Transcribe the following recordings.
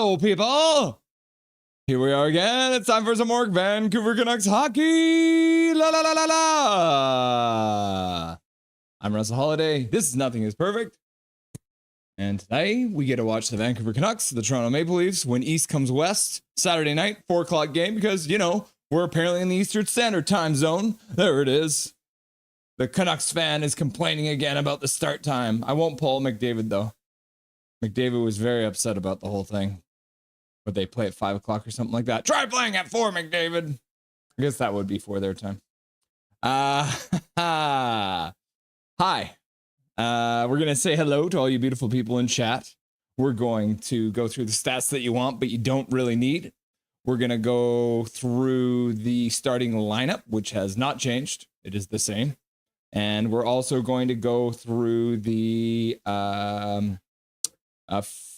Hello, people. Here we are again. It's time for some more Vancouver Canucks hockey. La la la la la. I'm Russell Holiday. This is Nothing is Perfect. And today we get to watch the Vancouver Canucks, the Toronto Maple Leafs, when East comes West. Saturday night, 4 o'clock game because, you know, we're apparently in the Eastern Standard Time Zone. There it is. The Canucks fan is complaining again about the start time. I won't pull McDavid, though. McDavid was very upset about the whole thing. Would they play at 5 o'clock or something like that? Try playing at 4, McDavid. I guess that would be 4 their time. Hi. We're going to say hello to all you beautiful people in chat. We're going to go through the stats that you want, but you don't really need. We're going to go through the starting lineup, which has not changed. It is the same. And we're also going to go through the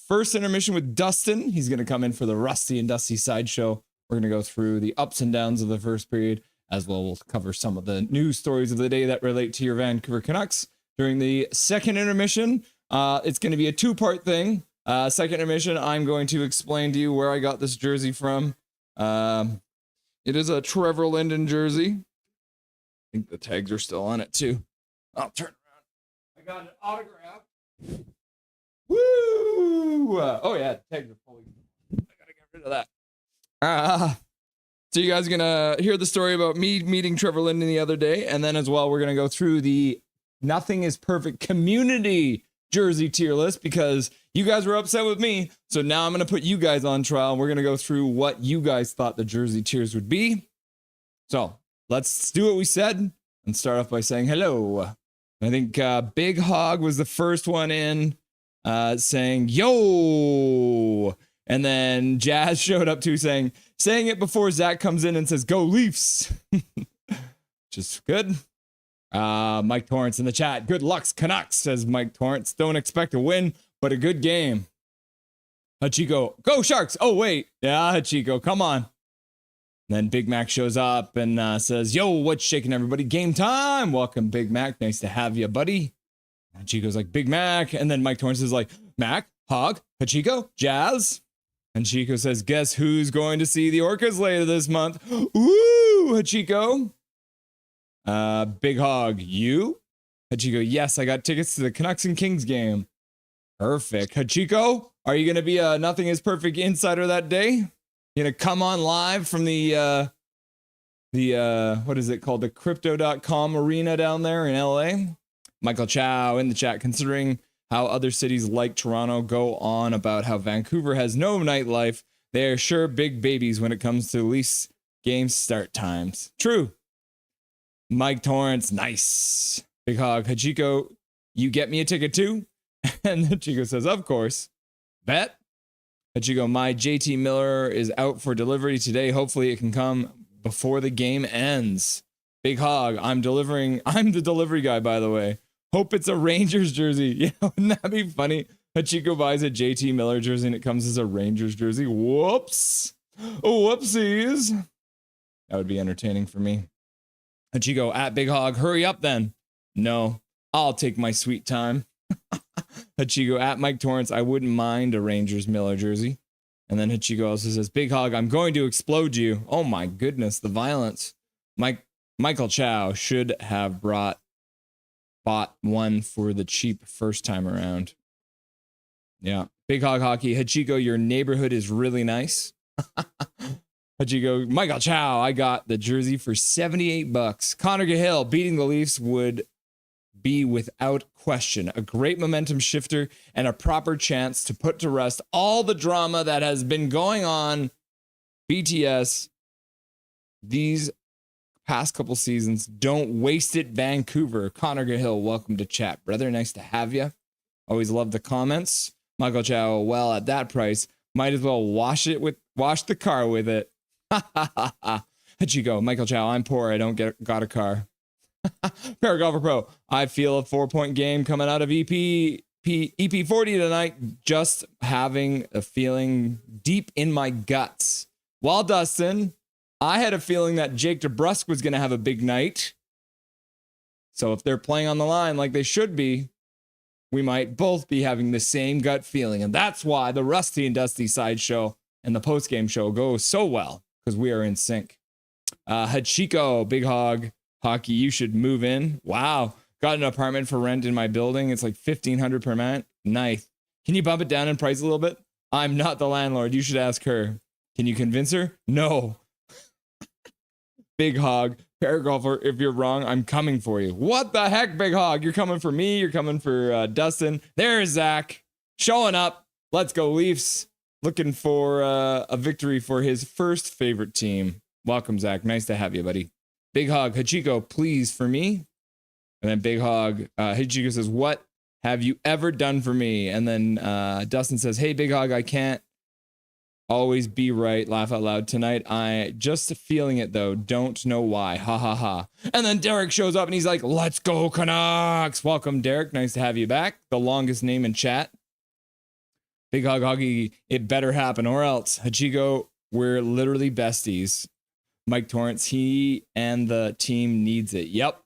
first intermission with Dustin. He's going to come in for the Rusty and Dusty Sideshow. We're going to go through the ups and downs of the first period, as well. We'll cover some of the news stories of the day that relate to your Vancouver Canucks. During the second intermission, it's going to be a 2-part thing. Second intermission, I'm going to explain to you where I got this jersey from. It is a Trevor Linden jersey. I think the tags are still on it too. I'll turn around. I got an autograph. Woo! Oh yeah, the tags are fully. I gotta get rid of that. So you guys are gonna hear the story about me meeting Trevor Linden the other day, and then as well we're gonna go through the Nothing is Perfect community jersey tier list because you guys were upset with me. So now I'm gonna put you guys on trial. We're gonna go through what you guys thought the jersey tiers would be. So let's do what we said and start off by saying hello. I think Big Hog was the first one in. Saying yo, and then Jazz showed up too, saying it before Zach comes in and says go Leafs. Just good. Mike Torrance in the chat, good luck Canucks, says Mike Torrance. Don't expect a win, but a good game. Hachiko, go Sharks. Oh wait, yeah, Hachiko, come on. And then Big Mac shows up and says yo, what's shaking everybody, game time. Welcome Big Mac, nice to have you, buddy. And Chico's like, Big Mac. And then Mike Torrance is like, Mac, Hog, Hachiko, Jazz. And Chico says, guess who's going to see the Orcas later this month? Ooh, Hachiko. Big Hog, you? Hachiko, yes, I got tickets to the Canucks and Kings game. Perfect. Hachiko, are you going to be a Nothing is Perfect insider that day? You going to come on live from the what is it called? The crypto.com arena down there in LA? Michael Chow in the chat, considering how other cities like Toronto go on about how Vancouver has no nightlife, they are sure big babies when it comes to Leafs game start times. True. Mike Torrance, nice. Big Hog, Hachiko, you get me a ticket too? And Hachiko says, of course. Bet. Hachiko, my JT Miller is out for delivery today. Hopefully it can come before the game ends. Big Hog, I'm the delivery guy, by the way. Hope it's a Rangers jersey. Yeah, wouldn't that be funny? Hachiko buys a JT Miller jersey and it comes as a Rangers jersey. Whoops. Whoopsies. That would be entertaining for me. Hachiko, at Big Hog, hurry up then. No, I'll take my sweet time. Hachiko, at Mike Torrance, I wouldn't mind a Rangers Miller jersey. And then Hachiko also says, Big Hog, I'm going to explode you. Oh my goodness, the violence. Michael Chow should have bought one for the cheap first time around. Yeah. Big Hog Hockey. Hachiko, your neighborhood is really nice. Hachiko, Michael Chow, I got the jersey for $78. Connor Cahill, beating the Leafs would be without question a great momentum shifter and a proper chance to put to rest all the drama that has been going on BTS these past couple seasons. Don't waste it, Vancouver. Connor Cahill, welcome to chat, brother. Nice to have you. Always love the comments. Michael Chow, well, at that price, might as well wash the car with it. Hachiko, Michael Chow, I'm poor. I don't got a car. Paragolfer Pro, I feel a 4-point game coming out of EP 40 tonight. Just having a feeling deep in my guts. While Dustin, I had a feeling that Jake DeBrusk was going to have a big night. So if they're playing on the line like they should be, we might both be having the same gut feeling. And that's why the Rusty and Dusty Sideshow and the postgame show go so well, because we are in sync. Hachiko, Big Hog, Hockey, you should move in. Wow. Got an apartment for rent in my building. It's like $1,500 per month. Nice. Can you bump it down in price a little bit? I'm not the landlord. You should ask her. Can you convince her? No. Big Hog, Paragolfer, if you're wrong, I'm coming for you. What the heck, Big Hog? You're coming for me. You're coming for Dustin. There's Zach showing up. Let's go, Leafs. Looking for a victory for his first favorite team. Welcome, Zach. Nice to have you, buddy. Big Hog, Hachiko, please for me. And then Big Hog, Hachiko says, what have you ever done for me? And then Dustin says, hey, Big Hog, I can't always be right. Laugh out loud tonight. I just feeling it though. Don't know why. Ha ha ha. And then Derek shows up and he's like, let's go Canucks. Welcome, Derek. Nice to have you back. The longest name in chat. Big Hog Hoggy, it better happen or else. Hachiko, we're literally besties. Mike Torrance, he and the team needs it. Yep.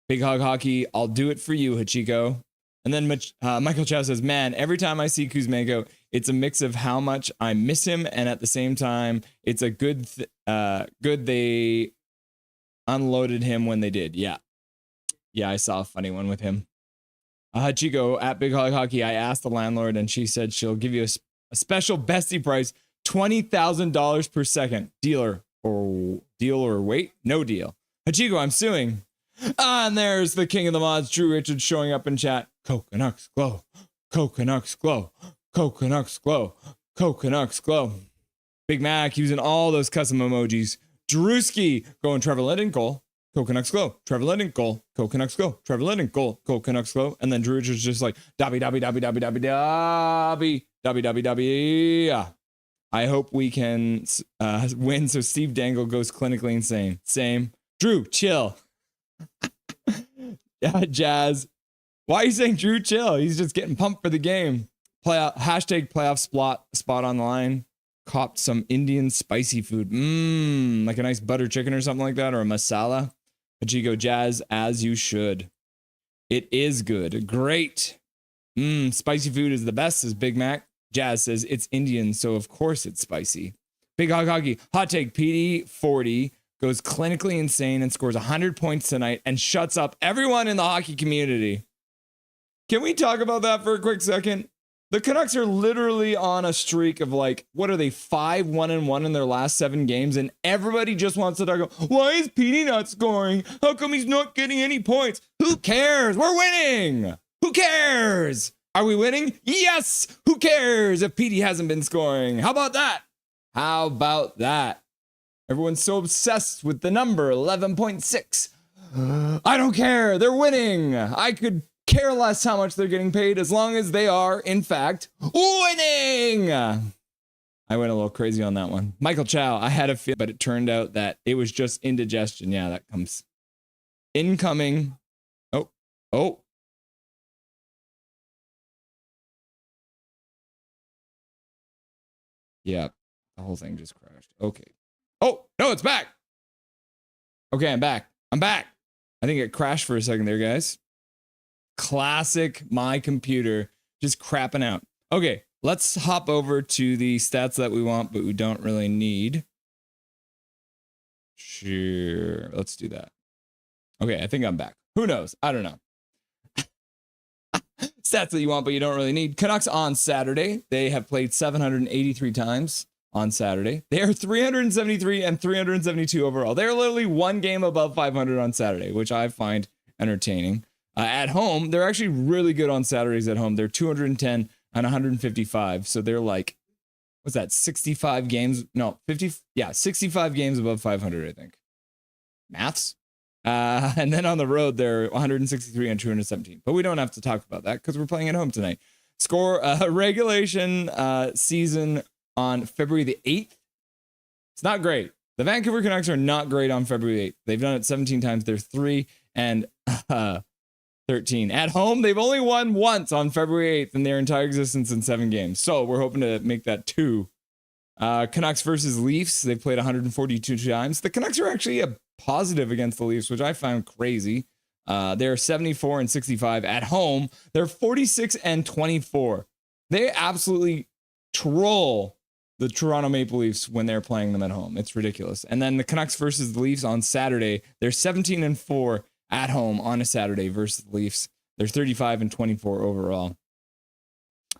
Big Hog Hockey, I'll do it for you, Hachiko. And then Michael Chow says, man, every time I see Kuzmenko, it's a mix of how much I miss him, and at the same time, it's a good they unloaded him when they did. Yeah. Yeah, I saw a funny one with him. Hachiko, at Big Hog Hockey, I asked the landlord, and she said she'll give you a special bestie price, $20,000 per second. Deal or wait? No deal. Hachiko, I'm suing. And there's the king of the mods, Drew Richards, showing up in chat. Canucks glow. Canucks glow. Canucks glow. Canucks glow. Big Mac using all those custom emojis. Drewski going Trevor Linden goal. Canucks glow. Trevor Linden goal. Canucks glow. Trevor Linden goal. Canucks glow. And then Drew Richards just like dabby. I hope we can win so Steve Dangle goes clinically insane. Same. Drew, chill. Yeah, Jazz. Why are you saying Drew chill? He's just getting pumped for the game. Playoff spot on the line. Copped some Indian spicy food. Like a nice butter chicken or something like that, or a masala. Hachiko, Jazz, as you should. It is good. Great. Spicy food is the best, says Big Mac. Jazz says it's Indian, so of course it's spicy. Big Hog Hockey. Hot take, PD 40. Goes clinically insane and scores 100 points tonight and shuts up everyone in the hockey community. Can we talk about that for a quick second? The Canucks are literally on a streak of like, what are they, 5-1-1 in their last 7 games? And everybody just wants to talk about, why is Petey not scoring? How come he's not getting any points? Who cares? We're winning. Who cares? Are we winning? Yes. Who cares if Petey hasn't been scoring? How about that? How about that? Everyone's so obsessed with the number 11.6. I don't care. They're winning. I could care less how much they're getting paid as long as they are, in fact, winning. I went a little crazy on that one. Michael Chow, I had a feel, but it turned out that it was just indigestion. Yeah, that comes incoming. Oh. Yeah, the whole thing just crashed. Okay. Oh, no, it's back. Okay, I'm back. I think it crashed for a second there, guys. Classic my computer just crapping out. Okay, let's hop over to the stats that we want, but we don't really need. Sure, let's do that. Okay, I think I'm back. Who knows? I don't know. Stats that you want, but you don't really need. Canucks on Saturday. They have played 783 times. On Saturday. They are 373 and 372 overall. They're literally one game above 500 on Saturday, which I find entertaining. At home, they're actually really good on Saturdays at home. They're 210 and 155. So they're like, what's that, 65 games? No, 50. Yeah, 65 games above 500, I think. Maths. And then on the road, they're 163 and 217. But we don't have to talk about that because we're playing at home tonight. Score regulation season on February the 8th. It's not great. The Vancouver Canucks are not great on February 8th. They've done it 17 times. They're 3 and 13. At home, they've only won once on February 8th in their entire existence in 7 games. So we're hoping to make that 2. Canucks versus Leafs. They've played 142 times. The Canucks are actually a positive against the Leafs, which I found crazy. They're 74 and 65 at home. They're 46 and 24. They absolutely troll the Toronto Maple Leafs when they're playing them at home. It's ridiculous. And then the Canucks versus the Leafs on Saturday. They're 17 and 4 at home on a Saturday versus the Leafs. They're 35 and 24 overall.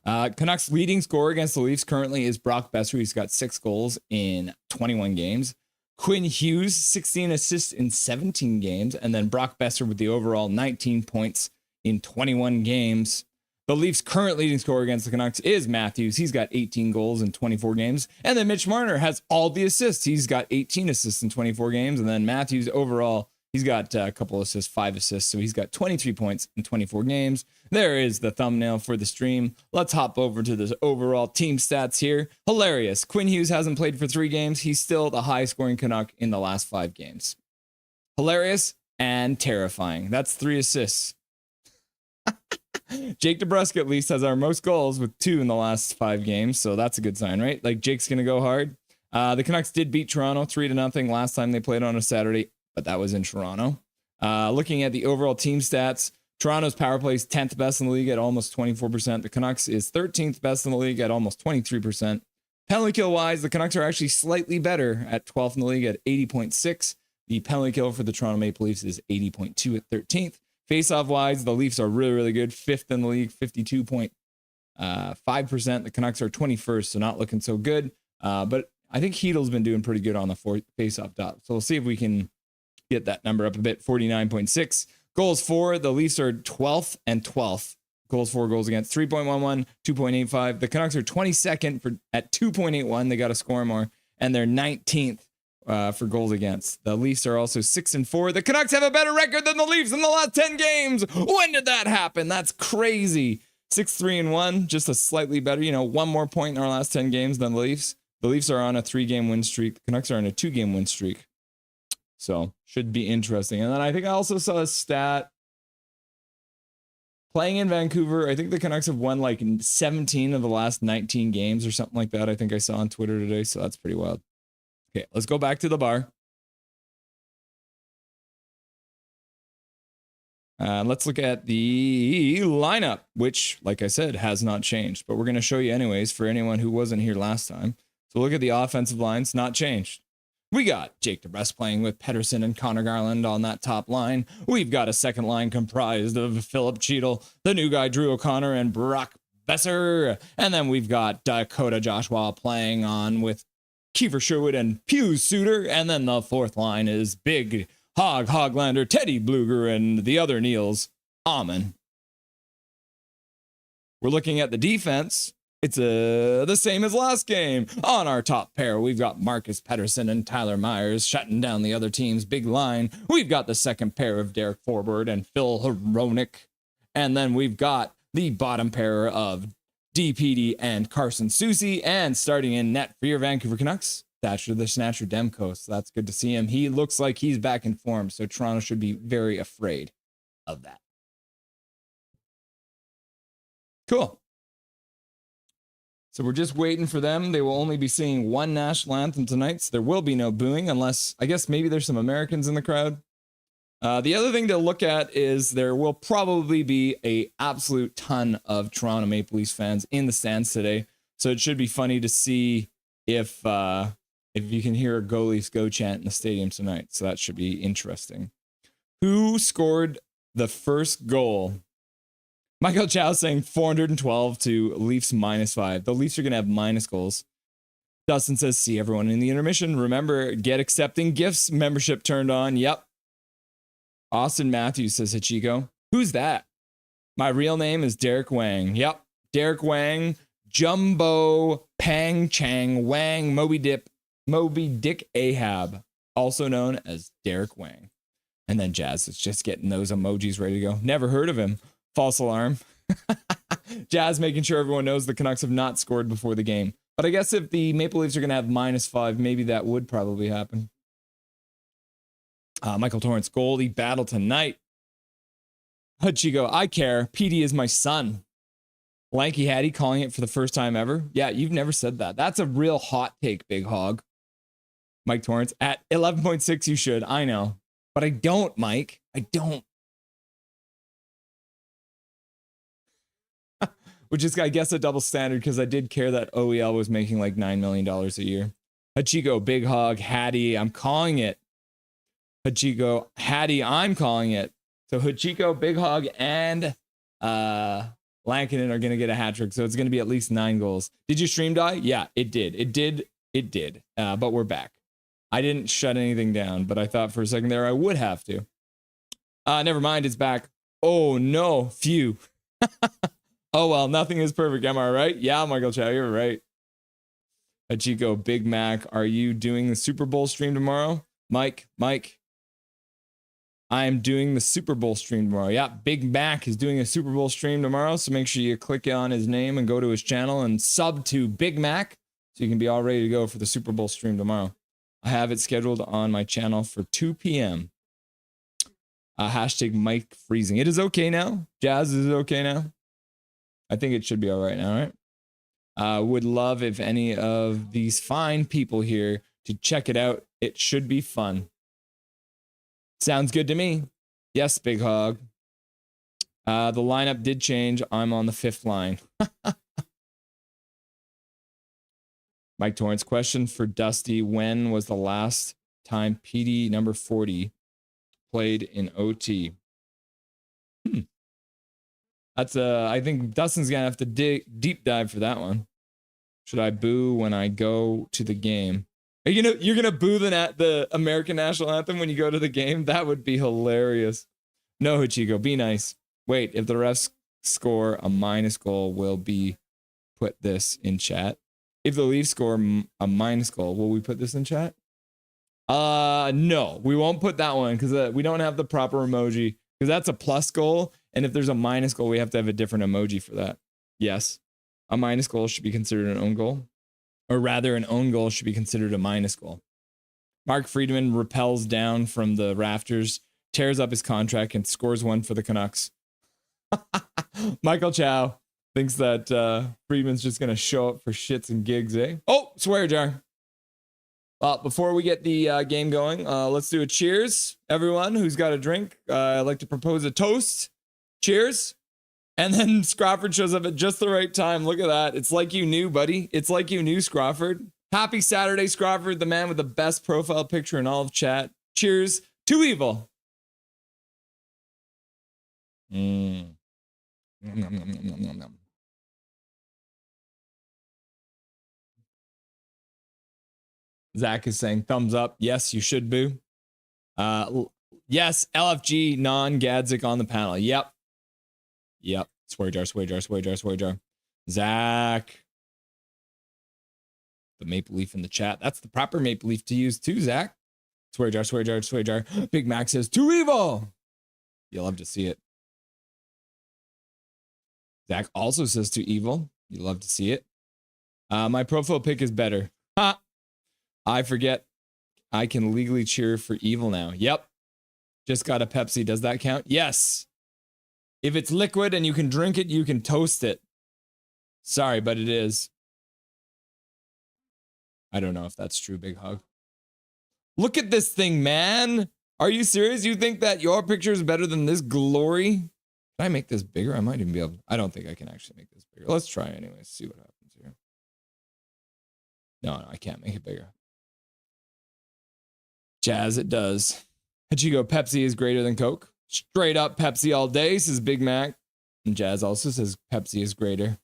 Canucks leading scorer against the Leafs currently is Brock Besser. He's got 6 goals in 21 games. Quinn Hughes, 16 assists in 17 games. And then Brock Besser with the overall 19 points in 21 games. The Leafs' current leading scorer against the Canucks is Matthews. He's got 18 goals in 24 games. And then Mitch Marner has all the assists. He's got 18 assists in 24 games. And then Matthews overall, he's got a couple assists, 5 assists. So he's got 23 points in 24 games. There is the thumbnail for the stream. Let's hop over to the overall team stats here. Hilarious. Quinn Hughes hasn't played for 3 games. He's still the highest scoring Canuck in the last 5 games. Hilarious and terrifying. That's 3 assists. Jake DeBrusk at least has our most goals with 2 in the last 5 games. So that's a good sign, right? Like Jake's going to go hard. The Canucks did beat Toronto 3-0 last time they played on a Saturday, but that was in Toronto. Looking at the overall team stats, Toronto's power play is 10th best in the league at almost 24%. The Canucks is 13th best in the league at almost 23%. Penalty kill wise, the Canucks are actually slightly better at 12th in the league at 80.6. The penalty kill for the Toronto Maple Leafs is 80.2 at 13th. Face-off wise, the Leafs are really, really good. 5th in the league, 52.5%. The Canucks are 21st, so not looking so good. But I think Heedle's been doing pretty good on the face-off dot. So we'll see if we can get that number up a bit, 49.6. Goals for, the Leafs are 12th and 12th. Goals for, goals against, 3.11, 2.85. The Canucks are 22nd at 2.81. They got to score more. And they're 19th for goals against. The Leafs are also 6 and 4. The Canucks have a better record than the Leafs in the last 10 games. When did that happen? That's crazy. 6-3 and 1, just a slightly better, one more point in our last 10 games than the Leafs. The Leafs are on a 3-game win streak. The Canucks are on a 2-game win streak. So should be interesting. And then I think I also saw a stat playing in Vancouver. I think the Canucks have won like 17 of the last 19 games or something like that. I think I saw on Twitter today. So that's pretty wild. Okay, let's go back to the bar. Let's look at the lineup, which, like I said, has not changed. But we're going to show you anyways for anyone who wasn't here last time. So look at the offensive lines, not changed. We got Jake DeBrusk playing with Pettersson and Connor Garland on that top line. We've got a second line comprised of Philip Cheadle, the new guy Drew O'Connor, and Brock Besser. And then we've got Dakota Joshua playing on with Kiefer Sherwood and Pius Suter. And then the fourth line is Big Hoglander, Teddy Bluger, and the other Niels Amen. We're looking at the defense. It's the same as last game. On our top pair, we've got Marcus Pettersson and Tyler Myers shutting down the other team's big line. We've got the second pair of Derek Forbort and Phil Hronik. And then we've got the bottom pair of DPD and Carson Soucy. And starting in net for your Vancouver Canucks, Thatcher the Snatcher Demko. So that's good to see him. He looks like he's back in form, so Toronto should be very afraid of that. Cool. So we're just waiting for them. They will only be singing one national anthem tonight, so there will be no booing unless, I guess maybe there's some Americans in the crowd. The other thing to look at is there will probably be a absolute ton of Toronto Maple Leafs fans in the stands today. So it should be funny to see if you can hear a Go Leafs Go chant in the stadium tonight. So that should be interesting. Who scored the first goal? Michael Chow saying 412 to Leafs -5. The Leafs are going to have minus goals. Dustin says, see everyone in the intermission. Remember, get accepting gifts. Membership turned on. Yep. Austin Matthews says, Hachiko. Who's that? My real name is Derek Wang. Yep. Derek Wang, Jumbo, Pang Chang, Wang, Moby Dick Ahab, also known as Derek Wang. And then Jazz is just getting those emojis ready to go. Never heard of him. False alarm. Jazz making sure everyone knows the Canucks have not scored before the game. But I guess if the Maple Leafs are going to have -5, maybe that would probably happen. Michael Torrance, goalie battle tonight. Hachiko, I care. PD is my son. Lanky Hattie calling it for the first time ever. Yeah, you've never said that. That's a real hot take, Big Hog. Mike Torrance, at 11.6 you should. I know. But I don't, Mike. I don't. which is, I guess, a double standard because I did care that OEL was making like $9 million a year. Hachiko, Big Hog, Hattie, I'm calling it. Hachiko, Hattie, I'm calling it. So Hachiko, Big Hog, and Lankinen are going to get a hat trick. So it's going to be at least 9 goals. Did you stream die? Yeah, it did. It did. But we're back. I didn't shut anything down, but I thought for a second there I would have to. Never mind, it's back. Oh no, phew. Oh well, nothing is perfect, am I right? Yeah, Michael Chow, you're right. Hachiko, Big Mac, are you doing the Super Bowl stream tomorrow? Mike, I am doing the Super Bowl stream tomorrow. Yeah, Big Mac is doing a Super Bowl stream tomorrow, so make sure you click on his name and go to his channel and sub to Big Mac so you can be all ready to go for the Super Bowl stream tomorrow. I have it scheduled on my channel for 2 p.m. Hashtag Mike freezing. It is okay now. Jazz, is it okay now? I think it should be all right now, right? Would love if any of these fine people here to check it out. It should be fun. Sounds good to me. Yes, Big Hog. The lineup did change. I'm on the 5th line. Mike Torrance, question for Dusty. When was the last time PD number 40 played in OT? That's I think Dustin's gonna have to deep dive for that one. Should I boo when I go to the game? You're gonna boo the American national anthem when you go to the game? That would be hilarious. No, Hachiko, be nice. Wait, if the refs score a minus goal, will be put this in chat. If the Leafs score a minus goal, will we put this in chat? No, we won't put that one because we don't have the proper emoji because that's a plus goal. And if there's a minus goal, we have to have a different emoji for that. Yes, a minus goal should be considered an own goal, or rather an own goal should be considered a minus goal. Mark Friedman rappels down from the rafters, tears up his contract and scores one for the Canucks. Michael Chow thinks that Friedman's just going to show up for shits and gigs, eh? Oh, swear jar. Well, before we get the game going, let's do a cheers. Everyone who's got a drink, I'd like to propose a toast. Cheers. And then Scrofford shows up at just the right time. Look at that. It's like you knew, buddy. It's like you knew, Scrofford. Happy Saturday, Scrofford, the man with the best profile picture in all of chat. Cheers to evil. Nom, nom, nom, nom, nom, nom. Zach is saying thumbs up. Yes, you should boo. Yes, LFG non-Gadzik on the panel. Yep. Swear jar. Zach. The maple leaf in the chat. That's the proper maple leaf to use too, Zach. Swear jar. Big Mac says too evil. You'll love to see it. Zach also says too evil. You love to see it. My profile pic is better. Ha! I forget I can legally cheer for evil now. Yep. Just got a Pepsi. Does that count? Yes. If it's liquid and you can drink it, you can toast it. Sorry, but it is. I don't know if that's true, Big Hug. Look at this thing, man. Are you serious? You think that your picture is better than this glory? Can I make this bigger? I might even be able to. I don't think I can actually make this bigger. Let's try anyways. See what happens here. No, I can't make it bigger. Jazz, it does. Hachiko, Pepsi is greater than Coke. Straight up Pepsi all day, says Big Mac. And Jazz also says Pepsi is greater.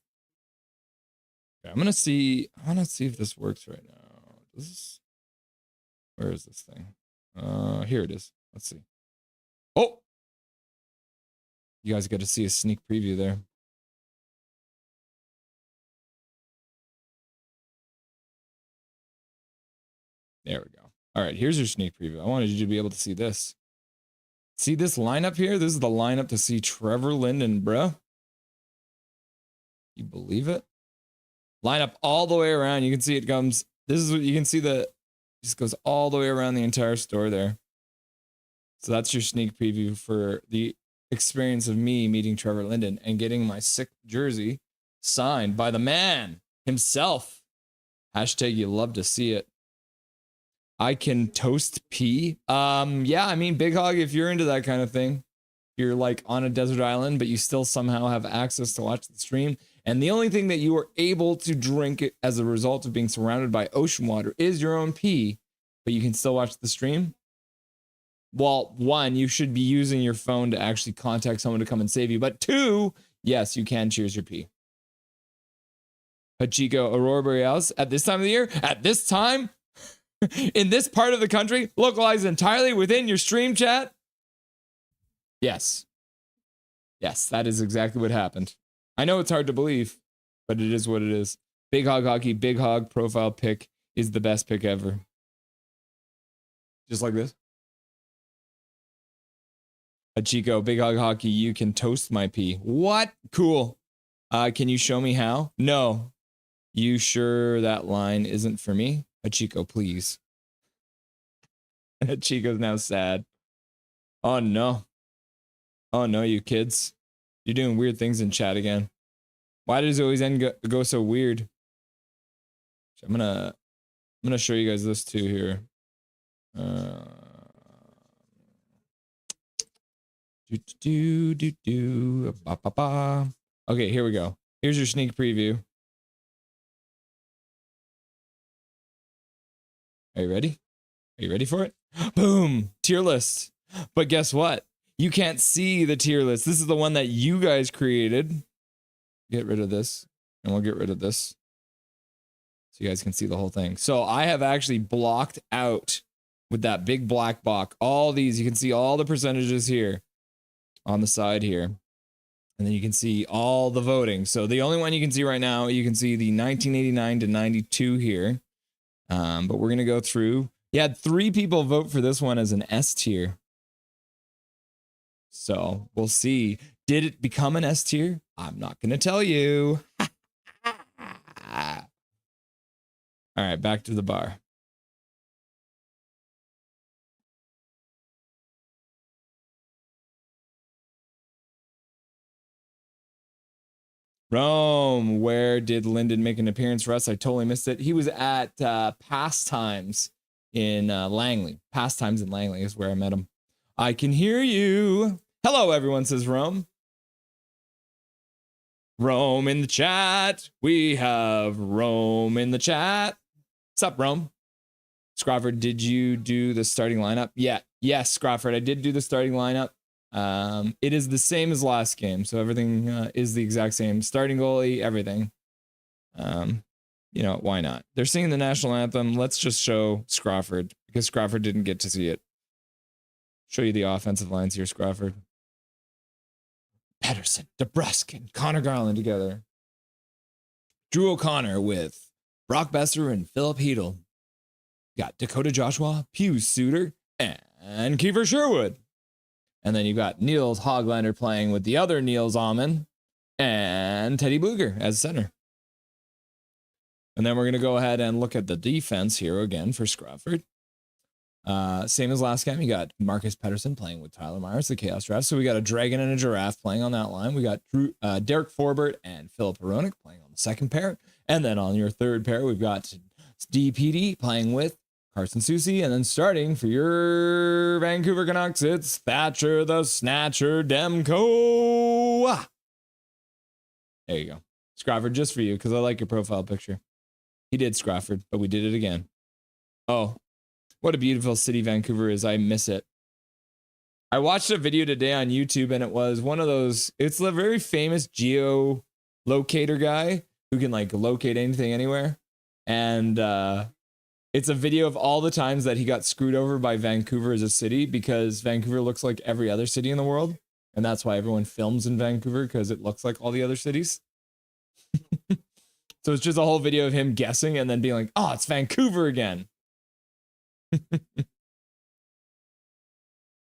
Okay, I'm gonna see if this works right now. Where is this thing? Here it is. Let's see. Oh! You guys got to see a sneak preview there. There we go. All right, here's your sneak preview. I wanted you to be able to see this. See this lineup here? This is the lineup to see Trevor Linden, bro. You believe it? Lineup all the way around. You can see it comes. This is what you can see. Just goes all the way around the entire store there. So that's your sneak preview for the experience of me meeting Trevor Linden and getting my sick jersey signed by the man himself. Hashtag you love to see it. I can toast pee. Yeah, I mean, Big Hog, if you're into that kind of thing, you're like on a desert island, but you still somehow have access to watch the stream. And the only thing that you are able to drink as a result of being surrounded by ocean water is your own pee, but you can still watch the stream. Well, one, you should be using your phone to actually contact someone to come and save you. But two, yes, you can cheers your pee. Hachiko, Aurora Borealis, at this time of the year, at this time, in this part of the country, localized entirely within your stream chat. Yes. Yes, that is exactly what happened. I know it's hard to believe, but it is what it is. Big Hog Hockey, Big Hog profile pic is the best pic ever. Just like this. Chico, Big Hog Hockey, you can toast my pee. What? Cool. Can you show me how? No. You sure that line isn't for me? Chico, please. Chico's now sad. Oh no. Oh no, you kids. You're doing weird things in chat again. Why does it always end go so weird? I'm gonna show you guys this too here. Okay, here we go. Here's your sneak preview. Are you ready? Are you ready for it? Boom! Tier list. But guess what? You can't see the tier list. This is the one that you guys created. Get rid of this, and we'll get rid of this. So you guys can see the whole thing. So I have actually blocked out with that big black box all these. You can see all the percentages here on the side here. And then you can see all the voting. So the only one you can see right now, you can see the 1989 to 92 here. But we're going to go through. You had 3 people vote for this one as an S tier. So we'll see. Did it become an S tier? I'm not going to tell you. All right, back to the bar. Rome, where did Lyndon make an appearance for us? I totally missed it. He was at Pastimes in Langley. Pastimes in Langley is where I met him. I can hear you. Hello, everyone, says Rome. Rome in the chat. We have Rome in the chat. What's up, Rome? Scrofford, did you do the starting lineup? Yeah. Yes, Scrofford, I did do the starting lineup. It is the same as last game, so everything is the exact same. Starting goalie, everything. You know, why not? They're singing the national anthem. Let's just show Scrofford, because Scrofford didn't get to see it. Show you the offensive lines here, Scrofford. Pedersen, DeBrusk, and Connor Garland together. Drew O'Connor with Brock Besser and Philip Hedel. Got Dakota Joshua, Pius Suter, and Kiefer Sherwood. And then you've got Niels Hoglander playing with the other Niels Alman and Teddy Bluger as center. And then we're going to go ahead and look at the defense here again for Scrofford. Same as last game, you got Marcus Pedersen playing with Tyler Myers, the Chaos Draft. So we got a Dragon and a Giraffe playing on that line. We got Derek Forbert and Philip Hronik playing on the second pair. And then on your third pair, we've got DPD playing with Carson Soucy, and then starting for your Vancouver Canucks, it's Thatcher the Snatcher Demko. There you go. Scrofford, just for you, because I like your profile picture. He did Scrofford, but we did it again. Oh, what a beautiful city Vancouver is. I miss it. I watched a video today on YouTube, and it was one of those, it's a very famous geolocator guy who can like locate anything anywhere. And it's a video of all the times that he got screwed over by Vancouver as a city, because Vancouver looks like every other city in the world. And that's why everyone films in Vancouver, because it looks like all the other cities. So it's just a whole video of him guessing and then being like, oh, it's Vancouver again.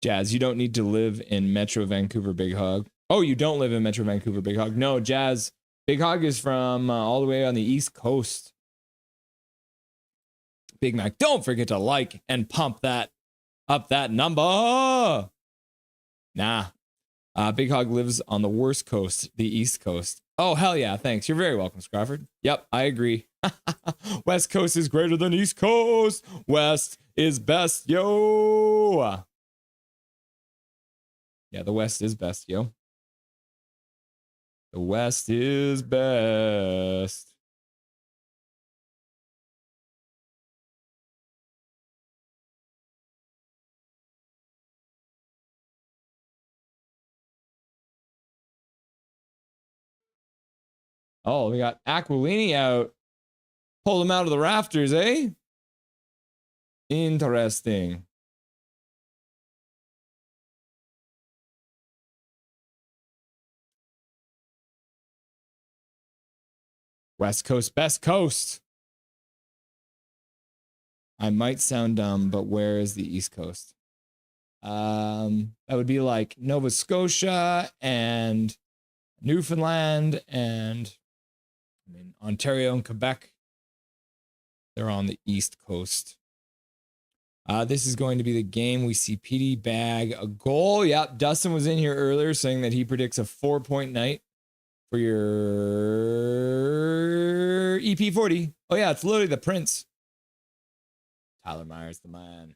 Jazz, you don't need to live in Metro Vancouver, Big Hog. Oh, you don't live in Metro Vancouver, Big Hog. No, Jazz, Big Hog is from all the way on the East Coast. Big Mac, don't forget to like and pump that up that number. Nah. Big Hog lives on the worst coast, the East Coast. Oh, hell yeah. Thanks. You're very welcome, Scrofford. Yep, I agree. West Coast is greater than East Coast. West is best, yo. Yeah, the West is best, yo. The West is best. Oh, we got Aquilini out. Pulled him out of the rafters, eh? Interesting. West Coast, best coast. I might sound dumb, but where is the East Coast? That would be like Nova Scotia and Newfoundland and Ontario and Quebec. They're on the East Coast. This is going to be the game. We see PD bag a goal. Yep, Dustin was in here earlier saying that he predicts a 4-point night for your EP40. Oh yeah, it's literally the Prince. Tyler Myers, the man.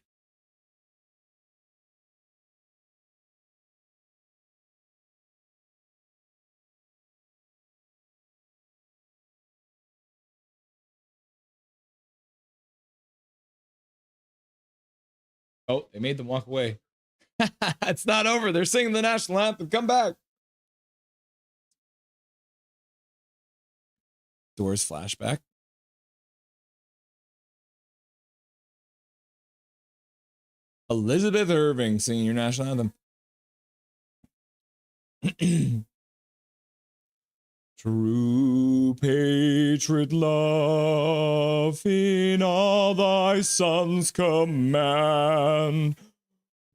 Oh, they made them walk away. It's not over. They're singing the national anthem. Come back. Doors flashback. Elizabeth Irving singing your national anthem. True patriot love in all thy sons command.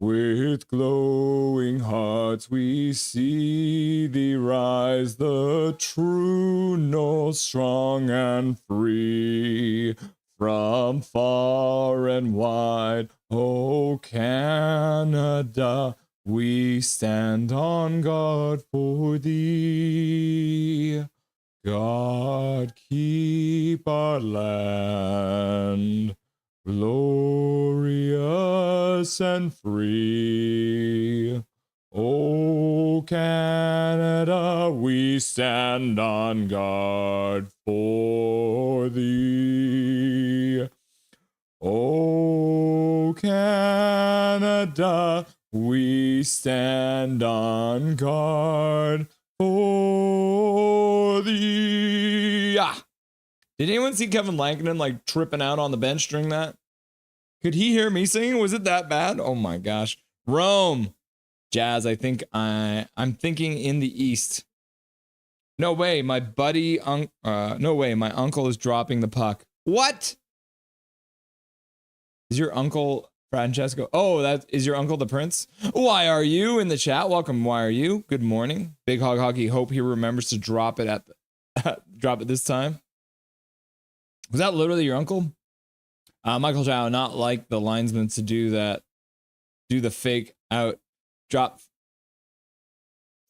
With glowing hearts we see thee rise, the true north strong and free. From far and wide, O Canada, we stand on guard for thee. God keep our land glorious and free. O Canada, we stand on guard for thee. O Canada, we stand on guard for thee. Ah. Did anyone see Kevin Lankinen like tripping out on the bench during that? Could he hear me singing? Was it that bad? Oh my gosh. Rome. Jazz, I think I'm thinking in the East. No way, my buddy, no way, my uncle is dropping the puck. What? Is your uncle Francesco? Oh, that is your uncle the Prince? Why are you in the chat? Welcome, why are you? Good morning. Big Hog Hockey, hope he remembers to drop it at the, drop it this time. Was that literally your uncle? Michael Chow, not like the linesman to do that, do the fake out, drop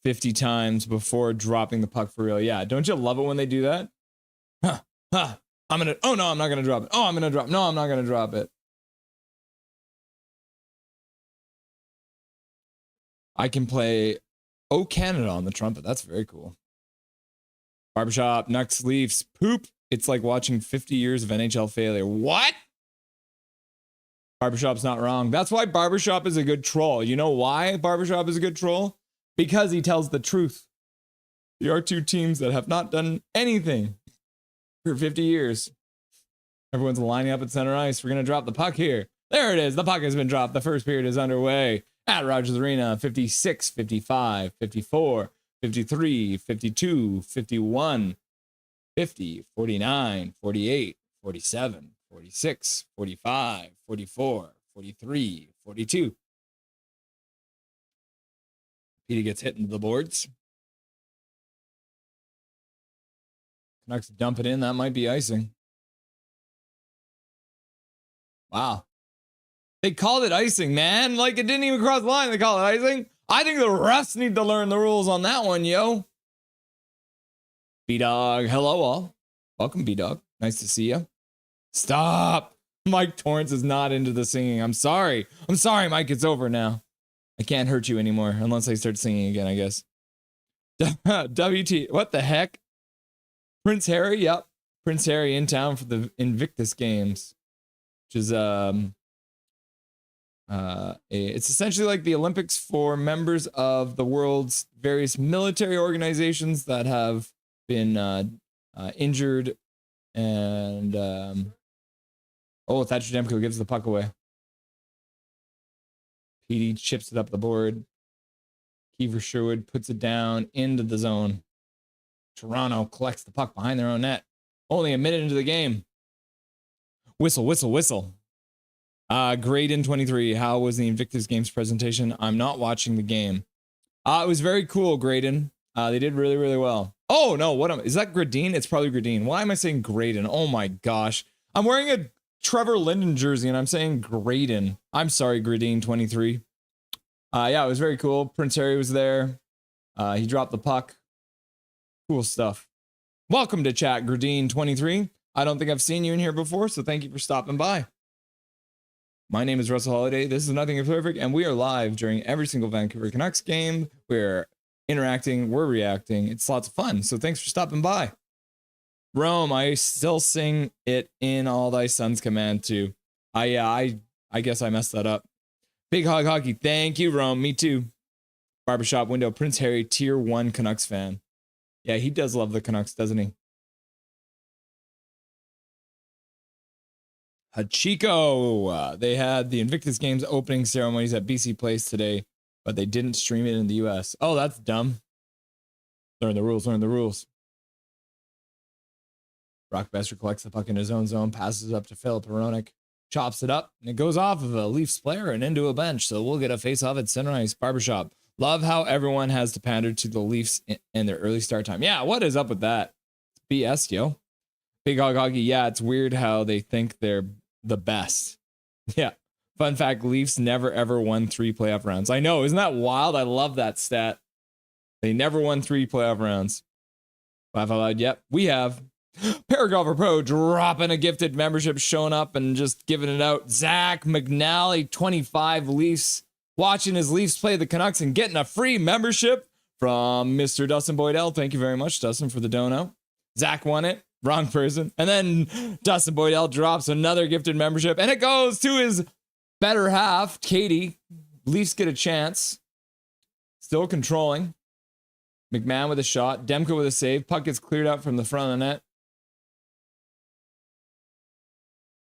50 times before dropping the puck for real. Yeah, don't you love it when they do that? Oh no, I'm not gonna drop it. Oh, I'm gonna drop, no, I'm not gonna drop it. I can play Oh Canada on the trumpet. That's very cool. Barbershop, Nucks, Leafs, poop. It's like watching 50 years of NHL failure. What? Barbershop's not wrong. That's why Barbershop is a good troll. You know why Barbershop is a good troll? Because he tells the truth. There are two teams that have not done anything for 50 years. Everyone's lining up at center ice. We're going to drop the puck here. There it is. The puck has been dropped. The first period is underway at Rogers Arena. 56, 55, 54, 53, 52, 51, 50, 49, 48, 47, 46, 45, 44, 43, 42. Petey gets hit into the boards. Canucks dump it in. That might be icing. Wow. They called it icing, man. Like, it didn't even cross the line. They call it icing. I think the refs need to learn the rules on that one, yo. B-Dog, hello all. Welcome, B-Dog. Nice to see you. Stop. Mike Torrance is not into the singing. I'm sorry. I'm sorry, Mike. It's over now. I can't hurt you anymore unless I start singing again, I guess. WT. What the heck? Prince Harry. Yep. Prince Harry in town for the Invictus Games, which is it's essentially like the Olympics for members of the world's various military organizations that have been injured. And Thatcher Demko gives the puck away. PD chips it up the board. Kiefer Sherwood puts it down into the zone. Toronto collects the puck behind their own net. Only a minute into the game. Whistle, whistle, whistle. Graydon 23. How was the Invictus Games presentation? I'm not watching the game. It was very cool, Graydon. They did really, really well. Oh no, is that Gradine? It's probably Gradine. Why am I saying Graydon? Oh my gosh. I'm wearing a Trevor Linden jersey and I'm saying Graydon. I'm sorry, Gradine 23. Yeah, it was very cool. Prince Harry was there. He dropped the puck. Cool stuff. Welcome to chat, Gradine 23. I don't think I've seen you in here before, so thank you for stopping by. My name is Russell Holiday. This is Nothing is Perfect, and we are live during every single Vancouver Canucks game. We're interacting, we're reacting. It's lots of fun, so thanks for stopping by. Rome, I still sing it in All Thy Sons command too. I guess I messed that up. Big Hog Hockey, thank you, Rome. Me too. Barbershop Window, Prince Harry, Tier 1 Canucks fan. Yeah, he does love the Canucks, doesn't he? Hachiko. They had the Invictus Games opening ceremonies at BC Place today, but they didn't stream it in the US. Oh, that's dumb. Learn the rules, learn the rules. Brock Besser collects the puck in his own zone, passes it up to Philip Hronik, chops it up, and it goes off of a Leafs player and into a bench. So we'll get a face-off at center ice. Barbershop. Love how everyone has to pander to the Leafs in their early start time. Yeah, what is up with that? BS, yo. Big Hog Hockey. Yeah, it's weird how they think they're the best. Yeah. Fun fact, Leafs never ever won 3 playoff rounds. I know, isn't that wild? I love that stat. They never won 3 playoff rounds. Laugh out loud. Yep, we have. Paragolfer Pro dropping a gifted membership, showing up and just giving it out. Zach McNally, 25 Leafs, watching his Leafs play the Canucks and getting a free membership from Mr. Dustin Boydell. Thank you very much, Dustin, for the dono. Zach won it. Wrong person. And then Dustin Boydell drops another gifted membership, and it goes to his better half, Katie. Leafs get a chance. Still controlling. McMahon with a shot. Demko with a save. Puck gets cleared out from the front of the net.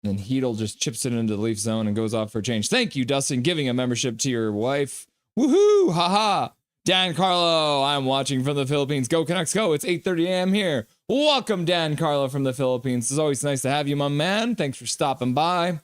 And Heedle just chips it into the Leaf zone and goes off for a change. Thank you, Dustin, giving a membership to your wife. Woohoo! Haha! Dan Carlo, I'm watching from the Philippines. Go Canucks, go! It's 8:30 a.m. here. Welcome, Dan Carlo from the Philippines. It's always nice to have you, my man. Thanks for stopping by.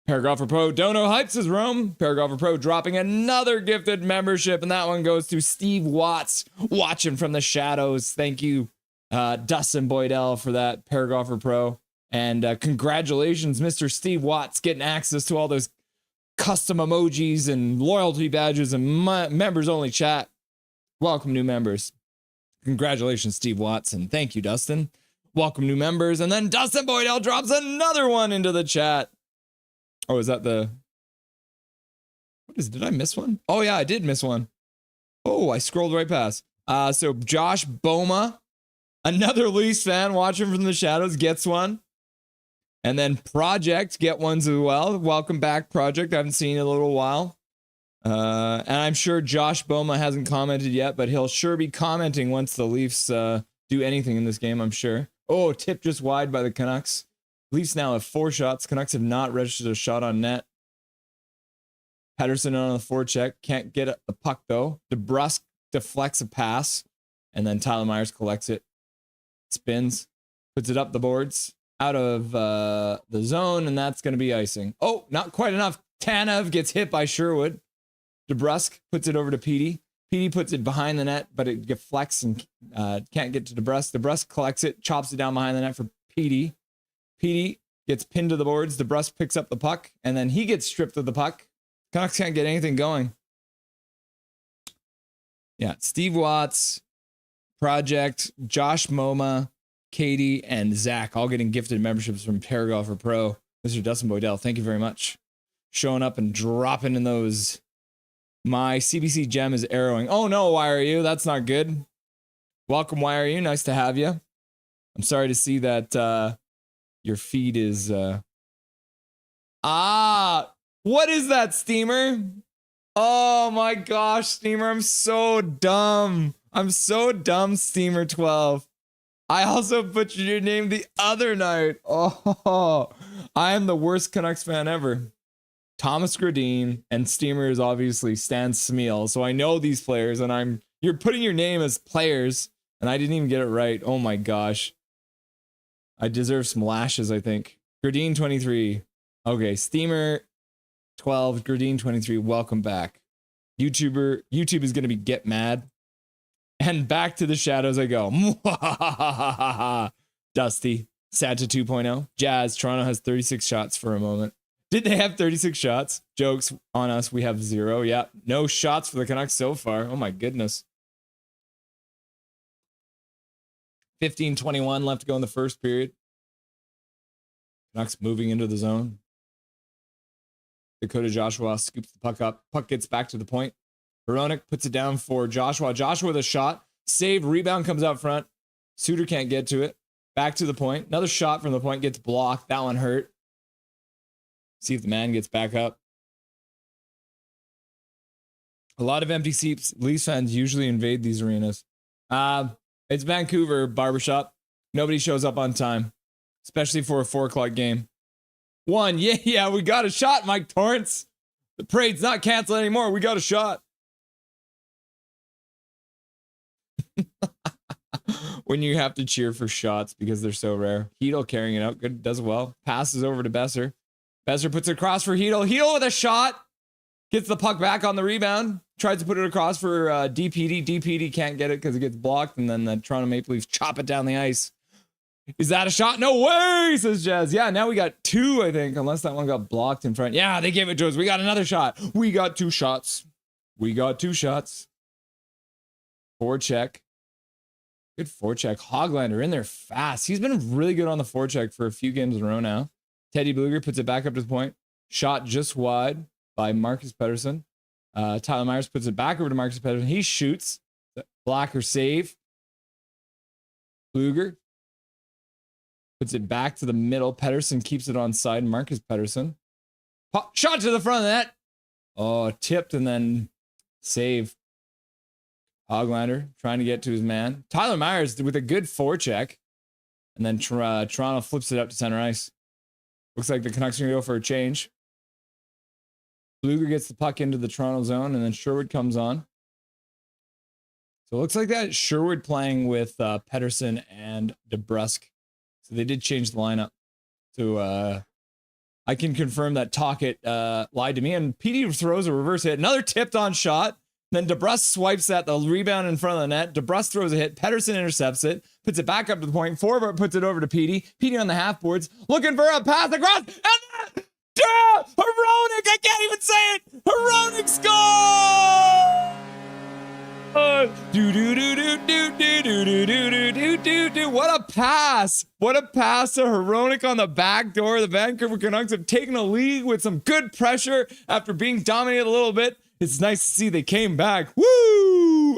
Paragrapher Pro, Dono hypes his room. Paragrapher Pro dropping another gifted membership, and that one goes to Steve Watts, watching from the shadows. Thank you, Dustin Boydell, for that, Paragrapher Pro. And congratulations, Mr. Steve Watts, getting access to all those custom emojis and loyalty badges and members-only chat. Welcome, new members. Congratulations, Steve Watts, and thank you, Dustin. Welcome, new members. And then Dustin Boydell drops another one into the chat. Oh, is that the... Did I miss one? Oh, yeah, I did miss one. Oh, I scrolled right past. So Josh Boma, another Leafs fan watching from the shadows, gets one. And then Project get ones as well. Welcome back, Project. I haven't seen you in a little while. And I'm sure Josh Boma hasn't commented yet, but he'll sure be commenting once the Leafs do anything in this game, I'm sure. Oh, tip just wide by the Canucks. Leafs now have 4 shots. Canucks have not registered a shot on net. Pedersen on the forecheck. Can't get the puck, though. DeBrusk deflects a pass. And then Tyler Myers collects it. Spins. Puts it up the boards. Out of the zone, and that's going to be icing. Oh, not quite enough. Tanev gets hit by Sherwood. DeBrusk puts it over to Petey. Petey puts it behind the net, but it deflects and can't get to DeBrusk. DeBrusk collects it, chops it down behind the net for Petey. Petey gets pinned to the boards. DeBrusk picks up the puck, and then he gets stripped of the puck. Canucks can't get anything going. Yeah, Steve Watts, Project, Josh Moma, Katie, and Zach all getting gifted memberships from Paragolfer Pro. Mr. Dustin Boydell, thank you very much. Showing up and dropping in those. My CBC gem is arrowing. Oh no, why are you? That's not good. Welcome, why are you? Nice to have you. I'm sorry to see that your feed is... what is that, Steamer? Oh my gosh, Steamer, I'm so dumb. I'm so dumb, Steamer 12. I also butchered your name the other night. Oh, I am the worst Canucks fan ever. Thomas Gradine and Steamer is obviously Stan Smeal, so I know these players, and you're putting your name as players, and I didn't even get it right. Oh my gosh. I deserve some lashes, I think. Gradine 23. Okay, Steamer 12, Gradine 23, welcome back. YouTube is going to be get mad. And back to the shadows I go. Dusty, Santa 2.0. Jazz, Toronto has 36 shots for a moment. Did they have 36 shots? Jokes on us, we have 0. Yeah, no shots for the Canucks so far. Oh my goodness. 15:21 left to go in the first period. Canucks moving into the zone. Dakota Joshua scoops the puck up. Puck gets back to the point. Hronek puts it down for Joshua. Joshua with a shot. Save. Rebound comes out front. Suter can't get to it. Back to the point. Another shot from the point gets blocked. That one hurt. See if the man gets back up. A lot of empty seats. Leafs fans usually invade these arenas. It's Vancouver barbershop. Nobody shows up on time, especially for a 4 o'clock game. Yeah, we got a shot, Mike Torrance. The parade's not canceled anymore. We got a shot. When you have to cheer for shots because they're so rare. Hedl carrying it out. Good, does well. Passes over to Besser. Besser puts it across for Hedl. Hedl with a shot. Gets the puck back on the rebound. Tries to put it across for DPD. DPD can't get it because it gets blocked. And then the Toronto Maple Leafs chop it down the ice. Is that a shot? No way, says Jazz. Yeah, now we got 2, I think, unless that one got blocked in front. Yeah, they gave it to us. We got another shot. We got 2 shots. We got 2 shots. Forecheck. Good forecheck. Hoglander in there fast. He's been really good on the forecheck for a few games in a row now. Teddy Bluger puts it back up to the point. Shot just wide by Marcus Pettersson. Tyler Myers puts it back over to Marcus Pettersson. He shoots. Blocker save. Bluger puts it back to the middle. Pettersson keeps it on side. Marcus Pettersson. Pop, shot to the front of the net. Oh, tipped and then save. Hoglander trying to get to his man. Tyler Myers with a good forecheck. And then Toronto flips it up to center ice. Looks like the Canucks are going to go for a change. Bluger gets the puck into the Toronto zone, and then Sherwood comes on. So it looks like that Sherwood playing with Pettersson and DeBrusk. So they did change the lineup. So I can confirm that Tocchet lied to me. And PD throws a reverse hit. Another tipped on shot. Then DeBrusk swipes at the rebound in front of the net. DeBrusk throws a hit. Pettersson intercepts it. Puts it back up to the point. Forward puts it over to PD. PD on the half boards. Looking for a pass across. And then... Hronek! I can't even say it! Hronek score! What a pass! What a pass to Hronek on the back door. The Vancouver Canucks have taken a lead with some good pressure after being dominated a little bit. It's nice to see they came back. Woo!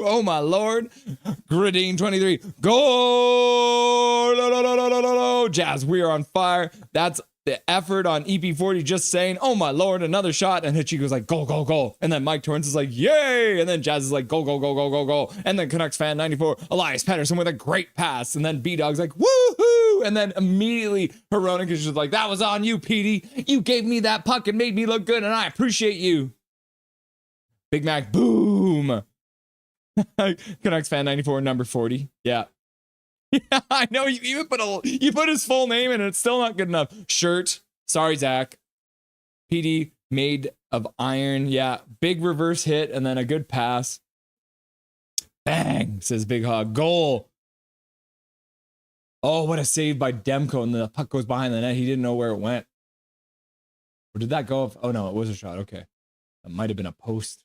Oh my lord. Gradine 23. Go! Jazz, we are on fire. That's the effort on EP40 just saying, oh my lord, another shot. And Hitchie goes like, go, go, go. And then Mike Torrance is like, yay. And then Jazz is like, go, go, go, go, go, go. And then Canucks fan 94, Elias Pettersson with a great pass. And then B-Dog's like, woohoo. And then immediately Hronek is just like, that was on you, Petey. You gave me that puck and made me look good. And I appreciate you. Big Mac, boom. Canucks fan 94, number 40. Yeah. Yeah, I know you even put his full name in and it's still not good enough. Shirt. Sorry, Zach. PD made of iron. Yeah. Big reverse hit and then a good pass. Bang, says Big Hog. Goal. Oh, what a save by Demko. And the puck goes behind the net. He didn't know where it went. Or did that go? Oh, no, it was a shot. Okay. That might have been a post.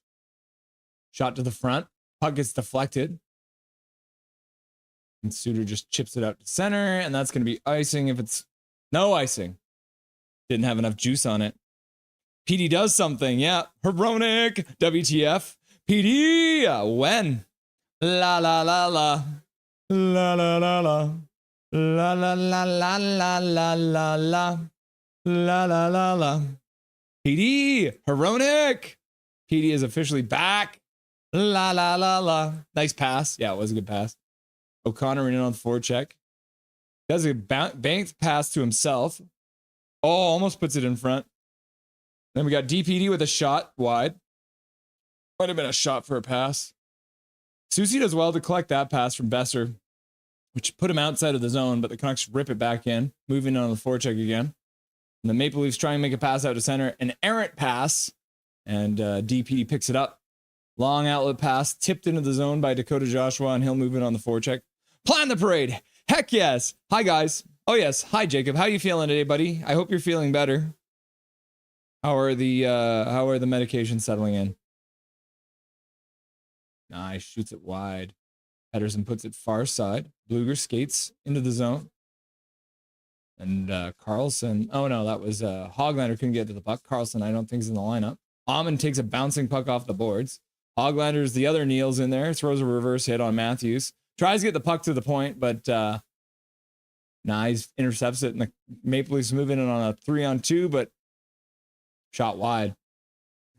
Shot to the front. Puck gets deflected. And Suter just chips it out to center, and that's going to be icing if it's no icing. Didn't have enough juice on it. PD does something. Yeah. Hronek. WTF. PD. When? La, la, la, la. La la la la. La la la la la la la la. La la la la. PD, Heronic. PD is officially back. La la la la. Nice pass. Yeah, it was a good pass. O'Connor in on the forecheck. Does a banked pass to himself. Oh, almost puts it in front. Then we got DPD with a shot wide. Might have been a shot for a pass. Susie does well to collect that pass from Besser, which put him outside of the zone, but the Canucks rip it back in, moving on the forecheck again. And the Maple Leafs try and make a pass out to center, an errant pass, and DPD picks it up. Long outlet pass, tipped into the zone by Dakota Joshua, and he'll move it on the forecheck. Plan the parade. Heck yes. Hi, guys. Oh, yes. Hi, Jacob. How you feeling today, buddy? I hope you're feeling better. How are the medications settling in? Nice. Shoots it wide. Pedersen puts it far side. Bluger skates into the zone. And Carlson. Oh, no, that was Hoglander couldn't get to the puck. Carlson, I don't think, is in the lineup. Amon takes a bouncing puck off the boards. Hoglander's the other Neil's in there. Throws a reverse hit on Matthews. Tries to get the puck to the point, but he's intercepts it. And the Maple Leafs moving in on a 3-on-2, but shot wide.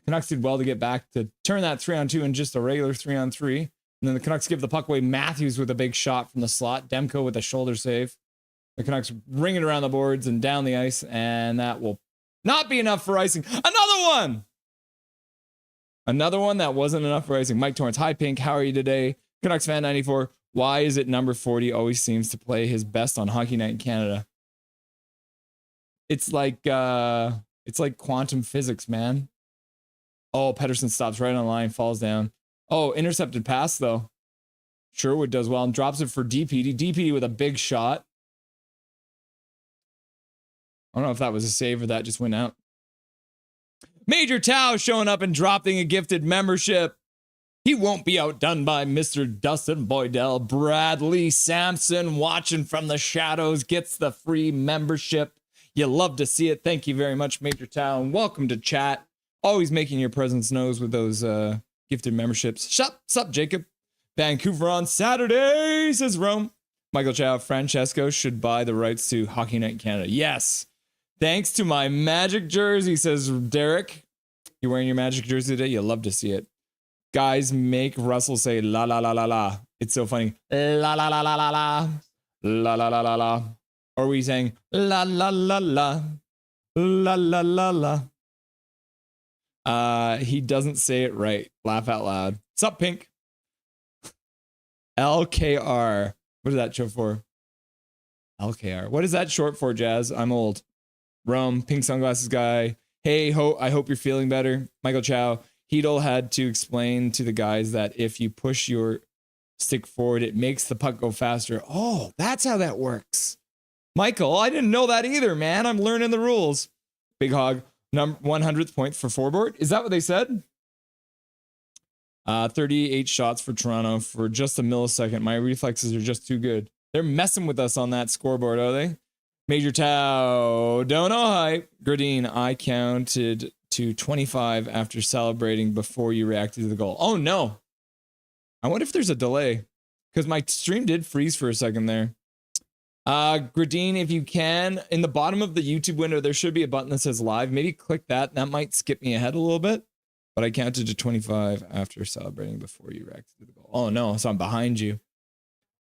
Canucks did well to get back to turn that 3-on-2 in just a regular 3-on-3. And then the Canucks give the puck away. Matthews with a big shot from the slot. Demko with a shoulder save. The Canucks ring it around the boards and down the ice, and that will not be enough for icing. Another one! Another one that wasn't enough for icing. Mike Torrance, hi Pink, how are you today? Canucks fan 94. Why is it number 40 always seems to play his best on Hockey Night in Canada? It's like quantum physics, man. Oh, Pedersen stops right on the line, falls down. Oh, intercepted pass though. Sherwood does well and drops it for DPD. DPD with a big shot. I don't know if that was a save or that just went out. Major Tao showing up and dropping a gifted membership. He won't be outdone by Mr. Dustin Boydell. Bradley Sampson watching from the shadows gets the free membership. You love to see it. Thank you very much, Major Tao. And welcome to chat. Always making your presence known with those gifted memberships. Sup, Jacob. Vancouver on Saturday, says Rome. Michael Chow, Francesco should buy the rights to Hockey Night in Canada. Yes. Thanks to my Magic jersey, says Derek. You wearing your Magic jersey today? You'll love to see it. Guys, make Russell say la la la la la. It's so funny. La la la la la la. La la la la la. Or are we saying la la la la. La la la la. He doesn't say it right. Laugh out loud. Sup, Pink? LKR. What is that short for? LKR. What is that short for, Jazz? I'm old. Rome, pink sunglasses guy. Hey, I hope you're feeling better. Michael Chow. Hedel had to explain to the guys that if you push your stick forward, it makes the puck go faster. Oh, that's how that works. Michael, I didn't know that either, man. I'm learning the rules. Big Hog, 100th point for forward. Is that what they said? 38 shots for Toronto for just a millisecond. My reflexes are just too good. They're messing with us on that scoreboard, are they? Major Tao, don't know hype. Gradine, I counted to 25 after celebrating before you reacted to the goal. Oh no. I wonder if there's a delay because my stream did freeze for a second there. Gradine, if you can, in the bottom of the YouTube window, there should be a button that says live. Maybe click that. That might skip me ahead a little bit, but I counted to 25 after celebrating before you reacted to the goal. Oh no, so I'm behind you.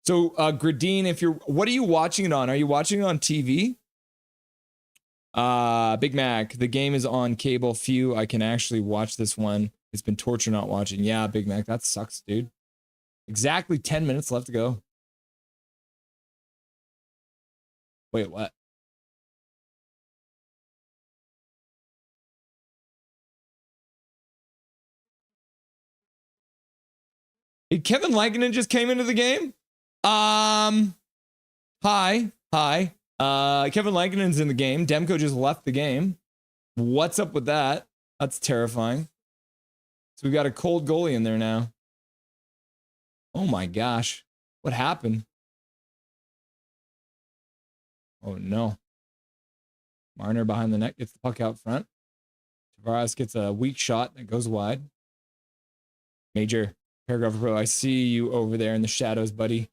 So, Gradine, what are you watching it on? Are you watching it on TV? Big Mac, the game is on cable. Phew, I can actually watch this one. It's been torture not watching. Yeah, Big Mac, that sucks, dude. Exactly 10 minutes left to go. Wait, what? Hey, Kevin Lankinen just came into the game? Hi. Kevin Lankinen's in the game. Demko just left the game. What's up with that? That's terrifying. So we've got a cold goalie in there now. Oh my gosh. What happened? Oh no. Marner behind the net gets the puck out front. Tavares gets a weak shot that goes wide. Major. Paragraph Pro, I see you over there in the shadows, buddy.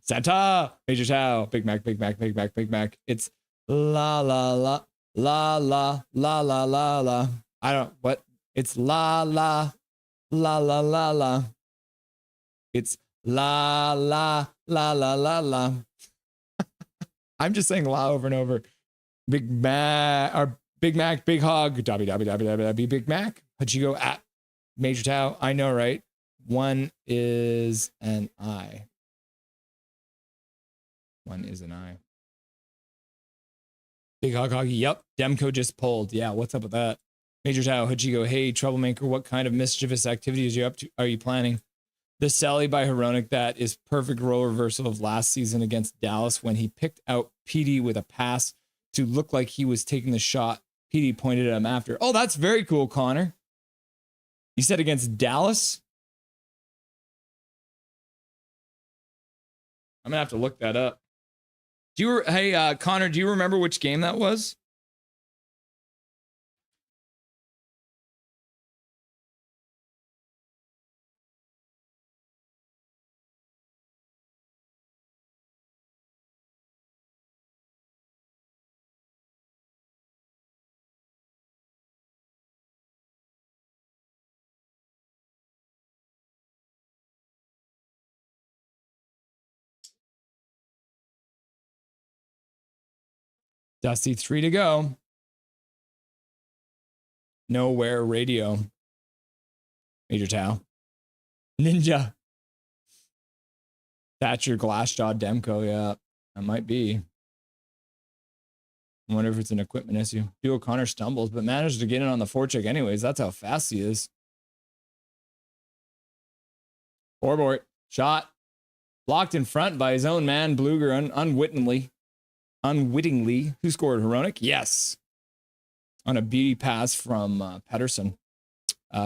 Santa, Major Tao, Big Mac, Big Mac, Big Mac, Big Mac. It's la la la la la la la la la. I don't what. It's la la la la la la. It's la la la la la la. I'm just saying la over and over. Big Mac or Big Mac, Big Hog, W Big Mac. How'd you go at Major Tao? I know, right? One is an I. One is an I. Big Hog Hoggy. Yep. Demko just pulled. Yeah. What's up with that? Major Tao, how'd you go? Hey, troublemaker. What kind of mischievous activities are you planning? The Sally by Heronic, that is perfect role reversal of last season against Dallas when he picked out PD with a pass to look like he was taking the shot. PD pointed at him after. Oh, that's very cool, Connor. You said against Dallas? I'm going to have to look that up. Hey, Connor, do you remember which game that was? Dusty, 3 to go. Nowhere radio. Major Tao. Ninja. Thatcher, Glassjaw, Demko. Yeah, that might be. I wonder if it's an equipment issue. Duo Connor stumbles, but managed to get in on the forecheck anyways. That's how fast he is. Forbort. Shot. Blocked in front by his own man, Bluger, unwittingly. Who scored? Heronic? Yes. On a beauty pass from Pedersen.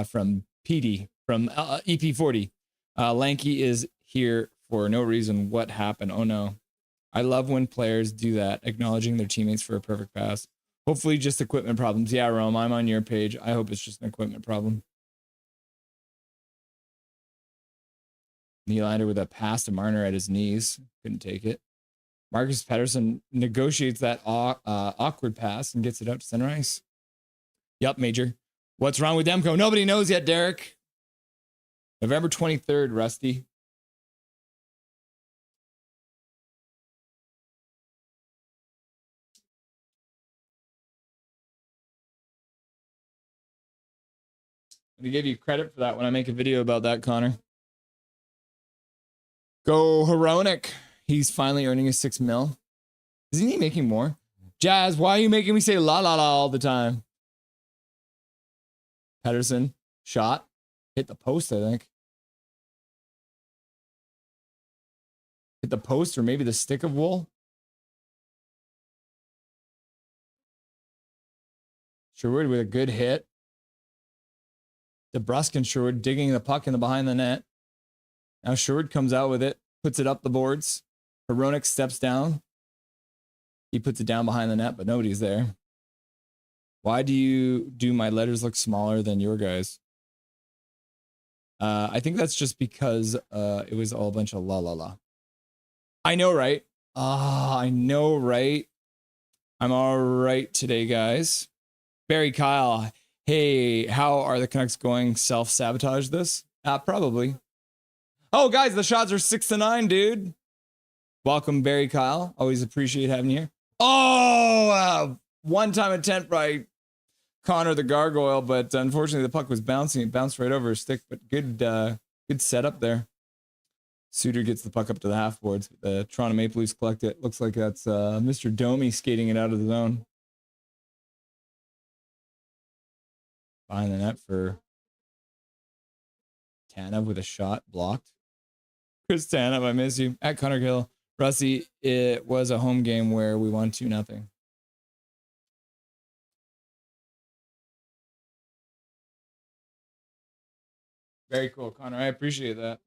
From PD. From EP40. Lanky is here for no reason. What happened? Oh, no. I love when players do that, acknowledging their teammates for a perfect pass. Hopefully just equipment problems. Yeah, Rome, I'm on your page. I hope it's just an equipment problem. Nylander with a pass to Marner at his knees. Couldn't take it. Marcus Pedersen negotiates that awkward pass and gets it out to center ice. Yup, Major. What's wrong with Demko? Nobody knows yet, Derek. November 23rd, Rusty. I'm going to give you credit for that when I make a video about that, Connor. Go Heronic. He's finally earning his $6 million. Isn't he making more? Jazz, why are you making me say la la la all the time? Pedersen, shot. Hit the post, I think. Hit the post or maybe the stick of wool. Sherwood with a good hit. DeBrusk and Sherwood digging the puck in the behind the net. Now Sherwood comes out with it, puts it up the boards. Heronic steps down. He puts it down behind the net, but nobody's there. Why do my letters look smaller than your guys? I think that's just because it was all a bunch of la la la. I know, right? I know, right? I'm all right today, guys. Barry Kyle, hey, how are the Canucks going? Self-sabotage this? Probably. Oh, guys, the shots are 6-9, dude. Welcome, Barry Kyle. Always appreciate having you here. Oh, one-time attempt by Connor the Gargoyle, but unfortunately the puck was bouncing. It bounced right over his stick, but good setup there. Suter gets the puck up to the half boards. The Toronto Maple Leafs collect it. Looks like that's Mr. Domi skating it out of the zone. Behind the net for Tanev with a shot blocked. Chris Tanev, I miss you. At Connor Gill. Rusty, it was a home game where we won 2-0. Very cool, Connor. I appreciate that.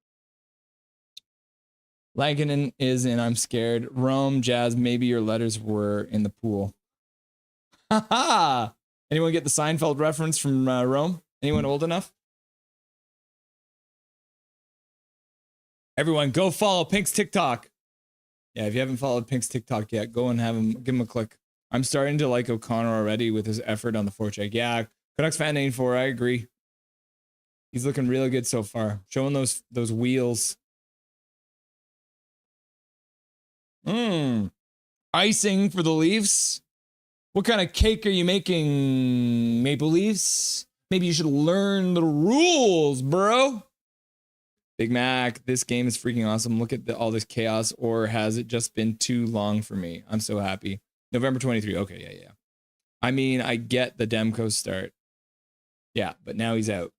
Lankinen is in I'm scared. Rome, Jazz, maybe your letters were in the pool. Ha ha! Anyone get the Seinfeld reference from Rome? Anyone old enough? Everyone, go follow Pink's TikTok. Yeah, if you haven't followed Pink's TikTok yet, go and give him a click. I'm starting to like O'Connor already with his effort on the forecheck. Yeah, Canucks fan 84, I agree. He's looking really good so far. Showing those wheels. Icing for the Leafs. What kind of cake are you making, Maple Leafs? Maybe you should learn the rules, bro. Big Mac, this game is freaking awesome. Look at all this chaos, or has it just been too long for me? I'm so happy. November 23. Okay, yeah. I mean, I get the Demko start. Yeah, but now he's out.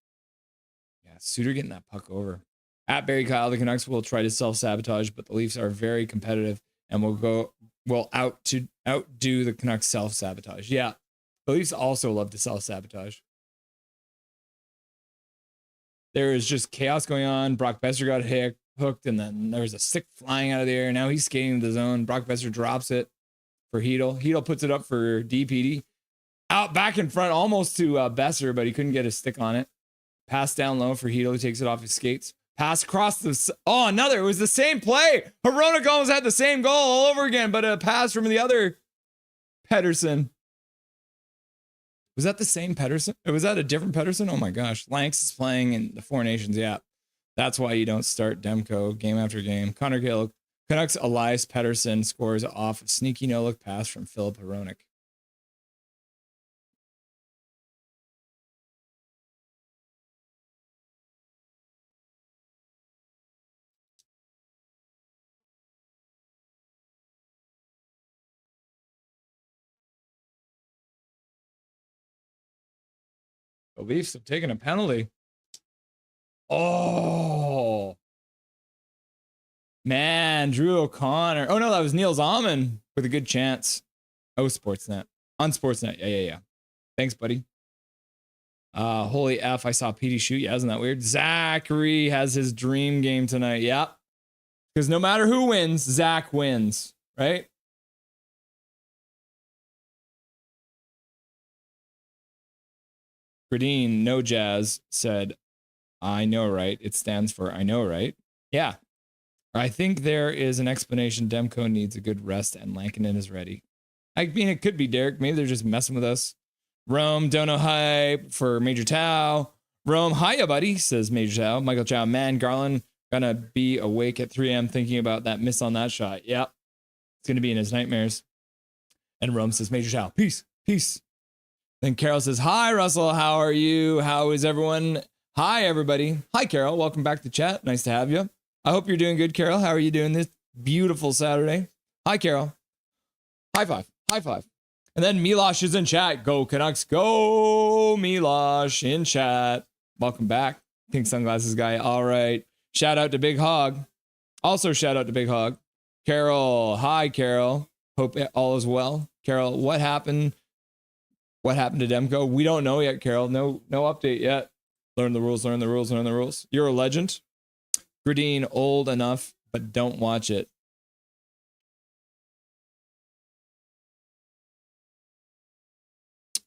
Yeah, Suter getting that puck over. At Barry Kyle, the Canucks will try to self-sabotage, but the Leafs are very competitive and will outdo the Canucks self-sabotage. Yeah, the Leafs also love to self-sabotage. There is just chaos going on. Brock Besser got hooked, and then there was a stick flying out of the air. Now he's skating to the zone. Brock Besser drops it for Hedl. Hedl puts it up for DPD. Out back in front, almost to Besser, but he couldn't get his stick on it. Pass down low for Hedl. He takes it off his skates. Pass across the... Oh, another. It was the same play. Hronek almost had the same goal all over again, but a pass from the other Pettersson. Was that the same Pettersson? Or was that a different Pettersson? Oh my gosh. Lanks is playing in the Four Nations. Yeah. That's why you don't start Demko game after game. Connor Gill. Canucks Elias Pettersson scores off a sneaky no-look pass from Philip Hronek. The Leafs have taken a penalty. Oh, man. Drew O'Connor. Oh, no, that was Niels Almond with a good chance. Oh, Sportsnet. On Sportsnet. Yeah. Thanks, buddy. Holy F, I saw Petey shoot. Yeah, isn't that weird? Zachary has his dream game tonight. Yeah. Because no matter who wins, Zach wins, right? Gradine, no jazz, said, I know, right? It stands for I know, right? Yeah. I think there is an explanation. Demko needs a good rest and Lankinen is ready. I mean, it could be Derek. Maybe they're just messing with us. Rome, Dono hype for Major Tau. Rome, hiya, buddy, says Major Tau. Michael Chow, man, Garland gonna be awake at 3 a.m. thinking about that miss on that shot. Yep. It's gonna be in his nightmares. And Rome says, Major Tau, peace. Then Carol says, hi, Russell. How are you? How is everyone? Hi, everybody. Hi, Carol. Welcome back to chat. Nice to have you. I hope you're doing good, Carol. How are you doing this beautiful Saturday? Hi, Carol. High five. And then Milosh is in chat. Go Canucks. Go Milosh in chat. Welcome back. Pink sunglasses guy. All right. Shout out to Big Hog. Also shout out to Big Hog. Carol. Hi, Carol. Hope all is well. Carol, what happened? What happened to Demko? We don't know yet, Carol. No update yet. Learn the rules. You're a legend. Gradine, old enough, but don't watch it.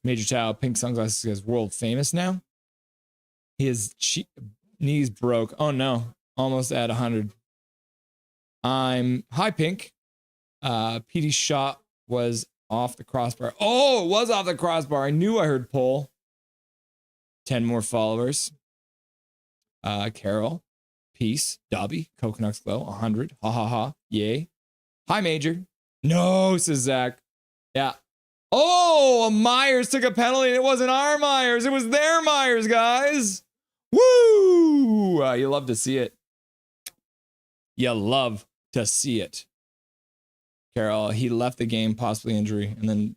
Major Chow, pink sunglasses, is world famous now. His knees broke. Oh no, almost at 100. Hi, Pink. PD's shot was off the crossbar. Oh, it was off the crossbar. I knew I heard pull. 10 more followers. Carol, peace. Dobby, Coconuts Glow, 100. Ha ha ha. Yay. Hi, Major. No, says Zach. Yeah. Oh, Myers took a penalty. It wasn't our Myers. It was their Myers, guys. Woo! You love to see it. You love to see it. Carol, he left the game, possibly injury, and then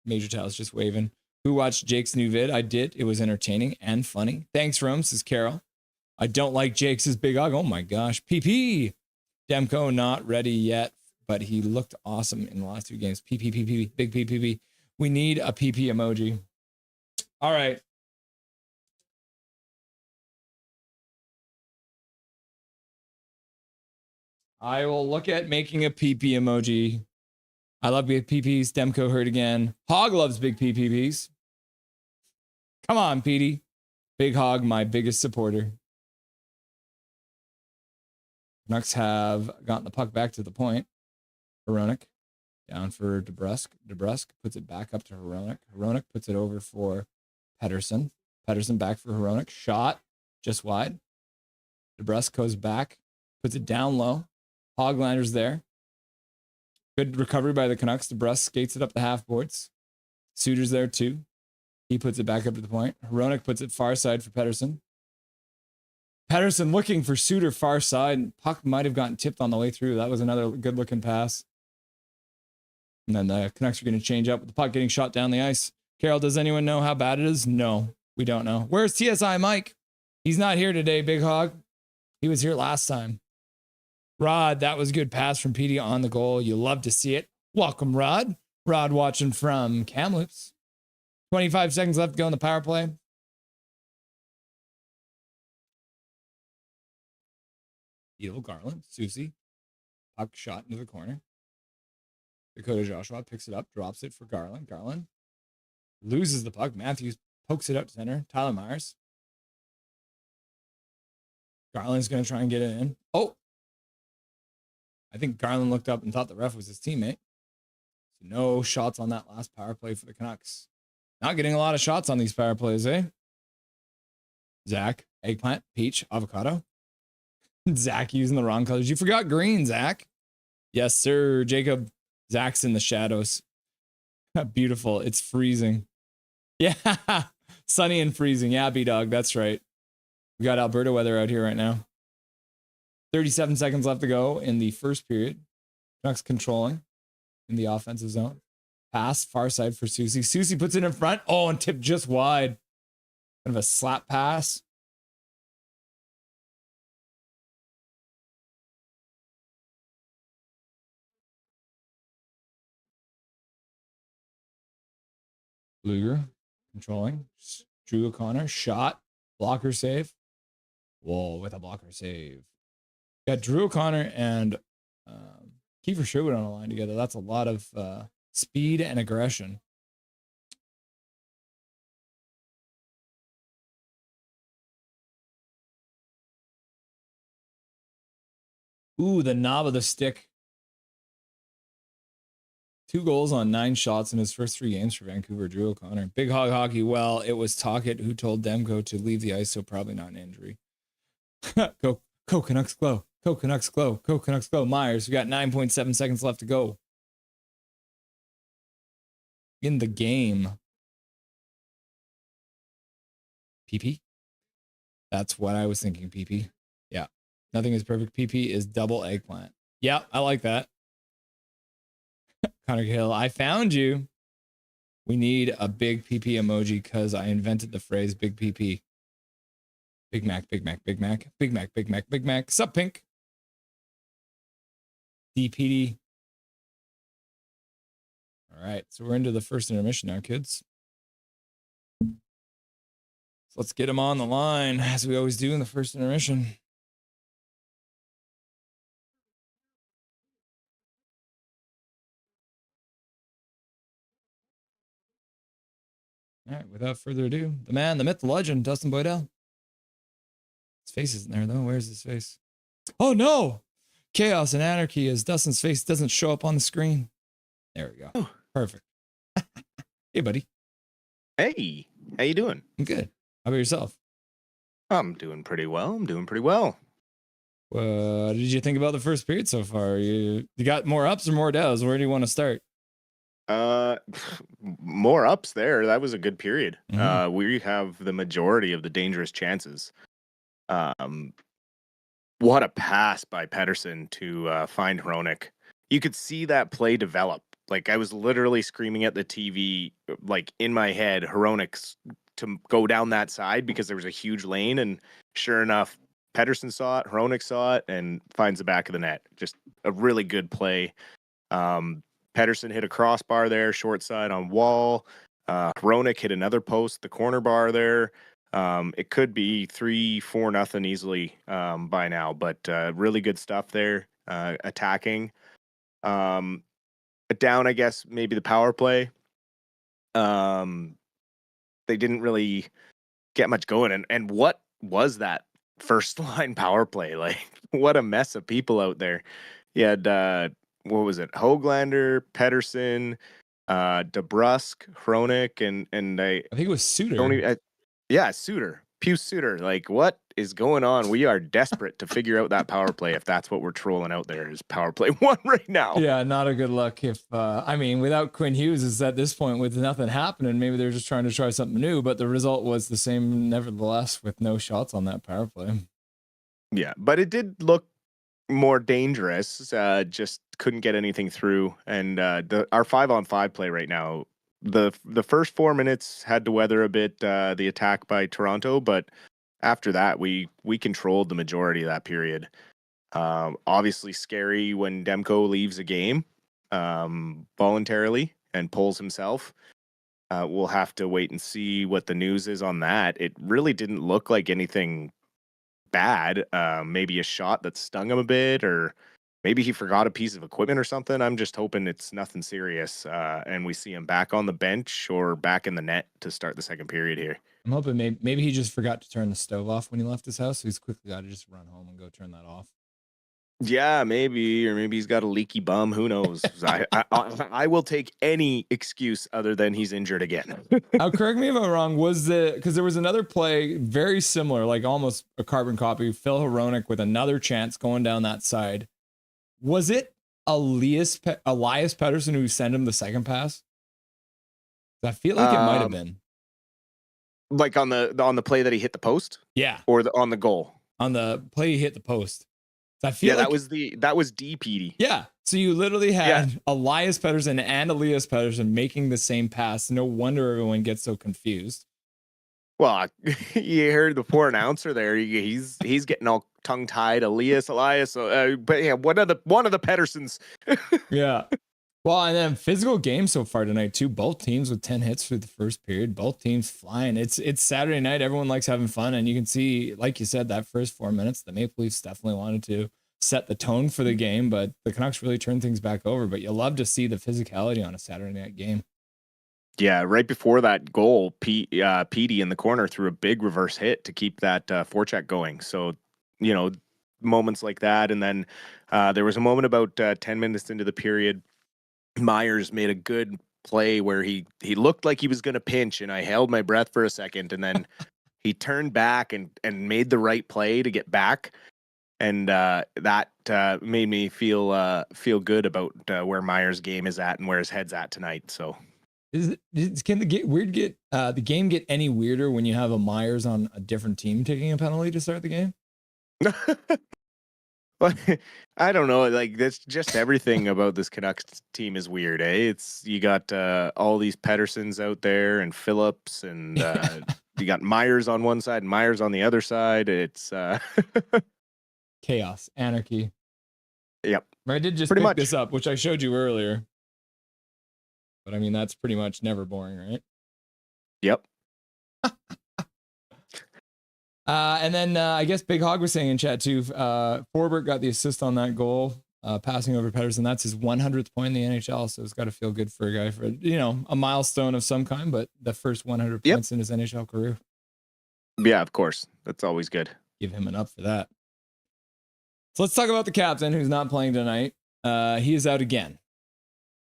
Major Towels just waving. Who watched Jake's new vid? I did. It was entertaining and funny. Thanks, Rome, says Carol. I don't like Jake's big hug. Oh my gosh. PP. Demko not ready yet, but he looked awesome in the last 2 games. PP, big PP. We need a PP emoji. All right. I will look at making a PP emoji. I love big PPs. Demko hurt again. Hog loves big PPs. Come on, Petey. Big Hog, my biggest supporter. Canucks have gotten the puck back to the point. Hronek down for DeBrusk. DeBrusk puts it back up to Hronek. Hronek puts it over for Pettersson. Pettersson back for Hronek. Shot just wide. DeBrusk goes back, puts it down low. Hoglander's there. Good recovery by the Canucks. DeBrusk skates it up the half boards. Suter's there too. He puts it back up to the point. Hronek puts it far side for Pettersson. Pettersson looking for Suter far side. Puck might have gotten tipped on the way through. That was another good looking pass. And then the Canucks are going to change up with the puck getting shot down the ice. Carol, does anyone know how bad it is? No, we don't know. Where's TSI Mike? He's not here today, Big Hog. He was here last time. Rod, that was a good pass from Petey on the goal. You love to see it. Welcome, Rod. Rod watching from Kamloops. 25 seconds left to go in the power play. Evil Garland, Susie. Puck shot into the corner. Dakota Joshua picks it up, drops it for Garland. Garland loses the puck. Matthews pokes it up center. Tyler Myers. Garland's going to try and get it in. Oh! I think Garland looked up and thought the ref was his teammate. So no shots on that last power play for the Canucks. Not getting a lot of shots on these power plays, eh? Zach, eggplant, peach, avocado. Zach using the wrong colors. You forgot green, Zach. Yes, sir. Jacob. Zach's in the shadows. Beautiful. It's freezing. Yeah. Sunny and freezing. Yeah, B-Dog. That's right. We got Alberta weather out here right now. 37 seconds left to go in the first period. Canucks controlling in the offensive zone. Pass far side for Susie. Susie puts it in front. Oh, and tipped just wide. Kind of a slap pass. Luger controlling. Drew O'Connor shot. Blocker save. Whoa, with a blocker save. Got Drew O'Connor and Kiefer Sherwood on a line together. That's a lot of speed and aggression. Ooh, the knob of the stick. 2 goals on 9 shots in his first 3 games for Vancouver. Drew O'Connor. Big Hog Hockey. Well, it was Tocchet who told Demko to leave the ice, so probably not an injury. Go Canucks glow. Go Canucks glow. Go Canucks glow. Myers, we got 9.7 seconds left to go in the game. PP? That's what I was thinking, PP. Yeah. Nothing is perfect. PP is double eggplant. Yeah, I like that. Connor Hill, I found you. We need a big PP emoji because I invented the phrase big PP. Big Mac, Big Mac, Big Mac, Big Mac, Big Mac, Big Mac. Sup, Pink? DPD. All right, so we're into the first intermission now, kids. So let's get them on the line, as we always do in the first intermission. All right, without further ado, the man, the myth, the legend, Dustin Boydell. His face isn't there, though. Where's his face? Oh, no! Chaos and anarchy as Dustin's face doesn't show up on the screen. There we go. Oh. Perfect. Hey, buddy. Hey, how you doing? I'm good. How about yourself? I'm doing pretty well. What did you think about the first period so far? You got more ups or more downs? Where do you want to start? More ups there. That was a good period. Mm-hmm. We have the majority of the dangerous chances. What a pass by Pettersson to find Hronek. You could see that play develop. Like, I was literally screaming at the TV, like, in my head, Hronek's to go down that side because there was a huge lane. And sure enough, Pettersson saw it, Hronek saw it, and finds the back of the net. Just a really good play. Pettersson hit a crossbar there, short side on wall. Hronek hit another post, the corner bar there. It could be 3-4-0 easily by now, but really good stuff there, attacking. Down, I guess, maybe the power play. They didn't really get much going. And what was that first line power play. Like, what a mess of people out there. You had what was it? Hoglander, Pedersen, DeBrusk, Hronik, and I think it was Suter. don't even, yeah, Suter. Pius Suter. Like, what is going on? We are desperate to figure out that power play if that's what we're trolling out there is power play 1 right now. Yeah, not a good look. If I mean, without Quinn Hughes, is at this point with nothing happening, maybe they're just trying to try something new. But the result was the same, nevertheless, with no shots on that power play. Yeah, but it did look more dangerous. Just couldn't get anything through. And our 5-on-5 play right now, the first 4 minutes had to weather a bit the attack by Toronto, but after that we controlled the majority of that period. Obviously scary when Demko leaves a game voluntarily and pulls himself. We'll have to wait and see what the news is on that. It really didn't look like anything bad. Maybe a shot that stung him a bit, or maybe he forgot a piece of equipment or something. I'm just hoping it's nothing serious, and we see him back on the bench or back in the net to start the second period here. I'm hoping maybe he just forgot to turn the stove off when he left his house, so he's quickly got to just run home and go turn that off. Yeah, maybe, or maybe he's got a leaky bum. Who knows? I will take any excuse other than he's injured again. Now, correct me if I'm wrong. Because there was another play very similar, like almost a carbon copy. Phil Hronik with another chance going down that side. Was it Elias Pettersson who sent him the second pass? I feel like it might have been. Like on the play that he hit the post? Yeah. Or on the goal? On the play he hit the post. So I feel like that was DPD. Yeah. So you literally had Elias Pettersson and Elias Pettersson making the same pass. No wonder everyone gets so confused. Well, you heard the poor announcer there. He's getting all tongue tied. Elias. But yeah, one of the Petterssons. Yeah. Well, and then physical game so far tonight too. Both teams with 10 hits through the first period. Both teams flying. It's Saturday night. Everyone likes having fun, and you can see, like you said, that first 4 minutes, the Maple Leafs definitely wanted to set the tone for the game, but the Canucks really turned things back over. But you love to see the physicality on a Saturday night game. Yeah, right before that goal, Petey in the corner threw a big reverse hit to keep that forecheck going. So, moments like that, and then there was a moment about 10 minutes into the period. Myers made a good play where he looked like he was going to pinch, and I held my breath for a second, and then he turned back and made the right play to get back, and that made me feel good about where Myers' game is at and where his head's at tonight. So, can the game get any weirder when you have a Myers on a different team taking a penalty to start the game? But I don't know. Like, that's just everything about this Canucks team is weird, eh? You got all these Petterssons out there and Phillips, and you got Myers on one side and Myers on the other side. It's chaos, anarchy. Yep. I did just pick this up, which I showed you earlier. But I mean, that's pretty much never boring, right? Yep. And then I guess Big Hog was saying in chat too, Forbert got the assist on that goal, passing over Pettersson. That's his 100th point in the NHL, so it's got to feel good for a guy for, a milestone of some kind, but the first 100 points in his NHL career. Yeah, of course. That's always good. Give him an up for that. So let's talk about the captain who's not playing tonight. He is out again.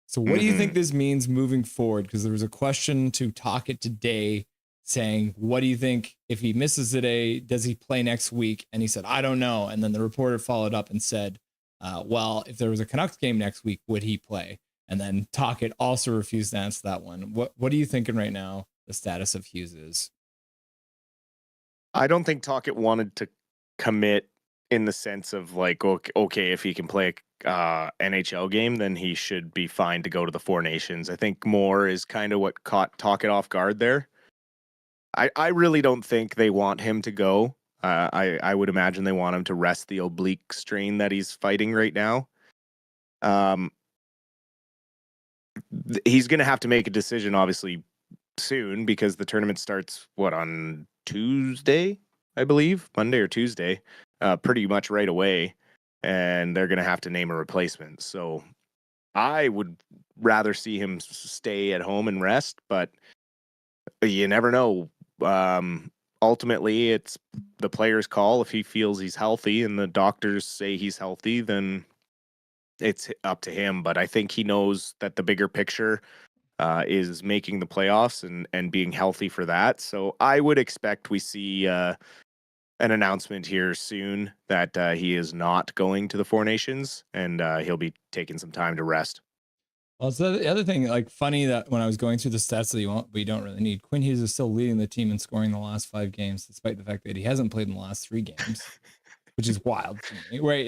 So what do you think this means moving forward? Because there was a question to Talk It today saying, what do you think if he misses today? Does he play next week? And he said, I don't know. And then the reporter followed up and said, well, if there was a Canucks game next week, would he play? And then Talk It also refused to answer that one. What are you thinking right now the status of Hughes is? I don't think Talk It wanted to commit in the sense of like, okay, if he can play a NHL game, then he should be fine to go to the Four Nations. I think more is kind of what caught Talk It off guard there. I really don't think they want him to go. I would imagine they want him to rest the oblique strain that he's fighting right now. He's going to have to make a decision, obviously, soon, because the tournament starts, on Tuesday, I believe? Monday or Tuesday. Pretty much right away. And they're going to have to name a replacement. So I would rather see him stay at home and rest, but you never know. ultimately it's the player's call. If he feels he's healthy and the doctors say he's healthy, then it's up to him. But I think he knows that the bigger picture is making the playoffs and being healthy for that. So I would expect we see an announcement here soon that he is not going to the Four Nations, and he'll be taking some time to rest. Well, so the other thing, like funny that when I was going through the stats that we don't really need, Quinn Hughes is still leading the team in scoring the last 5 games, despite the fact that he hasn't played in the last 3 games, which is wild to me. Right?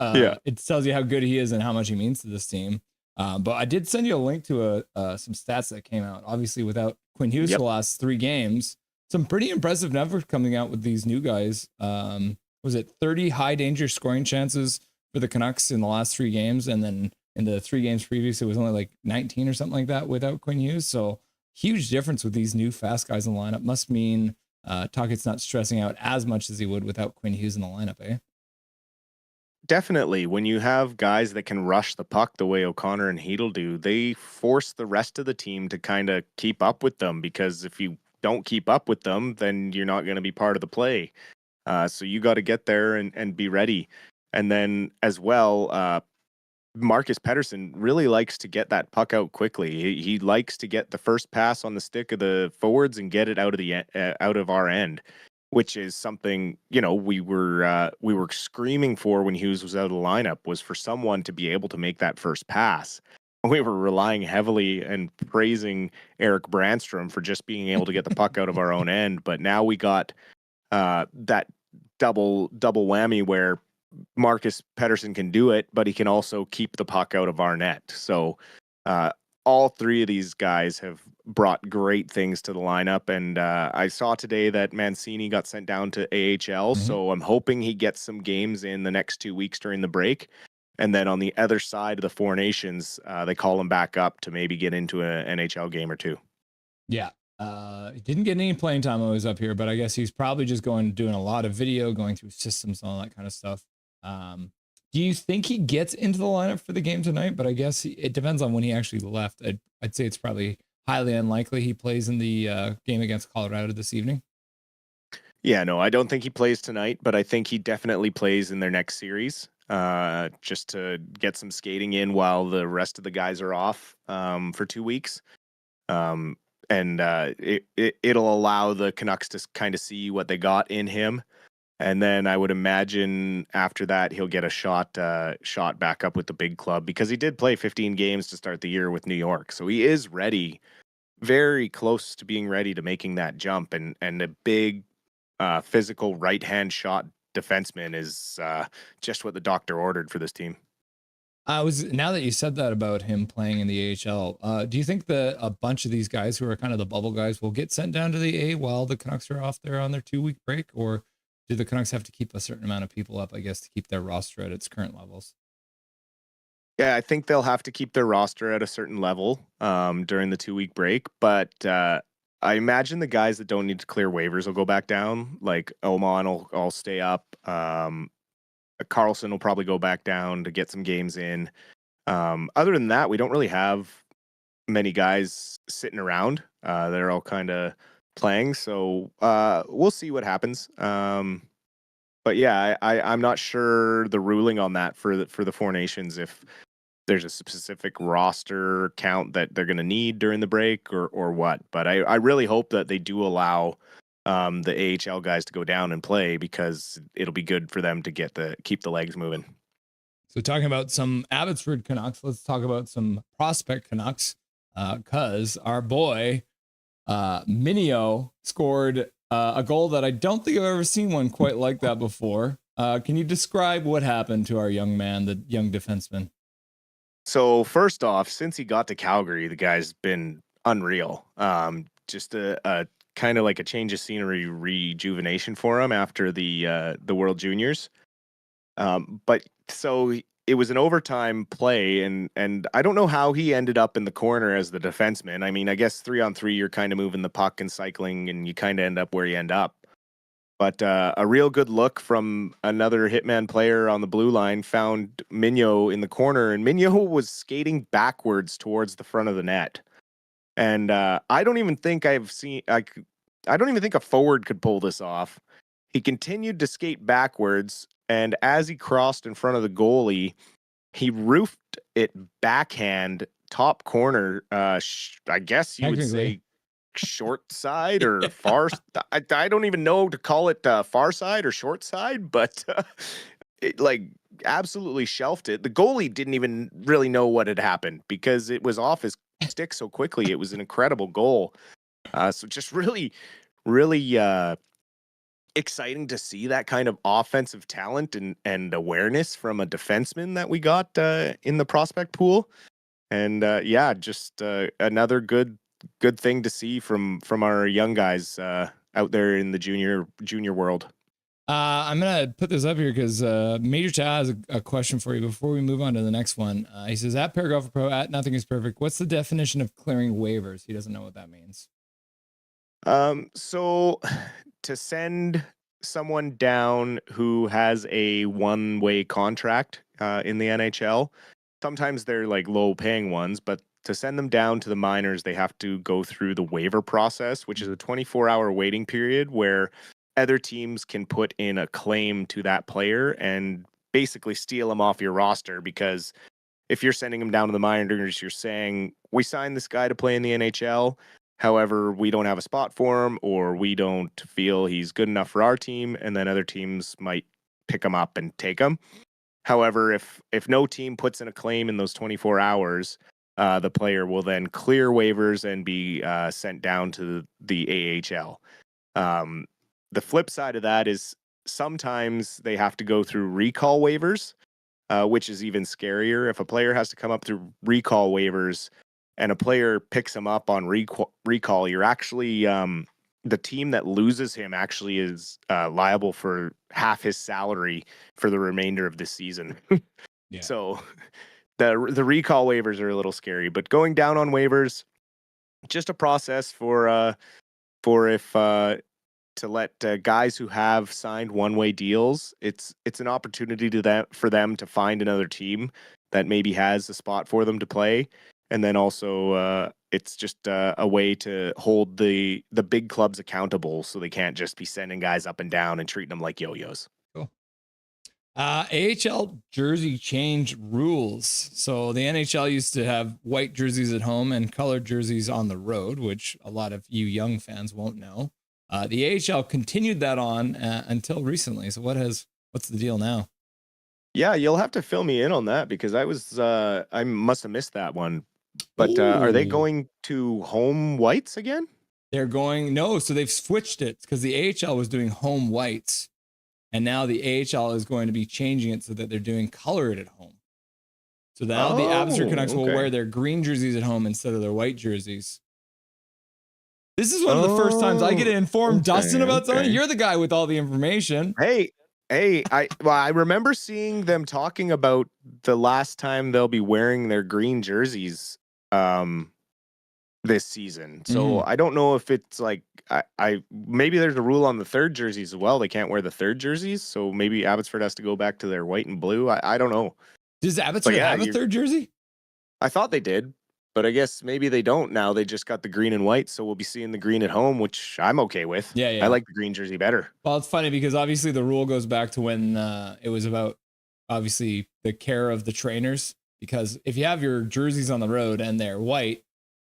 Yeah. It tells you how good he is and how much he means to this team. But I did send you a link to some stats that came out. Obviously, without Quinn Hughes for the last 3 games, some pretty impressive numbers coming out with these new guys. Was it 30 high danger scoring chances for the Canucks in the last 3 games, and then in the 3 games previous, it was only like 19 or something like that without Quinn Hughes. So huge difference with these new fast guys in the lineup. Must mean Tuckett's not stressing out as much as he would without Quinn Hughes in the lineup, eh? Definitely. When you have guys that can rush the puck the way O'Connor and Hedel do, they force the rest of the team to kind of keep up with them, because if you don't keep up with them, then you're not going to be part of the play. So you got to get there and be ready. And then as well, Marcus Pettersson really likes to get that puck out quickly. He likes to get the first pass on the stick of the forwards and get it out of the out of our end, which is something we were screaming for when Hughes was out of the lineup, was for someone to be able to make that first pass. We were relying heavily and praising Eric Brandstrom for just being able to get the puck out of our own end, but now we got that double whammy where Marcus Pettersson can do it, but he can also keep the puck out of our net. So all 3 of these guys have brought great things to the lineup. And I saw today that Mancini got sent down to AHL. So I'm hoping he gets some games in the next 2 weeks during the break. And then on the other side of the Four Nations, they call him back up to maybe get into an NHL game or 2. Yeah. He didn't get any playing time when he was up here, but I guess he's probably just doing a lot of video, going through systems and all that kind of stuff. Do you think he gets into the lineup for the game tonight? But I guess it depends on when he actually left. I'd say it's probably highly unlikely he plays in the game against Colorado this evening. Yeah, no, I don't think he plays tonight, but I think he definitely plays in their next series, just to get some skating in while the rest of the guys are off for 2 weeks. And it'll allow the Canucks to kind of see what they got in him. And then I would imagine after that he'll get a shot back up with the big club, because he did play 15 games to start the year with New York. So he is ready, very close to being ready to making that jump. And a big physical right-hand shot defenseman is just what the doctor ordered for this team. Now that you said that about him playing in the AHL, do you think that a bunch of these guys who are kind of the bubble guys will get sent down to the A while the Canucks are off there on their 2-week break, or do the Canucks have to keep a certain amount of people up, I guess, to keep their roster at its current levels? Yeah, I think they'll have to keep their roster at a certain level during the 2-week break, but I imagine the guys that don't need to clear waivers will go back down. Like Oman will stay up. Carlson will probably go back down to get some games in. Other than that, we don't really have many guys sitting around. They're all kind of playing, so we'll see what happens. But yeah, I'm not sure the ruling on that for the Four Nations, if there's a specific roster count that they're going to need during the break or what. But I really hope that they do allow the AHL guys to go down and play, because it'll be good for them to keep the legs moving. So talking about some Abbotsford Canucks, let's talk about some prospect Canucks, because our boy Minio scored a goal that I don't think I've ever seen one quite like that before. Can you describe what happened to our young man, the young defenseman? So first off, since he got to Calgary, the guy's been unreal. Just a kind of like a change of scenery, rejuvenation for him after the World Juniors. But so it was an overtime play, and I don't know how he ended up in the corner as the defenseman. I mean, I guess 3-on-3, you're kind of moving the puck and cycling, and you kind of end up where you end up. But a real good look from another hitman player on the blue line found Mignot in the corner, and Mignot was skating backwards towards the front of the net. And I don't even think I've seen I don't even think a forward could pull this off. He continued to skate backwards, and as he crossed in front of the goalie, he roofed it backhand top corner. I guess you would Technically. say short side or far. I don't even know to call it far side or short side, but it like absolutely shelved it. The goalie didn't even really know what had happened because it was off his stick so quickly. It was an incredible goal. So just really, really exciting to see that kind of offensive talent and awareness from a defenseman that we got in the prospect pool. And yeah, just another good thing to see from our young guys out there in the junior world. I'm gonna put this up here because Major Chow has a question for you before we move on to the next one. He says, "At Paragraph Pro, at Nothing Is Perfect. What's the definition of clearing waivers?" He doesn't know what that means. So to send someone down who has a one-way contract in the NHL, sometimes they're like low-paying ones, but to send them down to the minors, they have to go through the waiver process, which is a 24-hour waiting period where other teams can put in a claim to that player and basically steal them off your roster. Because if you're sending them down to the minors, you're saying, we signed this guy to play in the NHL. However, we don't have a spot for him, or we don't feel he's good enough for our team, and then other teams might pick him up and take him. However, if no team puts in a claim in those 24 hours, the player will then clear waivers and be sent down to the AHL. The flip side of that is sometimes they have to go through recall waivers, which is even scarier. If a player has to come up through recall waivers and a player picks him up on recall, you're actually the team that loses him actually is liable for half his salary for the remainder of the season. Yeah. So the recall waivers are a little scary, but going down on waivers, just a process for if to let guys who have signed one-way deals, it's an opportunity for them to find another team that maybe has a spot for them to play. And then also, it's just a way to hold the big clubs accountable, so they can't just be sending guys up and down and treating them like yo-yos. Cool. AHL jersey change rules. So the NHL used to have white jerseys at home and colored jerseys on the road, which a lot of you young fans won't know. The AHL continued that on until recently. So what's the deal now? Yeah, you'll have to fill me in on that because I must have missed that one. But are they going to home whites again? No, so they've switched it because the AHL was doing home whites, and now the AHL is going to be changing it so that they're doing colored at home. So now the Abbotsford Canucks will wear their green jerseys at home instead of their white jerseys. This is one of the first times I get to inform Dustin about something. You're the guy with all the information. Hey, I remember seeing them talking about the last time they'll be wearing their green jerseys this season. So I don't know if it's like I maybe there's a rule on the third jerseys as well. They can't wear the third jerseys, so maybe Abbotsford has to go back to their white and blue. I don't know. Does Abbotsford have a third jersey? I thought they did, but I guess maybe they don't now. They just got the green and white, so we'll be seeing the green at home, which I'm okay with. Yeah. I like the green jersey better. Well, it's funny because obviously the rule goes back to when it was about obviously the care of the trainers. Because if you have your jerseys on the road and they're white,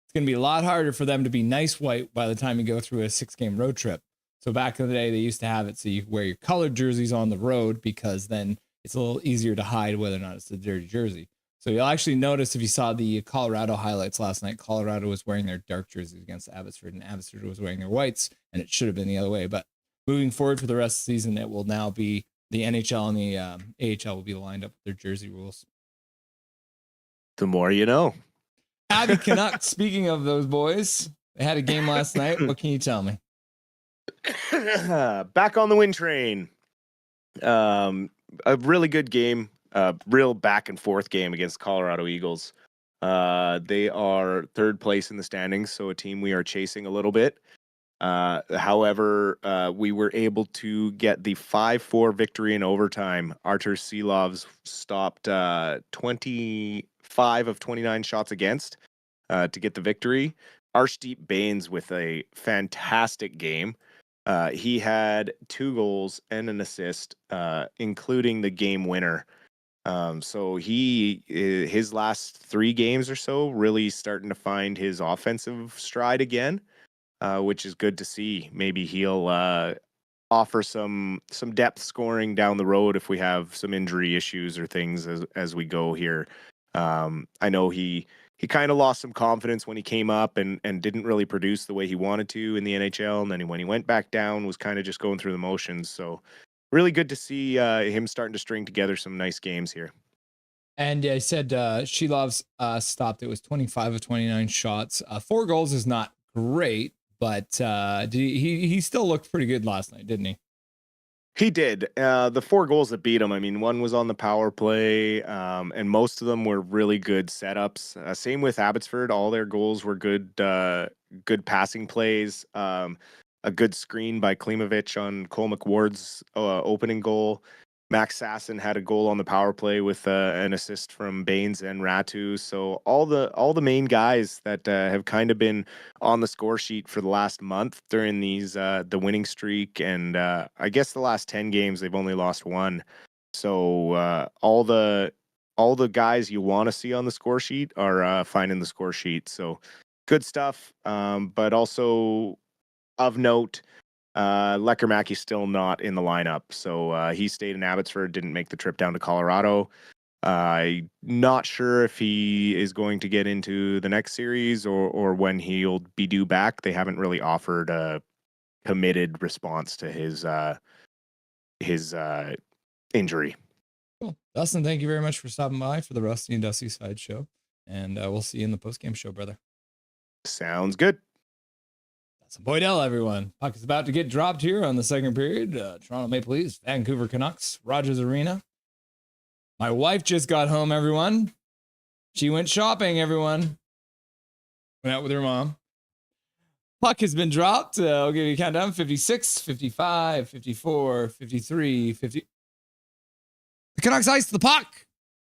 it's going to be a lot harder for them to be nice white by the time you go through a 6-game road trip. So back in the day, they used to have it so you wear your colored jerseys on the road because then it's a little easier to hide whether or not it's a dirty jersey. So you'll actually notice if you saw the Colorado highlights last night, Colorado was wearing their dark jerseys against Abbotsford, and Abbotsford was wearing their whites, and it should have been the other way. But moving forward for the rest of the season, it will now be the NHL and the AHL will be lined up with their jersey rules. The more you know. Abby Canucks, speaking of those boys, they had a game last night. What can you tell me? Back on the win train. A really good game. Real back and forth game against Colorado Eagles. They are third place in the standings, so a team we are chasing a little bit. However, we were able to get the 5-4 victory in overtime. Artur Silovs stopped 25 of 29 shots against to get the victory. Arshdeep Bains with a fantastic game. He had 2 goals and an assist, including the game winner. So his last 3 games or so really starting to find his offensive stride again, which is good to see. Maybe he'll offer some depth scoring down the road if we have some injury issues or things as we go here. I know he kind of lost some confidence when he came up and didn't really produce the way he wanted to in the NHL, and then when he went back down was kind of just going through the motions. So really good to see him starting to string together some nice games here. And I said she loves stopped. It was 25 of 29 shots. 4 goals is not great, but he still looked pretty good last night, didn't he? He did. The 4 goals that beat him, I mean, one was on the power play, and most of them were really good setups. Same with Abbotsford. All their goals were good passing plays. A good screen by Klimovich on Cole McWard's opening goal. Max Sasson had a goal on the power play with an assist from Bains and Ratu. So all the main guys that have kind of been on the score sheet for the last month during these the winning streak, and I guess the last 10 games they've only lost 1. So all the guys you want to see on the score sheet are finding the score sheet. So good stuff. But also of note, Leckermaki's still not in the lineup, so he stayed in Abbotsford, didn't make the trip down to Colorado. I'm not sure if he is going to get into the next series or when he'll be due back. They haven't really offered a committed response to his injury. Cool. Dustin, thank you very much for stopping by for the Rusty and Dusty Sideshow, and we'll see you in the postgame show, brother. Sounds good. Dustin Boydell, everyone. Puck is about to get dropped here on the second period. Toronto Maple Leafs, Vancouver Canucks, Rogers Arena. My wife just got home, everyone. She went shopping, everyone. Went out with her mom. Puck has been dropped. I'll give you a countdown. 56, 55, 54, 53, 50. The Canucks iced the puck.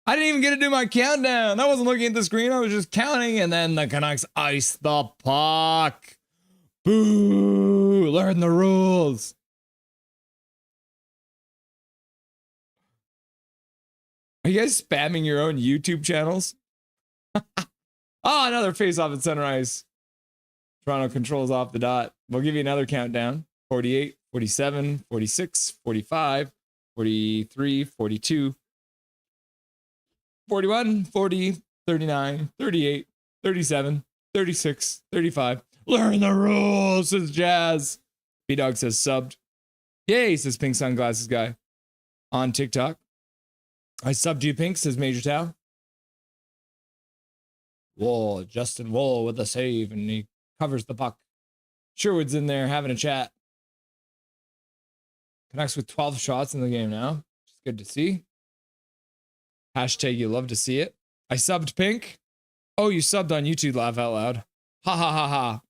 I didn't even get to do my countdown. I wasn't looking at the screen. I was just counting. And then the Canucks iced the puck. Boo! Learn the rules. Are you guys spamming your own YouTube channels? Oh, another face-off at center ice. Toronto controls off the dot. We'll give you another countdown. 48, 47, 46, 45, 43, 42, 41, 40, 39, 38, 37, 36, 35. Learn the rules, says Jazz. B-Dog says subbed. Yay, says Pink Sunglasses Guy. On TikTok. I subbed you, Pink, says Major Tao. Whoa, Justin Wool with a save, and he covers the puck. Sherwood's in there having a chat. Canucks with 12 shots in the game now, which is good to see. Hashtag you love to see it. I subbed Pink. Oh, you subbed on YouTube, laugh out loud. Ha ha ha ha.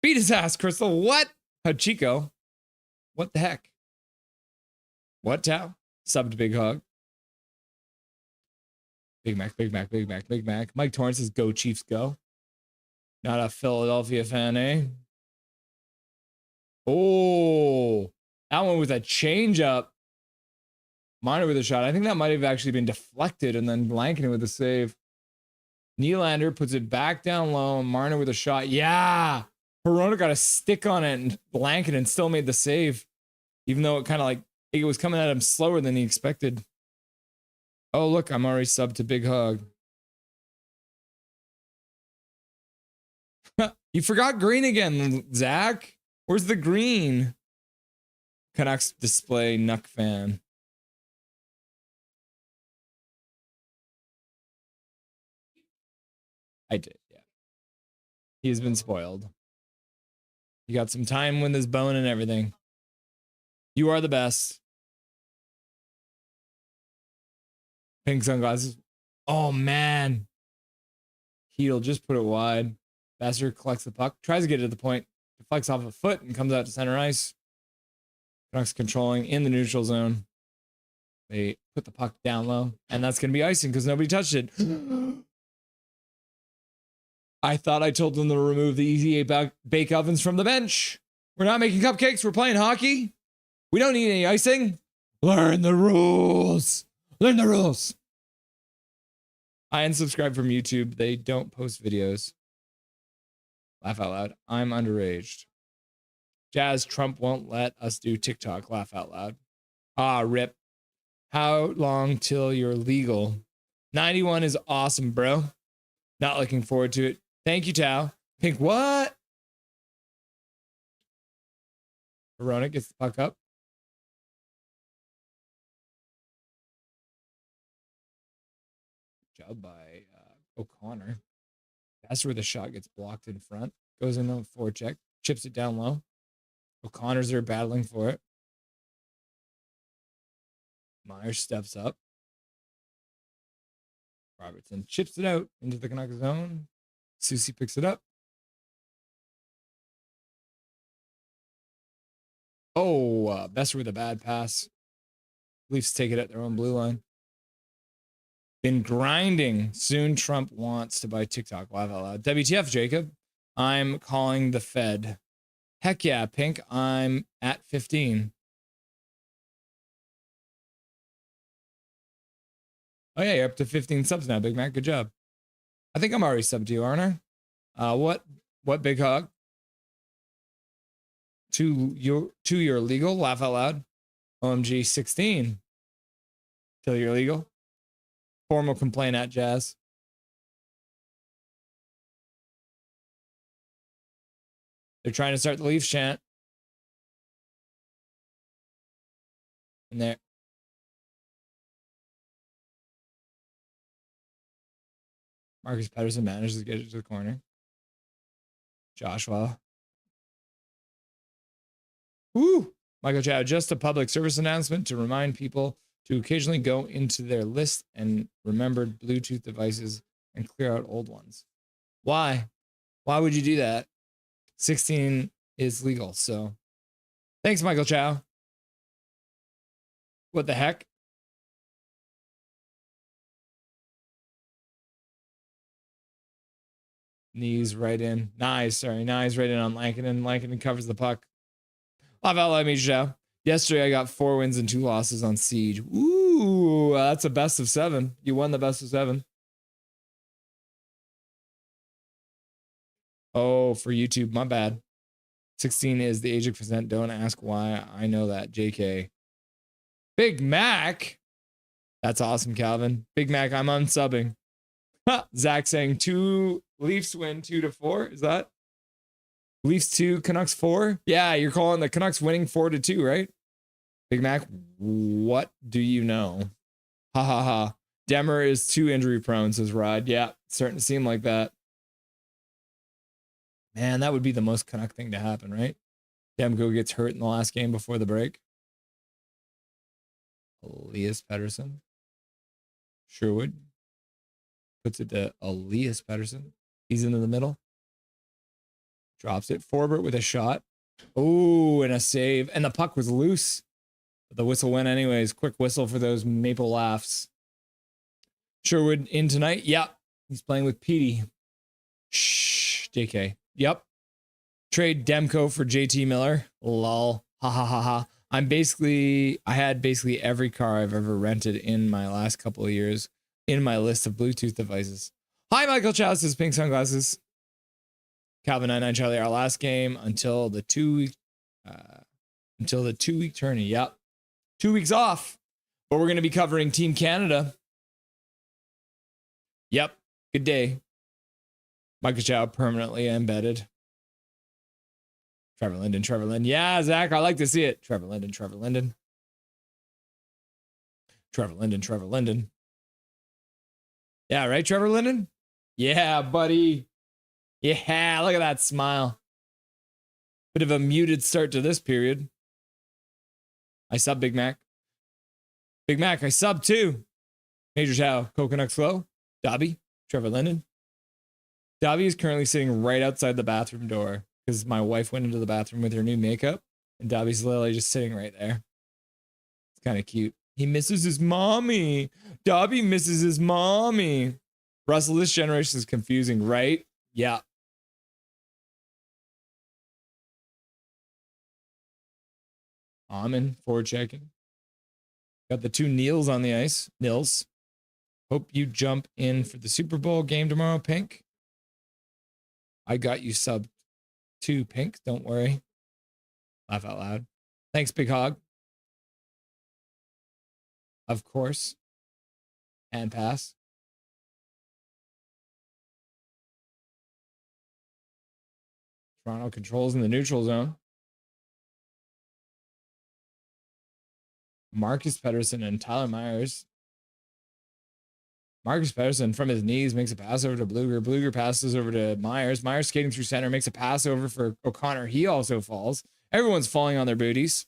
Beat his ass, Crystal. What? Hachiko. What the heck? What, Tao? Subbed Big Hug. Big Mac, Big Mac, Big Mac, Big Mac. Mike Torrance says, go Chiefs, go. Not a Philadelphia fan, eh? Oh, that one was a change up. Marner with a shot. I think that might have actually been deflected and then Blanken with a save. Nylander puts it back down low. Marner with a shot. Yeah. Perona got a stick on it and Blanken and still made the save. Even though it kind of like, it was coming at him slower than he expected. Oh, look, I'm already subbed to Big Hug. You forgot green again, Zach. Where's the green? Canucks display Nuck fan. I did, yeah. He's been spoiled. You got some time with his bone and everything. You are the best. Pink sunglasses. Oh, man. He'll just put it wide. Vassar collects the puck. Tries to get it to the point. Deflects off a foot and comes out to center ice. Canucks controlling in the neutral zone. They put the puck down low. And that's going to be icing because nobody touched it. I thought I told them to remove the Easy Bake Ovens from the bench. We're not making cupcakes. We're playing hockey. We don't need any icing. Learn the rules. Learn the rules. I unsubscribed from YouTube. They don't post videos. Laugh out loud. I'm underaged. Jazz, Trump won't let us do TikTok. Laugh out loud. Ah, rip. How long till you're legal? 91 is awesome, bro. Not looking forward to it. Thank you, Tao. Pink, what? Verona gets the puck up. Job by O'Connor. That's where the shot gets blocked in front. Goes in on forward check. Chips it down low. O'Connor's there battling for it. Myers steps up. Robertson chips it out into the Canucks zone. Susie picks it up. Oh, Besser with a bad pass. Leafs take it at their own blue line. Been grinding. Soon Trump wants to buy TikTok. Laugh out loud. WTF, Jacob. I'm calling the Fed. Heck yeah, Pink. I'm at 15. Oh yeah, you're up to 15 subs now, Big Mac. Good job. I think I'm already subbed to you, aren't I? What Big Hog? To your legal. Laugh out loud. OMG 16. Till you're legal. Formal complaint at Jazz. They're trying to start the Leafs chant. And there. Marcus Pettersson manages to get it to the corner. Joshua. Woo! Michael Chow, just a public service announcement to remind people to occasionally go into their list and remembered Bluetooth devices and clear out old ones. Why? Why would you do that? 16 is legal, so. Thanks, Michael Chow. What the heck? Knees right in. Nice right in on Lankinen. Lankinen covers the puck. Laugh out loud, Major Chow. Yesterday, I got 4 wins and 2 losses on Siege. Ooh, that's a best of 7. You won the best of 7. Oh, for YouTube, my bad. 16 is the age of consent. Don't ask why. I know that. JK. Big Mac. That's awesome, Calvin. Big Mac, I'm unsubbing. Zach saying 2 Leafs win 2-4. Is that? Leafs 2, Canucks 4? Yeah, you're calling the Canucks winning 4-2, right? Big Mac, what do you know? Ha ha ha. Demmer is too injury prone, says Rod. Yeah, starting to seem like that. Man, that would be the most Canuck thing to happen, right? Demko gets hurt in the last game before the break. Elias Pettersson. Sherwood. Puts it to Elias Pettersson. He's into the middle. Drops it. Forbert with a shot. Oh, and a save. And the puck was loose. But the whistle went anyways. Quick whistle for those maple laughs. Sherwood in tonight. Yep. He's playing with Petey. Shh. JK. Yep. Trade Demko for JT Miller. Lol. Ha ha ha ha. I had basically every car I've ever rented in my last couple of years in my list of Bluetooth devices. Hi, Michael Chow says pink sunglasses. Calvin 99 Charlie, our last game until the 2 week tourney. Yep. 2 weeks off. But we're going to be covering Team Canada. Yep. Good day. Michael Chow permanently embedded. Trevor Linden. Yeah, Zach, I like to see it. Trevor Linden. Trevor Linden. Yeah, right, Trevor Linden? Yeah, buddy. Yeah, look at that smile. Bit of a muted start to this period. I sub Big Mac. Big Mac, I sub too. Major Chow, Coconut Slow. Dobby, Trevor Linden. Dobby is currently sitting right outside the bathroom door because my wife went into the bathroom with her new makeup and Dobby's literally just sitting right there. It's kind of cute. He misses his mommy. Dobby misses his mommy. Russell, this generation is confusing, right? Yeah. I'm in forward checking. Got the two Nils on the ice. Nils. Hope you jump in for the Super Bowl game tomorrow, Pink. I got you sub 2, Pink. Don't worry. Laugh out loud. Thanks, Big Hog. Of course. And pass. Toronto controls in the neutral zone. Marcus Pettersson and Tyler Myers. Marcus Pettersson from his knees makes a pass over to Bluger. Bluger passes over to Myers. Myers skating through center makes a pass over for O'Connor. He also falls. Everyone's falling on their booties.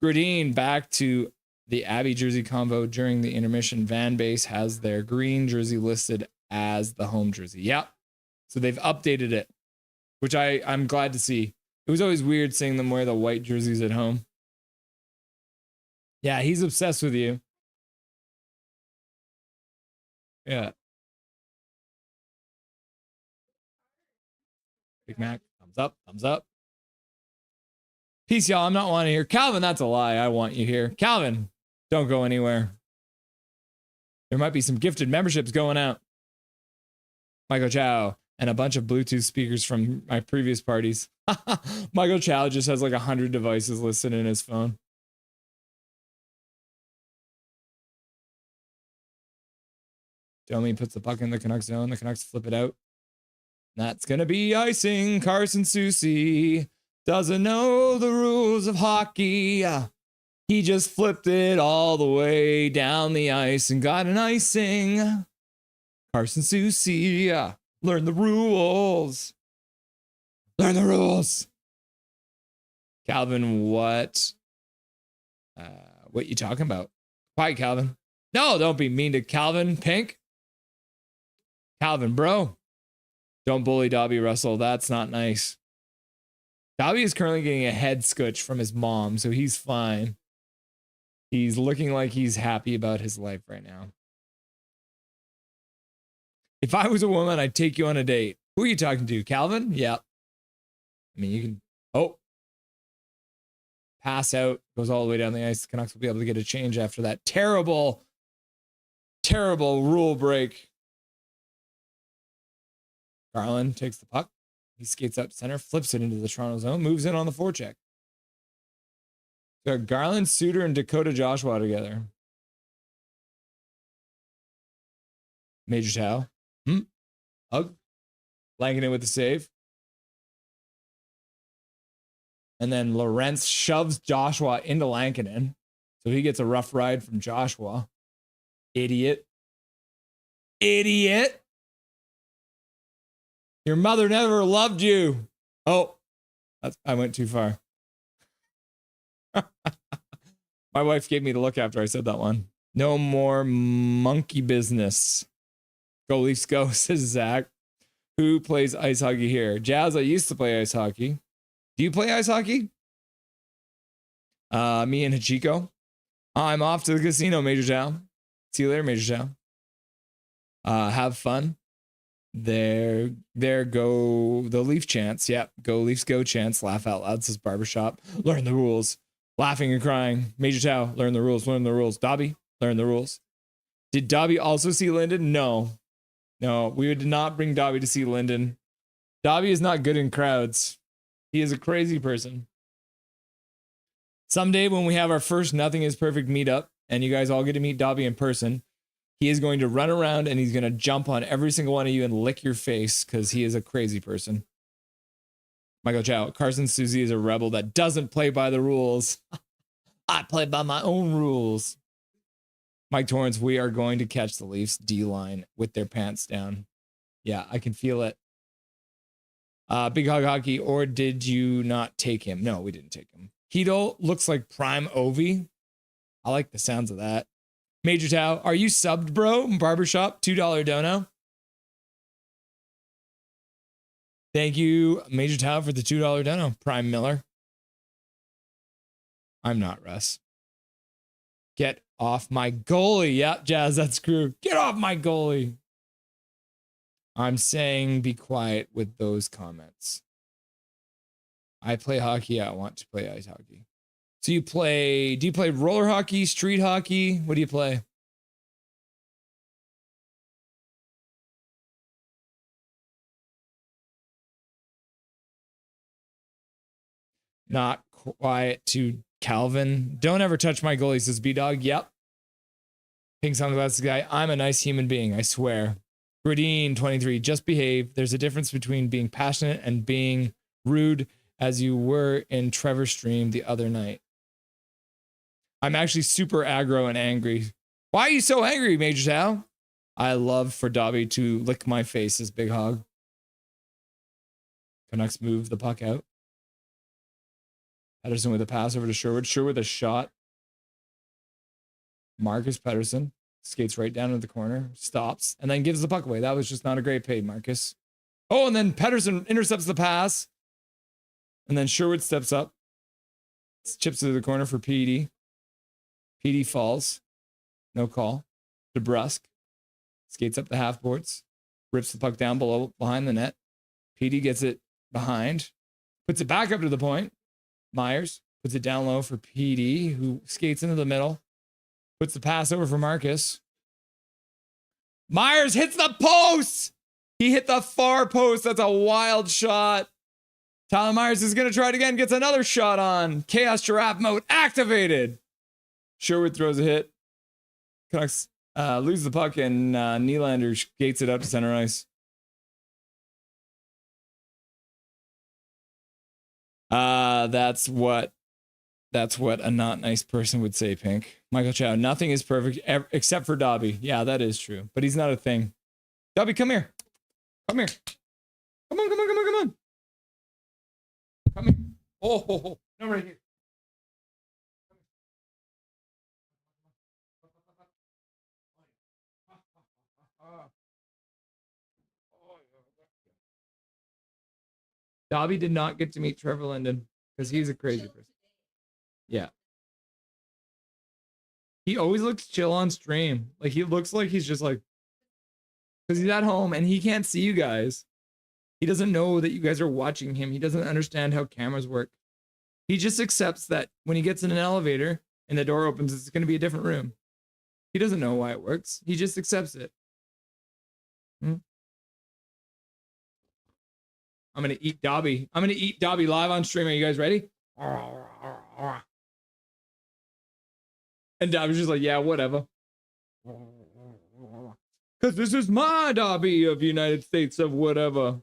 Gradine back to the Abbey jersey convo during the intermission. Van Base has their green jersey listed as the home jersey. Yep. So they've updated it, which I'm glad to see. It was always weird seeing them wear the white jerseys at home. Yeah, he's obsessed with you. Yeah. Big Mac, thumbs up, thumbs up. Peace, y'all. I'm not wanting here. Calvin, that's a lie. I want you here. Calvin, don't go anywhere. There might be some gifted memberships going out. Michael Chow and a bunch of Bluetooth speakers from my previous parties. Michael Chow just has like 100 devices listed in his phone. Domi puts the puck in the Canucks zone. The Canucks flip it out. That's going to be icing. Carson Soucy doesn't know the rules of hockey. He just flipped it all the way down the ice and got an icing. Carson Soucy, learn the rules. Learn the rules. Calvin, what you talking about? Quiet, Calvin. No, don't be mean to Calvin, Pink. Calvin, bro. Don't bully Dobby Russell. That's not nice. Dobby is currently getting a head scotch from his mom, so he's fine. He's looking like he's happy about his life right now. If I was a woman, I'd take you on a date. Who are you talking to? Calvin? Yeah. I mean, you can... Oh. Pass out. Goes all the way down the ice. The Canucks will be able to get a change after that terrible, terrible rule break. Garland takes the puck. He skates up center, flips it into the Toronto zone, moves in on the forecheck. Got Garland, Suter, and Dakota Joshua together. Major Tau. Hug. Lankinen with the save. And then Lorentz shoves Joshua into Lankinen. So he gets a rough ride from Joshua. Idiot. Idiot. Your mother never loved you. Oh, I went too far. My wife gave me the look after I said that one. No more monkey business. Go Leafs go, says Zach. Who plays ice hockey here? Jazz, I used to play ice hockey. Do you play ice hockey? Me and Hachiko. I'm off to the casino, Major Town. See you later, Major Town. Have fun. There go the Leaf chants. Yep, go Leafs go chants. Laugh out loud, says Barbershop. Learn the rules. Laughing and crying. Major Tau, learn the rules, learn the rules. Dobby, learn the rules. Did Dobby also see Linden? No, we did not bring Dobby to see Linden. Dobby is not good in crowds. He is a crazy person. Someday when we have our first Nothing is Perfect meetup and you guys all get to meet Dobby in person, he is going to run around and he's going to jump on every single one of you and lick your face because he is a crazy person. Michael Chow, Carson Soucy is a rebel that doesn't play by the rules. I play by my own rules. Mike Torrance, we are going to catch the Leafs D-line with their pants down. Yeah, I can feel it. Big Hog Hockey, or did you not take him? No, we didn't take him. Hito looks like prime Ovi. I like the sounds of that. Major Tau, are you subbed, bro? Barbershop, $2 dono. Thank you, Major Tau, for the $2 dono. Prime Miller. I'm not, Russ. Get off my goalie. Yep, Jazz, that's screw. Get off my goalie. I'm saying be quiet with those comments. I play hockey. I want to play ice hockey. So do you play roller hockey, street hockey? What do you play? Not quiet to Calvin. Don't ever touch my goalie, says B-Dog. Yep. Pink sunglasses guy. I'm a nice human being, I swear. Gradine 23. Just behave. There's a difference between being passionate and being rude, as you were in Trevor's stream the other night. I'm actually super aggro and angry. Why are you so angry, Major Sal? I love for Dobby to lick my face, says Big Hog. Canucks move the puck out. Pedersen with a pass over to Sherwood. Sherwood with a shot. Marcus Pedersen skates right down into the corner, stops, and then gives the puck away. That was just not a great pay, Marcus. Oh, and then Pedersen intercepts the pass. And then Sherwood steps up. Chips to the corner for PD. PD falls. No call. DeBrusque skates up the half boards. Rips the puck down behind the net. PD gets it behind. Puts it back up to the point. Myers puts it down low for PD, who skates into the middle. Puts the pass over for Marcus. Myers hits the post. He hit the far post. That's a wild shot. Tyler Myers is going to try it again. Gets another shot on. Chaos Giraffe mode activated. Sherwood throws a hit. Canucks lose the puck, and Nylander skates it up to center ice. That's what a not nice person would say, Pink. Michael Chow, nothing is perfect except for Dobby. Yeah, that is true. But he's not a thing. Dobby, come here. Come here. Come on, come on, come on, come on. Come here. Oh, no, right here. Dobby did not get to meet Trevor Linden because he's a crazy person. Yeah. He always looks chill on stream. Like, he looks like he's just like, because he's at home and he can't see you guys. He doesn't know that you guys are watching him. He doesn't understand how cameras work. He just accepts that when he gets in an elevator and the door opens, it's going to be a different room. He doesn't know why it works. He just accepts it. I'm going to eat Dobby. I'm going to eat Dobby live on stream. Are you guys ready? And Dobby's just like, yeah, whatever. Because this is my Dobby of United States of whatever.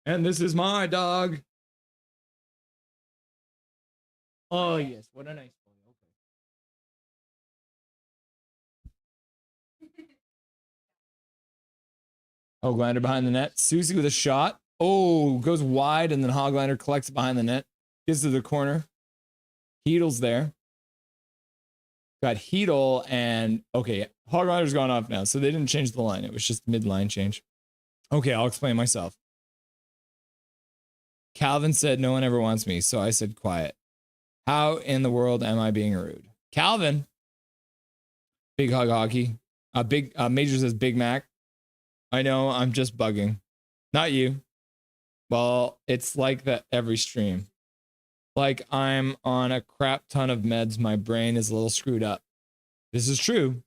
And this is my dog. Oh, yes. What a nice boy. Okay. Hoglander behind the net. Susie with a shot. Oh, goes wide, and then Hoglander collects it behind the net. Gets to the corner. Heedle's there. Got Heedle, and okay, Hoglander's gone off now, so they didn't change the line. It was just mid-line change. Okay, I'll explain myself. Calvin said no one ever wants me, so I said quiet. How in the world am I being rude? Calvin. Big Hug Hockey. Major says Big Mac. I know, I'm just bugging. Not you. Well, it's like that every stream. Like I'm on a crap ton of meds. My brain is a little screwed up. This is true.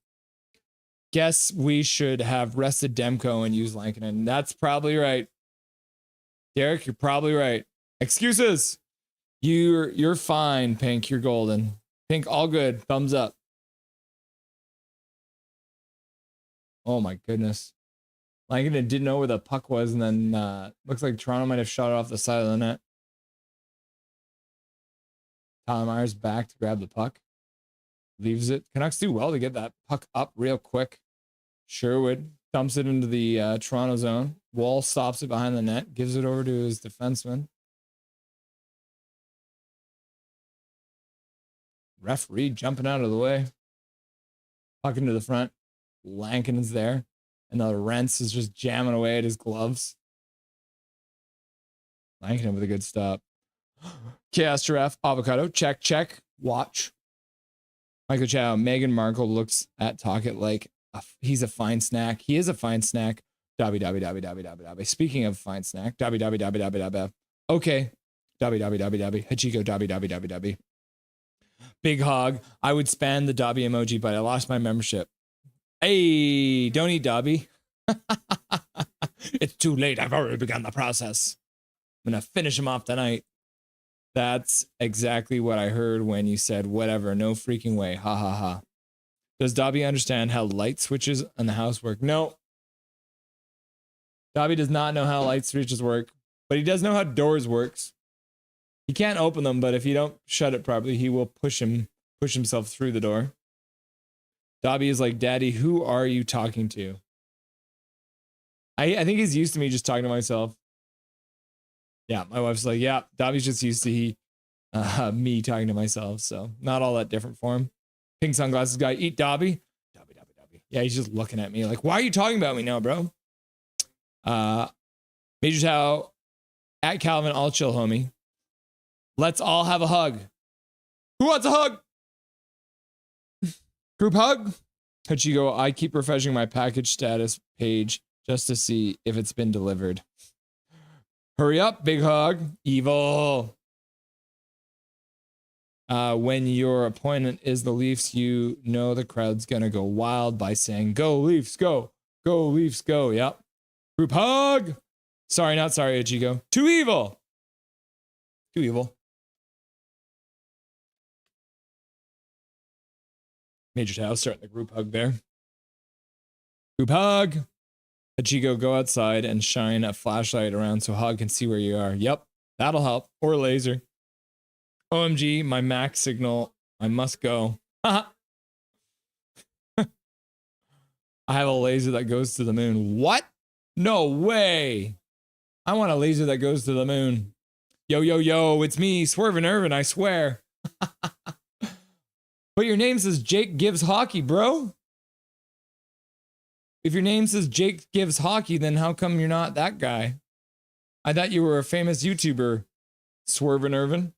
Guess we should have rested Demko and used Lankinen. That's probably right. Derek, you're probably right. Excuses. You're fine, Pink. You're golden. Pink, all good. Thumbs up. Oh my goodness. Lankinen didn't know where the puck was, and then looks like Toronto might have shot it off the side of the net. Tyler Myers back to grab the puck. Leaves it. Canucks do well to get that puck up real quick. Sherwood dumps it into the Toronto zone. Wall stops it behind the net. Gives it over to his defenseman. Referee jumping out of the way. Puck into the front. Lankinen's there. And the Rents is just jamming away at his gloves. Lankinen with a good stop. Chaos Giraffe, Avocado, check, check, watch. Michael Chow, Meghan Markle looks at Tocchet like he's a fine snack. He is a fine snack. Dobby, Dobby, Dobby, Dobby, Dobby, Dobby. Speaking of fine snack, Dobby, Dobby, Dobby, Dobby, Dobby. Okay. Dobby, Dobby, Dobby, Dobby. Hachiko, Dobby, Dobby, Dobby, Dobby. Big hog. I would spam the Dobby emoji, but I lost my membership. Hey, don't eat Dobby. It's too late. I've already begun the process. I'm going to finish him off tonight. That's exactly what I heard when you said, whatever, no freaking way. Ha ha ha. Does Dobby understand how light switches on the house work? No. Dobby does not know how light switches work, but he does know how doors works. He can't open them, but if you don't shut it properly, he will push himself through the door. Dobby is like, Daddy, who are you talking to? I think he's used to me just talking to myself. Yeah, my wife's like, yeah, Dobby's just used to me talking to myself, so not all that different for him. Pink sunglasses guy, eat Dobby. Dobby, Dobby, Dobby. Yeah, he's just looking at me like, why are you talking about me now, bro? Major Tao, at Calvin, all chill, homie. Let's all have a hug. Who wants a hug? Group hug? Hachiko, I keep refreshing my package status page just to see if it's been delivered. Hurry up, big hug. Evil. When your opponent is the Leafs, you know the crowd's gonna go wild by saying, go Leafs, go. Go Leafs, go. Yep. Group hug. Sorry, not sorry, Hachiko. Too evil. Too evil. Major Tao starting the group hug there. Group hug. Hachiko, go outside and shine a flashlight around so Hog can see where you are. Yep, that'll help. Or laser. OMG, my max signal. I must go. I have a laser that goes to the moon. What? No way. I want a laser that goes to the moon. Yo, yo, yo, it's me, Swervin' Irvin, I swear. But your name says Jake Gives Hockey, bro. If your name says Jake Gives Hockey, then how come you're not that guy? I thought you were a famous YouTuber, Swervin' Irvin.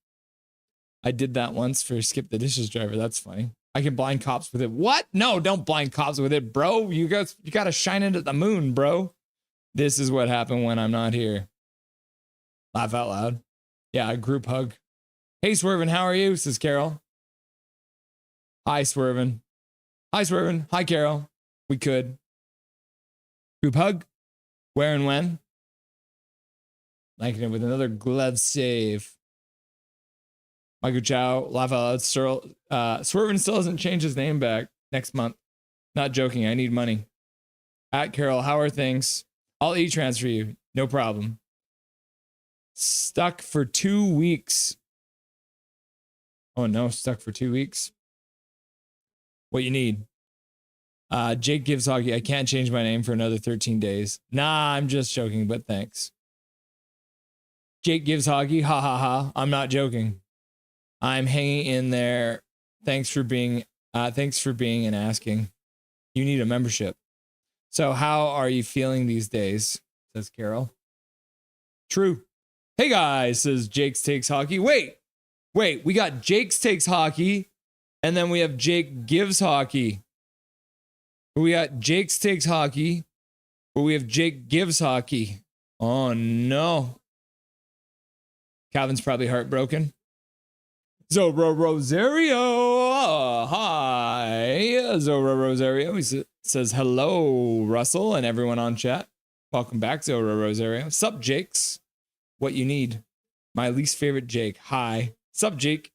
I did that once for Skip the Dishes Driver. That's funny. I can blind cops with it. What? No, don't blind cops with it, bro. You gotta shine it at the moon, bro. This is what happened when I'm not here. Laugh out loud. Yeah, a group hug. Hey, Swervin', how are you? Says Carol. Hi, Swervin'. Hi, Swervin'. Hi, Carol. We could. Group hug. Where and when? Liking it with another glove save. Michael Chow. Laugh out loud. Swervin' still hasn't changed his name back next month. Not joking. I need money. At Carol, how are things? I'll e-transfer you. No problem. Stuck for 2 weeks. Oh no, stuck for 2 weeks. What you need? Jake Gives Hockey. I can't change my name for another 13 days. Nah, I'm just joking, but thanks. Jake Gives Hockey. Ha ha ha. I'm not joking. I'm hanging in there. Thanks for being and asking. You need a membership. So how are you feeling these days? Says Carol. True. Hey guys, says Jake's Takes Hockey. Wait, we got Jake's Takes Hockey, and then we have Jake Gives Hockey. We got Jake's Takes Hockey, but we have Jake Gives Hockey. Oh no. Calvin's probably heartbroken. Zoro Rosario. Hi. Zoro Rosario. He says hello, Russell, and everyone on chat. Welcome back, Zoro Rosario. Sup, Jakes? What you need? My least favorite Jake. Hi. Sup, Jake?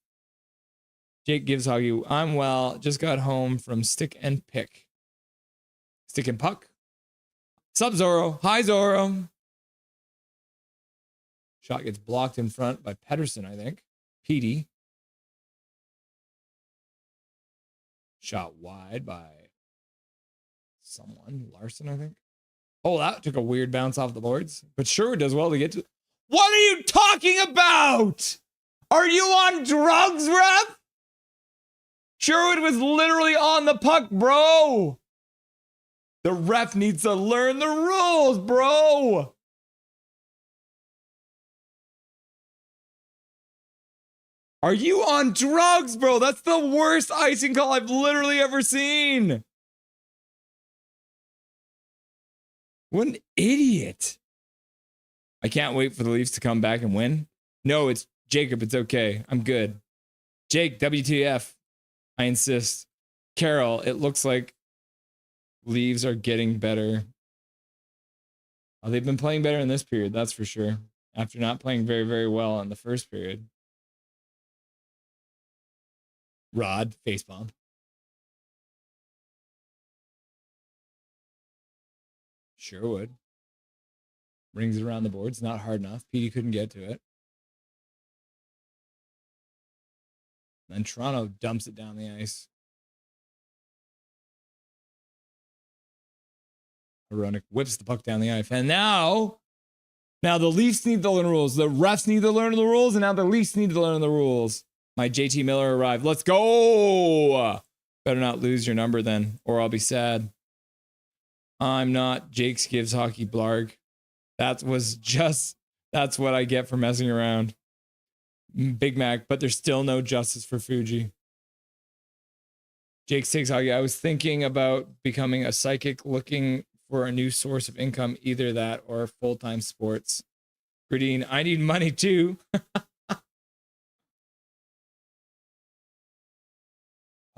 Jake Gives Hockey. I'm well. Just got home from Stick and Pick. Stick and Puck. Sup, Zoro? Hi, Zoro. Shot gets blocked in front by Pedersen, I think. Petey. Shot wide by someone. Larson, I think. Oh, that took a weird bounce off the boards. But Sherwood does well to get to. What are you talking about? Are you on drugs, ref? Sherwood was literally on the puck, bro. The ref needs to learn the rules, bro. Are you on drugs, bro? That's the worst icing call I've literally ever seen. What an idiot. I can't wait for the Leafs to come back and win. No, it's Jacob. It's okay. I'm good. Jake, WTF. I insist. Carol, it looks like Leaves are getting better. Oh, they've been playing better in this period, that's for sure. After not playing very, very well in the first period. Rod, facepalm. Sure would. Rings it around the boards. Not hard enough. Petey couldn't get to it. Then Toronto dumps it down the ice. Hronek whips the puck down the ice. And now the Leafs need to learn the rules. The refs need to learn the rules. And now the Leafs need to learn the rules. My JT Miller arrived. Let's go. Better not lose your number then, or I'll be sad. I'm not Jake's Gives Hockey Blarg. That's what I get for messing around. Big Mac, but there's still no justice for Fuji. Jake's Takes Hockey. I was thinking about becoming a psychic, looking for a new source of income, either that or full-time sports. Gradine, I need money too.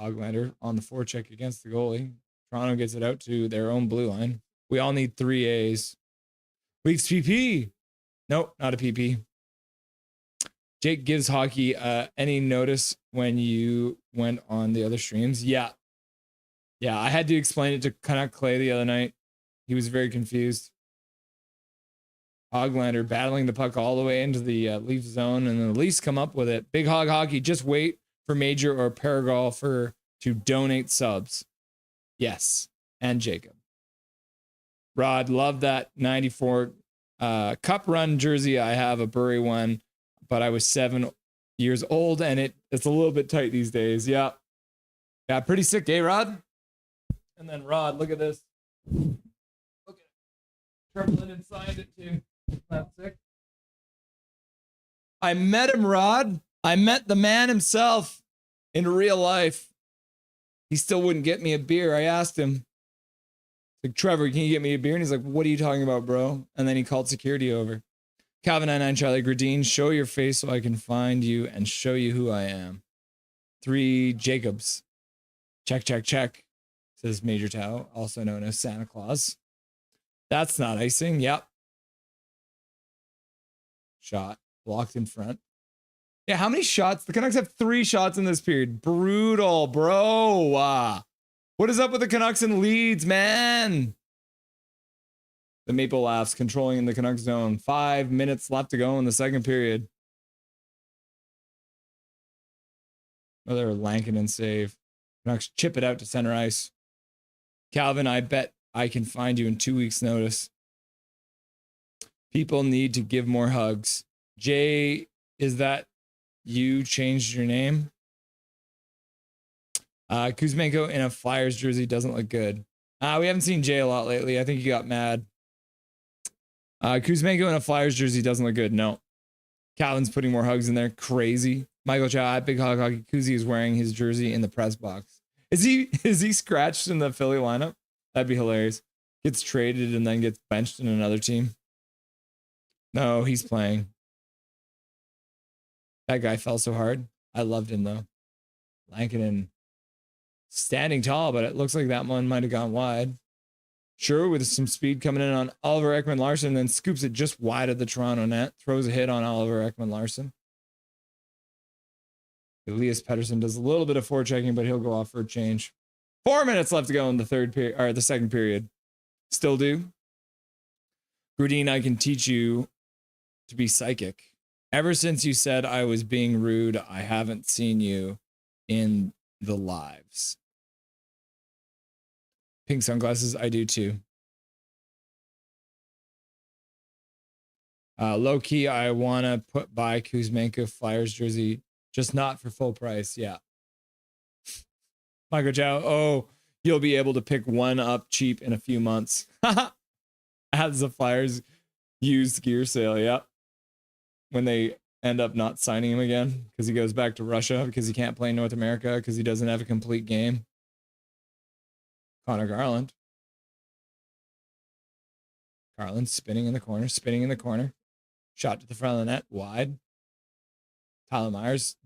Hoglander on the forecheck against the goalie. Toronto gets it out to their own blue line. We all need 3 A's. Leafs PP. Nope, not a PP. Jake Gives Hockey. Any notice when you went on the other streams? Yeah, I had to explain it to Canuck Clay the other night. He was very confused. Hoglander battling the puck all the way into the Leaf zone, and then the Leafs come up with it. Big Hog Hockey, just wait for Major or Paragolfer to donate subs. Yes, and Jacob. Rod, love that 94 cup run jersey. I have a Bury one, but I was 7 years old, and it's a little bit tight these days. Yeah, pretty sick, eh, Rod? And then Rod, look at this. Look at it. Trevor Linden signed it too. That's sick. I met him, Rod. I met the man himself in real life. He still wouldn't get me a beer. I asked him, like, Trevor, can you get me a beer? And he's like, what are you talking about, bro? And then he called security over. Calvin 99 Charlie Gradine, show your face so I can find you and show you who I am. 3 Jacobs. Check, says Major Tao, also known as Santa Claus. That's not icing. Yep. Shot. Blocked in front. Yeah, how many shots? The Canucks have 3 shots in this period. Brutal, bro. What is up with the Canucks and Leeds, man? The Maple laughs, controlling the Canucks zone. 5 minutes left to go in the second period. Another Lankinen save. Canucks chip it out to center ice. Calvin, I bet I can find you in 2 weeks' notice. People need to give more hugs. Jay, is that you changed your name? Kuzmenko in a Flyers jersey doesn't look good. We haven't seen Jay a lot lately. I think he got mad. Kuzmenko in a Flyers jersey doesn't look good. No. Calvin's putting more hugs in there. Crazy. Michael Chow at Big Hog Hockey. Kuzi is wearing his jersey in the press box. Is he scratched in the Philly lineup? That'd be hilarious. Gets traded and then gets benched in another team. No, he's playing. That guy fell so hard. I loved him though. Lankinen standing tall, but it looks like that one might have gone wide. Sure, with some speed coming in on Oliver Ekman-Larsson, then scoops it just wide of the Toronto net. Throws a hit on Oliver Ekman-Larsson. Elias Pettersson does a little bit of forechecking, but he'll go off for a change. 4 minutes left to go in the third period, or the second period. Still do. Grudine, I can teach you to be psychic. Ever since you said I was being rude, I haven't seen you in the lives. Pink sunglasses, I do too. Low key, I want to buy Kuzmenko Flyers jersey, just not for full price. Yeah. Michael Chow, oh, you'll be able to pick one up cheap in a few months. As the Flyers used gear sale. Yep. When they end up not signing him again because he goes back to Russia because he can't play in North America because he doesn't have a complete game. Connor Garland. Garland spinning in the corner. Shot to the front of the net, wide. Tyler Myers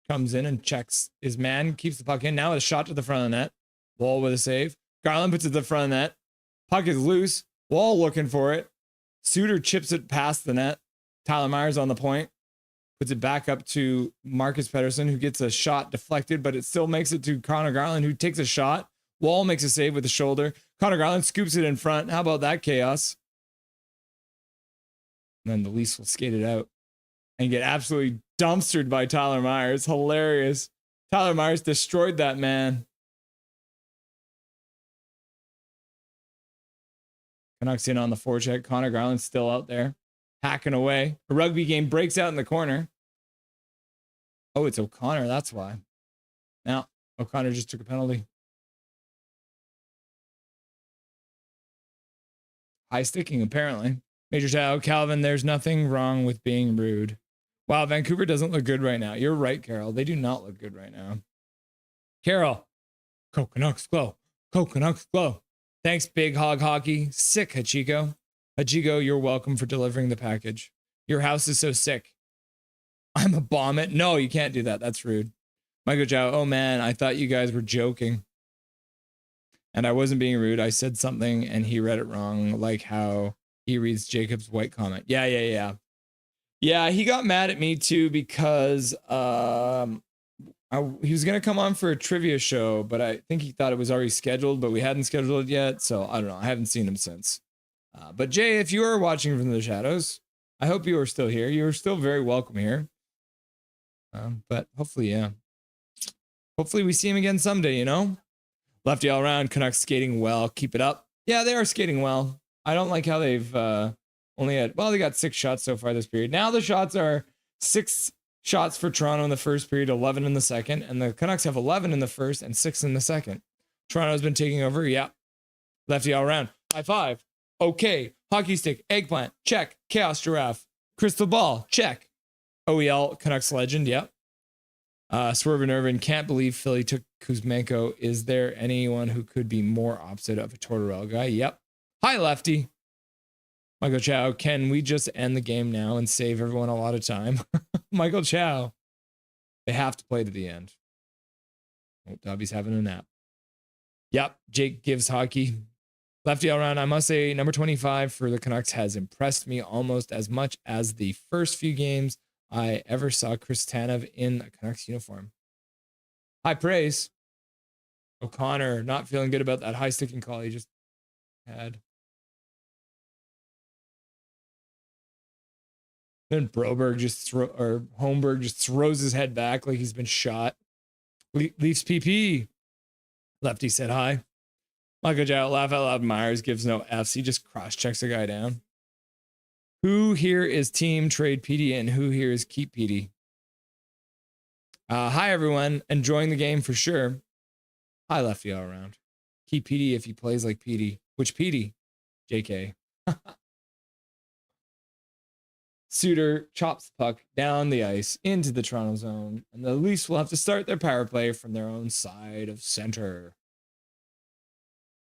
comes in and checks his man, keeps the puck in. Now a shot to the front of the net. Wall with a save. Garland puts it to the front of the net. Puck is loose. Wall looking for it. Suter chips it past the net. Tyler Myers on the point. Puts it back up to Marcus Pettersson, who gets a shot deflected, but it still makes it to Connor Garland, who takes a shot. Wall makes a save with the shoulder. Connor Garland scoops it in front. How about that chaos? And then the Leafs will skate it out and get absolutely dumpstered by Tyler Myers. Hilarious. Tyler Myers destroyed that man. Canucks in on the forecheck. Connor Garland still out there, hacking away. A rugby game breaks out in the corner. Oh, it's O'Connor. That's why. Now, O'Connor just took a penalty. High sticking, apparently. Major shout out, Calvin, there's nothing wrong with being rude. Wow, Vancouver doesn't look good right now. You're right, Carol. They do not look good right now. Carol, go Canucks, glow. Go Canucks, glow. Thanks, Big Hog Hockey. Sick, Hachiko. Hachiko, you're welcome for delivering the package. Your house is so sick. I'm a bomb it. No, you can't do that. That's rude. Michael Chow, oh man, I thought you guys were joking. And I wasn't being rude. I said something and he read it wrong, like how he reads Jacob's white comment. Yeah, he got mad at me too because he was going to come on for a trivia show, but I think he thought it was already scheduled, but we hadn't scheduled it yet. So I don't know. I haven't seen him since. But Jay, if you are watching from the shadows, I hope you are still here. You are still very welcome here. But hopefully, yeah. Hopefully we see him again someday, you know? Lefty all around, Canucks skating well. Keep it up. Yeah, they are skating well. I don't like how they've only had, well, they got 6 shots so far this period. Now the shots are 6 shots for Toronto in the first period, 11 in the second, and the Canucks have 11 in the first and 6 in the second. Toronto's been taking over. Yeah. Lefty all around. High five. Okay. Hockey stick. Eggplant. Check. Chaos giraffe. Crystal ball. Check. OEL Canucks legend. Yep. Swerve Irvin, can't believe Philly took Kuzmenko. Is there anyone who could be more opposite of a Tortorella guy? Yep. Hi, Lefty. Michael Chow, can we just end the game now and save everyone a lot of time? Michael Chow. They have to play to the end. Oh, Dobby's having a nap. Yep. Jake gives hockey. Lefty all around. I must say, number 25 for the Canucks has impressed me almost as much as the first few games I ever saw Chris Tanev in a Canucks uniform. High praise. O'Connor not feeling good about that high sticking call he just had. Then Holmberg just throws his head back like he's been shot. Leafs PP. Lefty said hi. Michael Jow, laugh out loud. Myers gives no Fs. He just cross checks a guy down. Who here is team trade PD and who here is keep PD? Hi, everyone. Enjoying the game for sure. Hi, Lefty all around. Keep PD if he plays like PD. Which PD? JK. Suter chops the puck down the ice into the Toronto zone, and the Leafs will have to start their power play from their own side of center.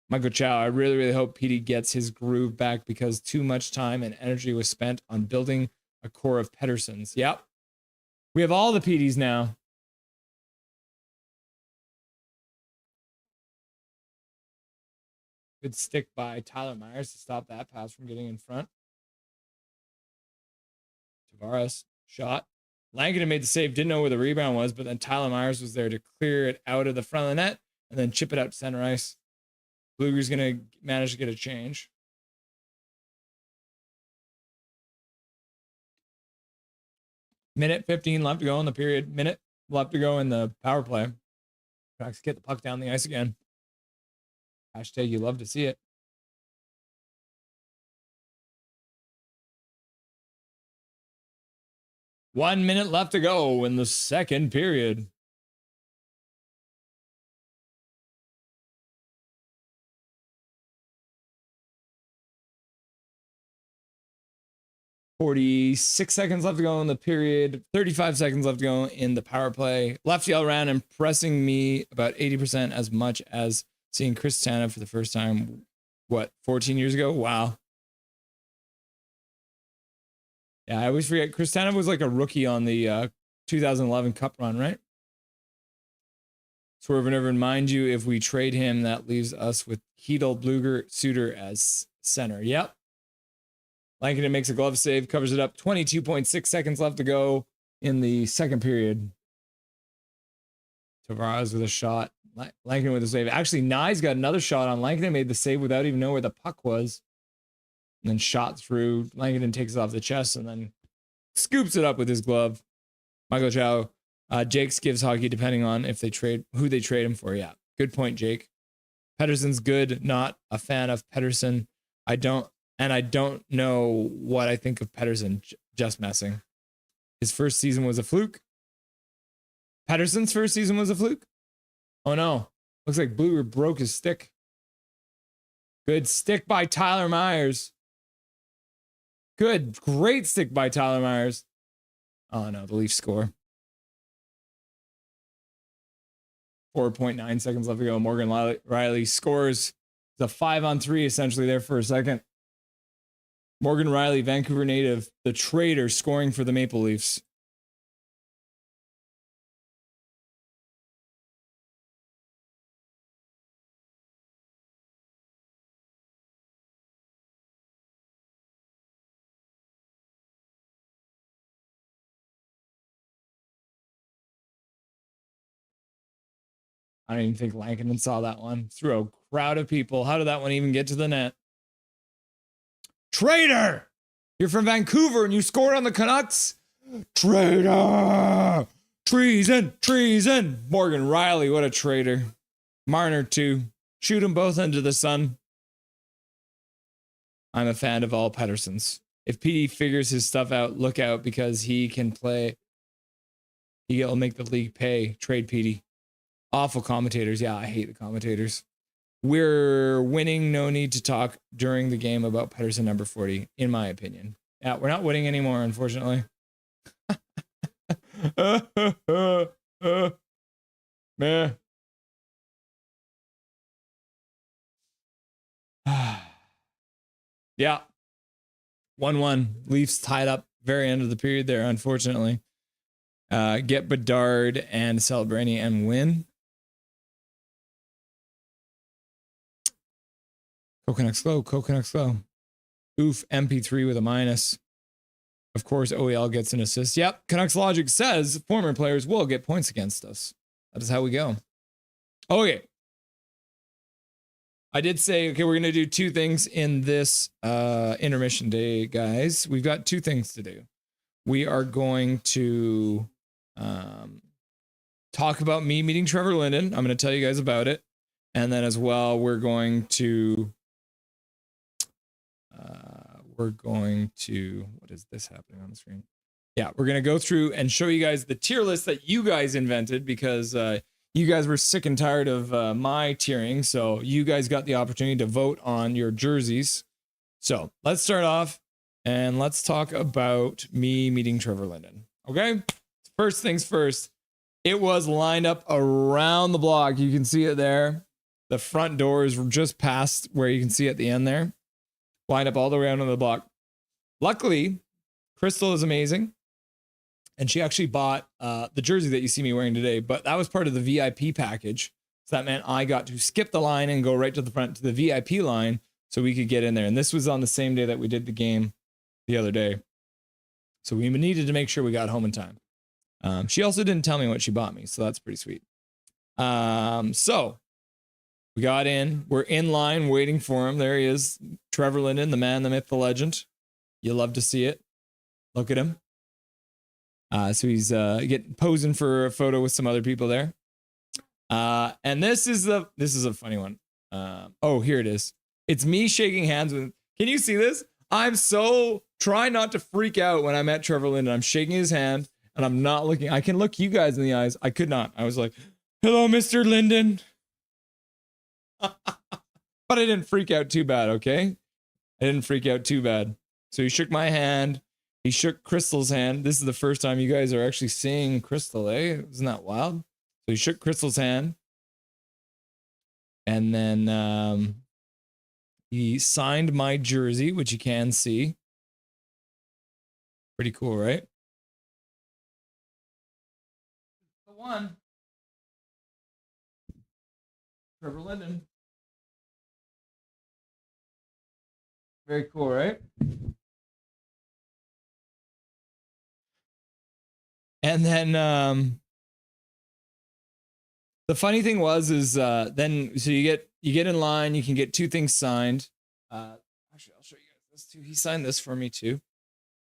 Michael Chow, I really, really hope PD gets his groove back because too much time and energy was spent on building a core of Petterssons. Yep. We have all the PDs now. Good stick by Tyler Myers to stop that pass from getting in front. Tavares, shot. Langdon made the save, didn't know where the rebound was, but then Tyler Myers was there to clear it out of the front of the net and then chip it out to center ice. Bluger's going to manage to get a change. Minute 15 left to go in the period. Minute left to go in the power play. Canucks get the puck down the ice again. Hashtag you love to see it. One minute left to go in the second period. .46 seconds left to go in the period. 35 seconds left to go in the power play. Lefty all around impressing me about 80% as much as seeing Chris Tanev for the first time, 14 years ago? Wow. Yeah, I always forget. Kristanov was like a rookie on the 2011 Cup run, right? Swerve and Irvin, mind you, if we trade him, that leaves us with Hedel, Bluger, Suter as center. Yep. Lankinen makes a glove save, covers it up. 22.6 seconds left to go in the second period. Tavares with a shot. Lankinen with a save. Actually, Nye's got another shot on. Lankinen made the save without even knowing where the puck was. And then shot through. Lankinen takes it off the chest and then scoops it up with his glove. Michael Chow. Jake's gives hockey depending on if they trade who they trade him for. Yeah, good point, Jake. Pedersen's good. Not a fan of Pedersen. I don't know what I think of Pedersen. Just messing. His first season was a fluke. Pedersen's first season was a fluke. Oh no! Looks like Bluer broke his stick. Good stick by Tyler Myers. Great stick by Tyler Myers. Oh no, the Leafs score. 4.9 seconds left to go. Morgan Riley scores. It's a 5-on-3 essentially there for a second. Morgan Riley, Vancouver native, the traitor, scoring for the Maple Leafs. I don't even think Lankinen saw that one. Through a crowd of people. How did that one even get to the net? Traitor! You're from Vancouver and you scored on the Canucks? Traitor! Treason! Treason! Morgan Riley, what a traitor. Marner, too. Shoot them both into the sun. I'm a fan of all Pedersens. If PD figures his stuff out, look out because he can play. He'll make the league pay. Trade PD. Awful commentators. Yeah, I hate the commentators. We're winning. No need to talk during the game about Pedersen number 40, in my opinion. Yeah, we're not winning anymore, unfortunately. Meh. Yeah. 1-1. Leafs tied up very end of the period there, unfortunately. Get Bedard and Celebrani and win. Canucks slow. Oof, MP3 with a minus. Of course, OEL gets an assist. Yep, Canucks logic says former players will get points against us. That is how we go. Okay. I did say, okay, we're going to do two things in this intermission day, guys. We've got two things to do. We are going to talk about me meeting Trevor Linden. I'm going to tell you guys about it. And then as well, we're going to, what is this happening on the screen? Yeah, we're going to go through and show you guys the tier list that you guys invented because you guys were sick and tired of my tiering. So you guys got the opportunity to vote on your jerseys. So let's start off and let's talk about me meeting Trevor Linden. Okay. First things first, it was lined up around the block. You can see it there. The front doors were just past where you can see at the end there. Lined up all the way around on the block. Luckily, Crystal is amazing. And she actually bought the jersey that you see me wearing today, but that was part of the VIP package. So that meant I got to skip the line and go right to the front to the VIP line so we could get in there. And this was on the same day that we did the game the other day. So we needed to make sure we got home in time. She also didn't tell me what she bought me, so that's pretty sweet. So we got in. We're in line waiting for him. There he is. Trevor Linden, the man, the myth, the legend. You love to see it. Look at him. So he's posing for a photo with some other people there. And this is a funny one. Oh, here it is. It's me shaking hands with. Can you see this? I'm so trying not to freak out when I met Trevor Linden. I'm shaking his hand and I'm not looking. I can look you guys in the eyes. I could not. I was like, "Hello, Mr. Linden." But I didn't freak out too bad, okay? I didn't freak out too bad. So he shook my hand. He shook Crystal's hand. This is the first time you guys are actually seeing Crystal, eh? Isn't that wild? So he shook Crystal's hand. And then he signed my jersey, which you can see. Pretty cool, right? The one. Trevor Linden. Very cool, right? And then the funny thing is then so you get in line, you can get 2 things signed. Actually, I'll show you guys this too. He signed this for me too.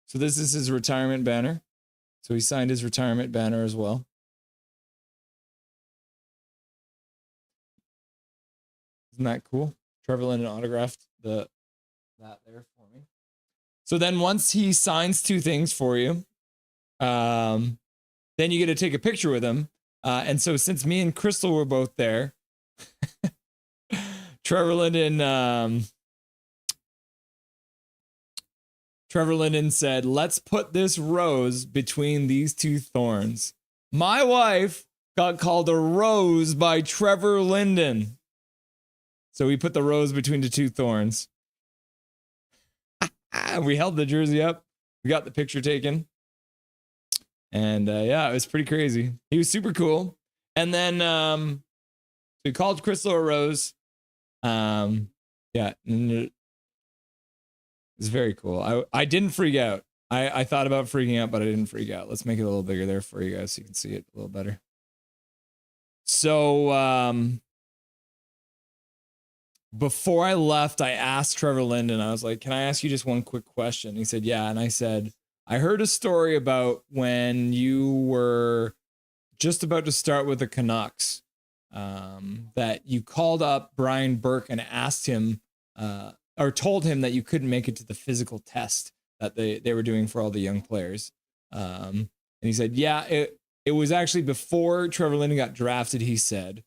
So this is his retirement banner. So he signed his retirement banner as well. Isn't that cool? Trevor Linden autographed that there for me. So then once he signs 2 things for you, then you get to take a picture with him. And so since me and Crystal were both there, Trevor Linden said, let's put this rose between these 2 thorns. My wife got called a rose by Trevor Linden. So we put the rose between the 2 thorns. We held the jersey up. We got the picture taken. And yeah, it was pretty crazy. He was super cool. And then we called Crystal a rose. Yeah, it was very cool. I didn't freak out. I thought about freaking out, but I didn't freak out. Let's make it a little bigger there for you guys so you can see it a little better. So before I left, I asked Trevor Linden, I was like, can I ask you just one quick question? He said, yeah. And I said, I heard a story about when you were just about to start with the Canucks, that you called up Brian Burke and asked him, or told him that you couldn't make it to the physical test that they were doing for all the young players. And he said, yeah, it was actually before Trevor Linden got drafted, he said.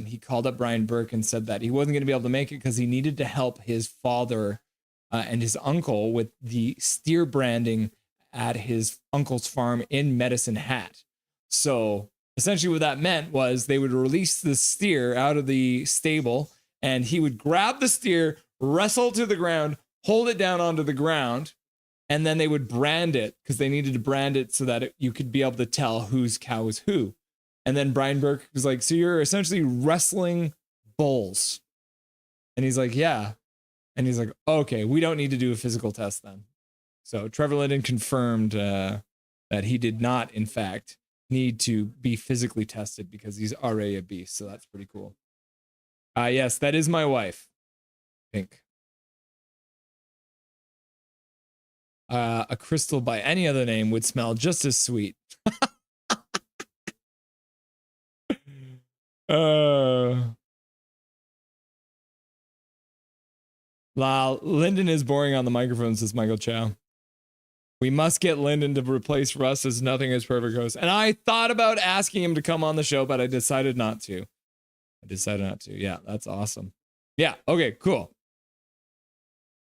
He called up Brian Burke and said that he wasn't going to be able to make it because he needed to help his father and his uncle with the steer branding at his uncle's farm in Medicine Hat. So essentially what that meant was they would release the steer out of the stable and he would grab the steer, wrestle to the ground, hold it down onto the ground, and then they would brand it because they needed to brand it so that you could be able to tell whose cow is who. And then Brian Burke was like, so you're essentially wrestling bulls. And he's like, yeah. And he's like, okay, we don't need to do a physical test then. So Trevor Linden confirmed that he did not, in fact, need to be physically tested because he's already a beast. So that's pretty cool. Yes, that is my wife. Pink. A crystal by any other name would smell just as sweet. Linden is boring on the microphone, says Michael Chow. We must get Linden to replace Russ as Nothing is Perfect host. And I thought about asking him to come on the show, but I decided not to. Yeah, that's awesome. Yeah, okay, cool.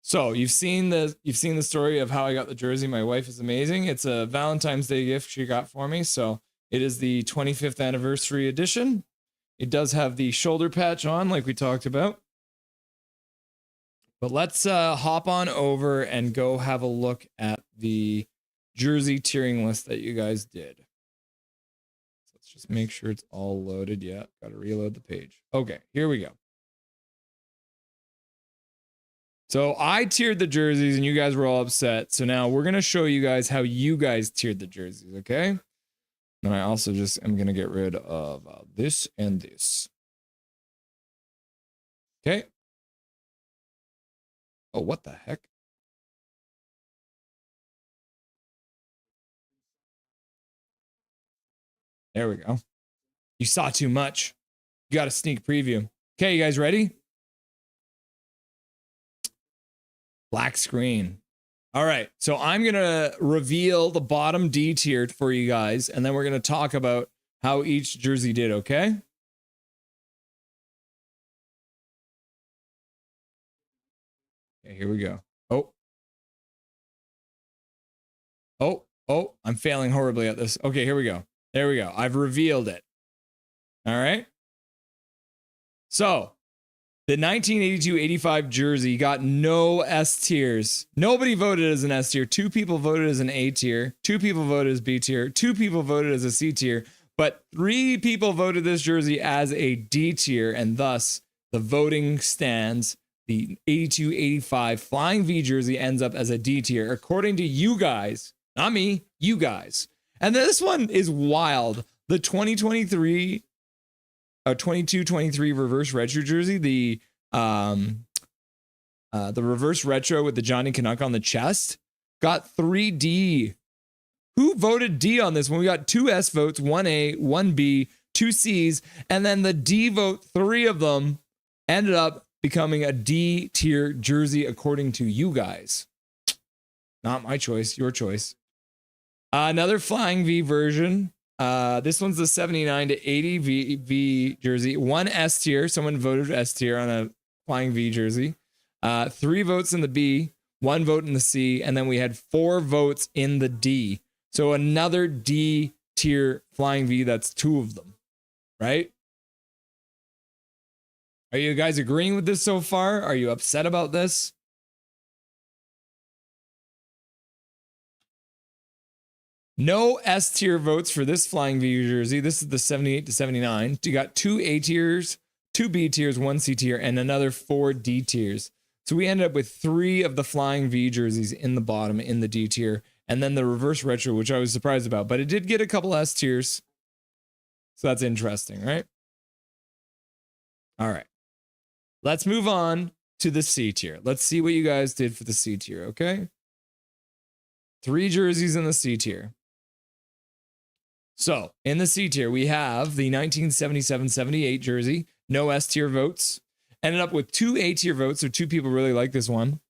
So you've seen the story of how I got the jersey. My wife is amazing. It's a Valentine's Day gift she got for me. So it is the 25th anniversary edition. It does have the shoulder patch on, like we talked about. But let's hop on over and go have a look at the jersey tiering list that you guys did. So let's just make sure it's all loaded. Yeah, got to reload the page. Okay, here we go. So I tiered the jerseys and you guys were all upset. So now we're going to show you guys how you guys tiered the jerseys, okay? And I also just am going to get rid of this and this. Okay. Oh, what the heck? There we go. You saw too much. You got a sneak preview. Okay, you guys ready? Black screen. All right. So I'm going to reveal the bottom D tier for you guys, and then we're going to talk about how each jersey did, okay? Okay, here we go. Oh, I'm failing horribly at this. Okay, here we go. There we go. I've revealed it. All right. So The 1982-85 jersey got no S tiers. Nobody voted as an S tier. 2 people voted as an A tier. 2 people voted as B tier. 2 people voted as a C tier. But 3 people voted this jersey as a D tier. And thus, the voting stands. The 82-85 Flying V jersey ends up as a D tier, according to you guys. Not me, you guys. And this one is wild. The 2023... a 22-23 reverse retro jersey, the reverse retro with the Johnny Canuck on the chest, got 3 D. Who voted D on this one? We got 2 S votes, 1 A, 1 B, 2 C's, and then the D vote, 3 of them ended up becoming a D tier jersey according to you guys. Not my choice, your choice. Another Flying V version. This one's the 79-80 V jersey. 1 S tier. Someone voted S tier on a Flying V jersey. 3 votes in the B, 1 vote in the C, and then we had 4 votes in the D. So another D tier Flying V. That's 2 of them, right? Are you guys agreeing with this so far? Are you upset about this? No S tier votes for this Flying V jersey. This is the 78-79. You got 2 A tiers, 2 B tiers, 1 C tier, and another 4 D tiers. So we ended up with 3 of the Flying V jerseys in the bottom in the D tier, and then the reverse retro, which I was surprised about, but it did get a couple S tiers. So that's interesting, right? All right. Let's move on to the C tier. Let's see what you guys did for the C tier, okay? 3 jerseys in the C tier. So, in the C tier, we have the 1977-78 jersey. No S tier votes. Ended up with 2 A tier votes, so 2 people really like this one.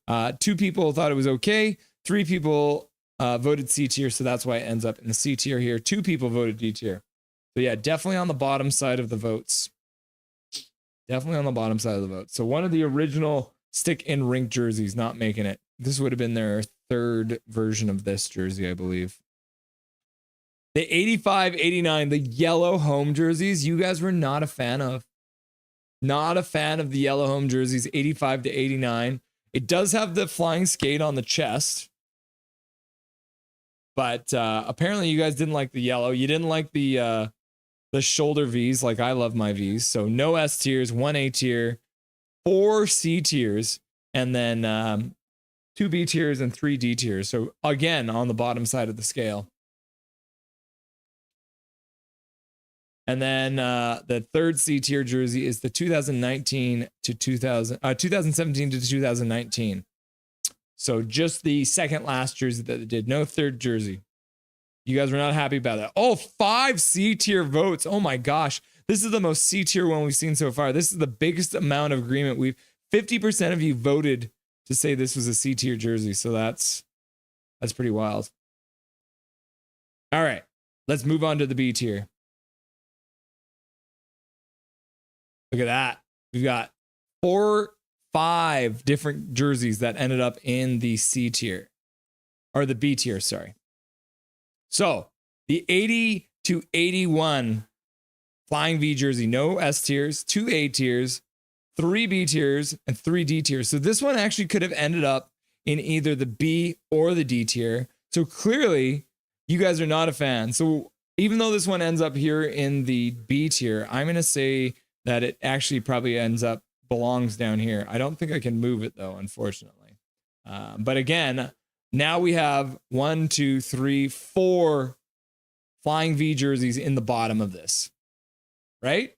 2 people thought it was okay. 3 people voted C tier, so that's why it ends up in the C tier here. 2 people voted D tier. So yeah, definitely on the bottom side of the votes. Definitely on the bottom side of the vote. So one of the original stick in rink jerseys not making it. This would have been their 3rd version of this jersey, I believe. The 85-89, the yellow home jerseys, you guys were not a fan of. Not a fan of the yellow home jerseys, 85-89. It does have the flying skate on the chest. But apparently you guys didn't like the yellow. You didn't like the shoulder Vs like I love my Vs. So no S tiers, 1 A tier, 4 C tiers, and then 2 B tiers and 3 D tiers. So again, on the bottom side of the scale. And then the 3rd C tier jersey is the 2017 to 2019. So just the second last jersey that they did. No 3rd jersey. You guys were not happy about that. Oh, 5 C tier votes. Oh my gosh. This is the most C tier one we've seen so far. This is the biggest amount of agreement. 50% of you voted to say this was a C tier jersey. So that's pretty wild. All right. Let's move on to the B tier. Look at that. We've got 5 different jerseys that ended up in the C tier. Or the B tier, sorry. So, the 80-81 Flying V jersey, no S tiers, 2 A tiers, 3 B tiers, and 3 D tiers. So this one actually could have ended up in either the B or the D tier. So clearly, you guys are not a fan. So even though this one ends up here in the B tier, I'm going to say that it actually probably belongs down here. I don't think I can move it though, unfortunately. But again, now we have 1, 2, 3, 4 Flying V jerseys in the bottom of this, right?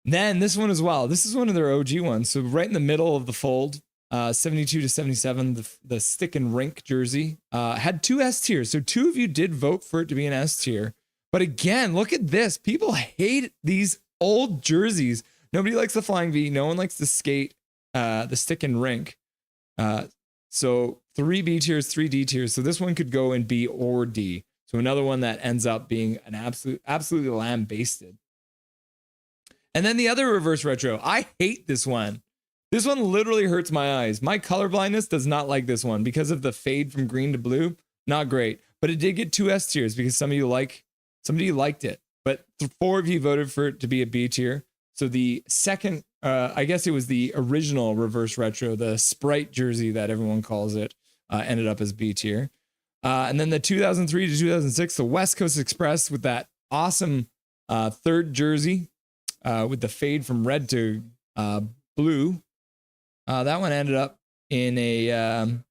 Then this one as well. This is one of their OG ones. So right in the middle of the fold, 72-77, the stick and rink jersey had 2 S tiers. So 2 of you did vote for it to be an S tier. But again, look at this. People hate these old jerseys. Nobody likes the Flying V. No one likes the skate, the stick and rink. So 3 B tiers, 3 D tiers. So this one could go in B or D. So another one that ends up being an absolutely lambasted. And then the other reverse retro. I hate this one. This one literally hurts my eyes. My color blindness does not like this one because of the fade from green to blue. Not great. But it did get 2 S tiers because somebody liked it. but 4 of you voted for it to be a B tier. So the second, I guess it was the original reverse retro, the Sprite jersey that everyone calls it, ended up as B tier. And then the 2003 to 2006, the West Coast Express with that awesome third jersey with the fade from red to blue. That one ended up in a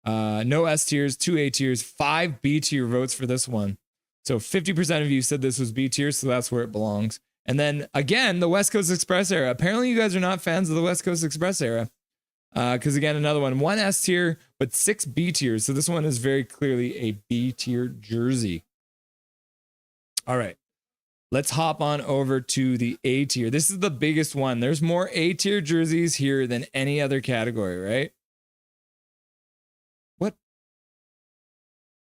no S tiers, 2 A tiers, 5 B tier votes for this one. So 50% of you said this was B tier, so that's where it belongs. And then again, the West Coast Express era. Apparently you guys are not fans of the West Coast Express era. Because again, another one S tier, but 6 B tiers. So this one is very clearly a B tier jersey. All right. Let's hop on over to the A tier. This is the biggest one. There's more A tier jerseys here than any other category, right? What?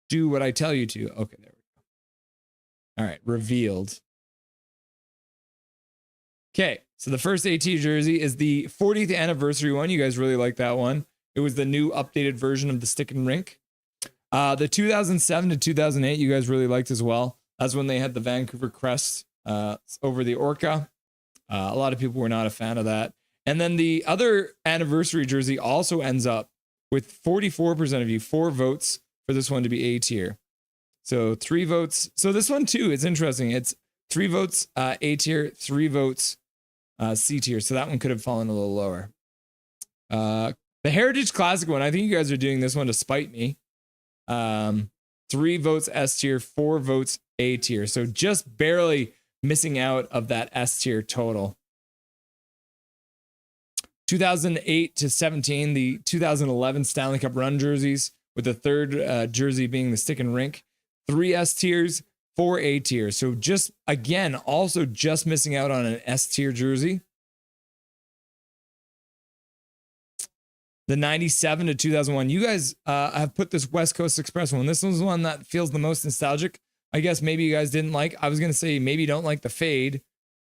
Do what I tell you to. Okay, there we go. All right, revealed. Okay, so the first A tier jersey is the 40th anniversary one. You guys really like that one. It was the new updated version of the stick and rink. The 2007 to 2008, you guys really liked as well. That's when they had the Vancouver crest over the Orca. A lot of people were not a fan of that. And then the other anniversary jersey also ends up with 44% of you, 4 votes for this one to be A tier. So 3 votes. So this one too, it's interesting. It's 3 votes A tier, 3 votes C tier. So that one could have fallen a little lower. The Heritage Classic one, I think you guys are doing this one to spite me. 3 votes S tier, 4 votes A tier. So just barely missing out of that S tier total. 2008 to 17, the 2011 Stanley Cup run jerseys, with the third jersey being the stick and rink. 3 S tiers, 4 A tiers. So just, again, also just missing out on an S tier jersey. The 97 to 2001. You guys have put this West Coast Express one. This one's the one that feels the most nostalgic. I guess maybe you guys didn't like. I was going to say maybe you don't like the fade.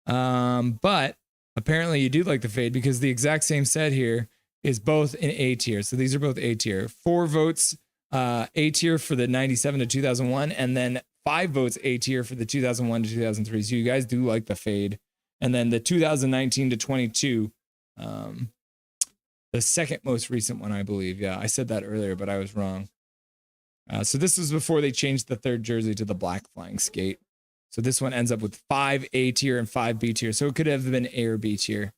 But apparently you do like the fade, because the exact same set here is both in A tier. So these are both A tier. 4 votes A tier for the 97 to 2001. And then 5 votes A tier for the 2001 to 2003. So you guys do like the fade. And then the 2019 to 22. The second most recent one, I believe. Yeah, I said that earlier, but I was wrong. So this was before they changed the third jersey to the black flying skate. So this one ends up with 5 A tier and 5 B tier. So it could have been A or B tier.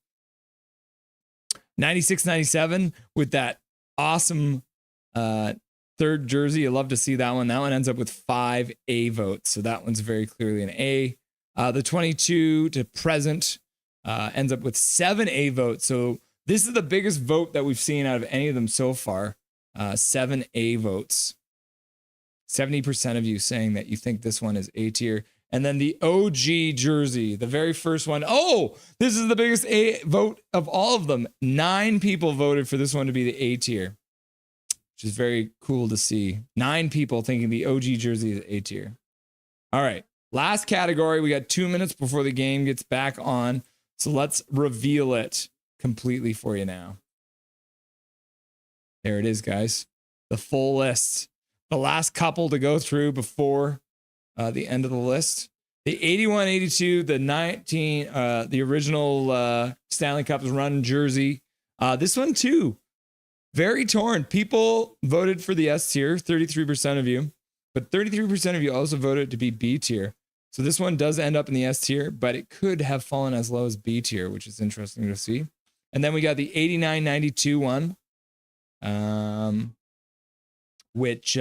96, 97 with that awesome third jersey. I love to see that one. That one ends up with 5 A votes. So that one's very clearly an A. The 22 to present ends up with 7 A votes. So this is the biggest vote that we've seen out of any of them so far. 7 A votes. 70% of you saying that you think this one is A tier. And then the OG jersey, the very first one. Oh, this is the biggest A vote of all of them. 9 people voted for this one to be the A tier, which is very cool to see. 9 people thinking the OG jersey is A tier. All right, last category. We got 2 minutes before the game gets back on. So let's reveal it completely for you now. There it is, guys. The full list. The last couple to go through before the end of the list. The 81, 82, the 19, the original Stanley Cup run jersey. This one too, very torn. People voted for the S tier, 33% of you, but 33% of you also voted to be B tier. So this one does end up in the S tier, but it could have fallen as low as B tier, which is interesting to see. And then we got the 89, 92 one, which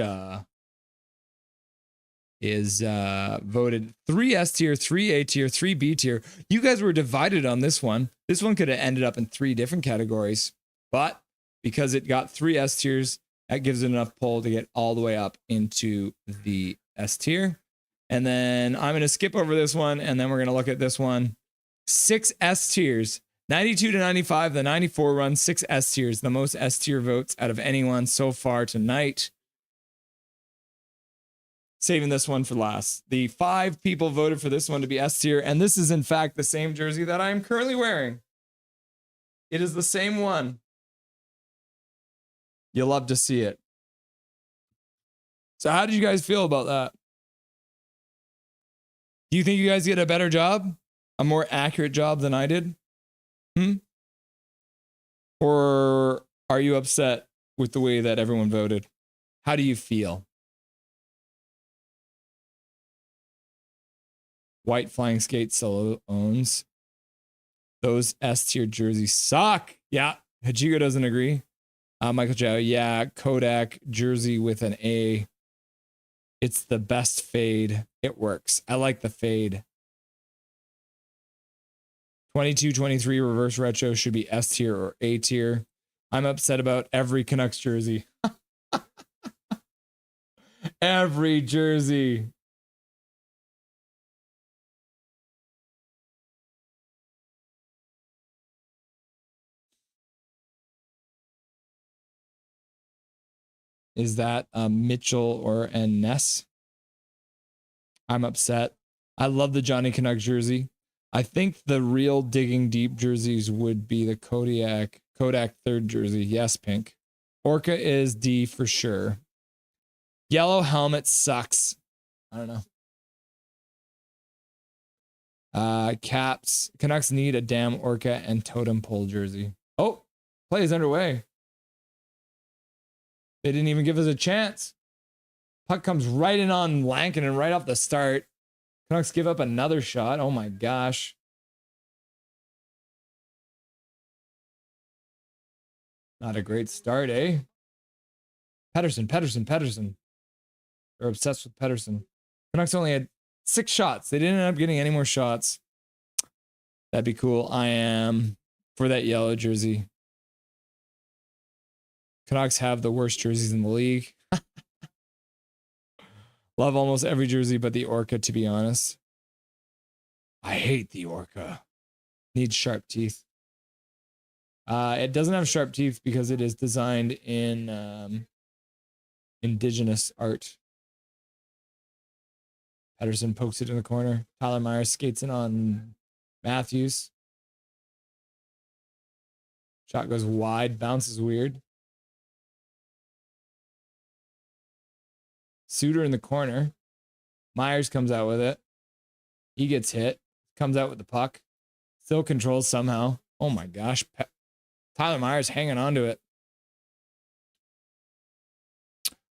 is voted 3 S tier, 3 A tier, 3 B tier. You guys were divided on this one. This one could have ended up in 3 different categories, but because it got 3 S tiers, that gives it enough pull to get all the way up into the S tier. And then I'm going to skip over this one, and then we're going to look at this one. 6 S tiers. 92 to 95, the 94 run, 6 S tiers, the most S tier votes out of anyone so far tonight. Saving this one for last. The 5 people voted for this one to be S tier, and this is in fact the same jersey that I am currently wearing. It is the same one. You'll love to see it. So how did you guys feel about that? Do you think you guys did a better job? A more accurate job than I did? Or are you upset with the way that everyone voted? How do you feel? White Flying Skate solo owns. Those S tier jerseys suck. Yeah, Hajigo doesn't agree. Michael Chow, yeah, Kodak jersey with an A. It's the best fade. It works. I like the fade. 22-23 reverse retro should be S tier or A tier. I'm upset about every Canucks jersey. Every jersey. Is that Mitchell or Ness? I'm upset. I love the Johnny Canuck jersey. I think the real digging deep jerseys would be the Kodak third jersey. Yes, pink. Orca is D for sure. Yellow helmet sucks. I don't know. Caps. Canucks need a damn Orca and totem pole jersey. Oh, play is underway. They didn't even give us a chance. Puck comes right in on Lankinen right off the start. Canucks give up another shot. Oh my gosh. Not a great start, eh? Pettersson. They're obsessed with Pettersson. Canucks only had 6 shots. They didn't end up getting any more shots. That'd be cool. I am for that yellow jersey. Canucks have the worst jerseys in the league. Love almost every jersey but the Orca, to be honest. I hate the Orca. Needs sharp teeth. It doesn't have sharp teeth because it is designed in indigenous art. Pettersson pokes it in the corner. Tyler Myers skates in on Matthews. Shot goes wide. Bounces weird. Suter in the corner. Myers comes out with it. He gets hit. Comes out with the puck. Still controls somehow. Oh my gosh. Tyler Myers hanging on to it.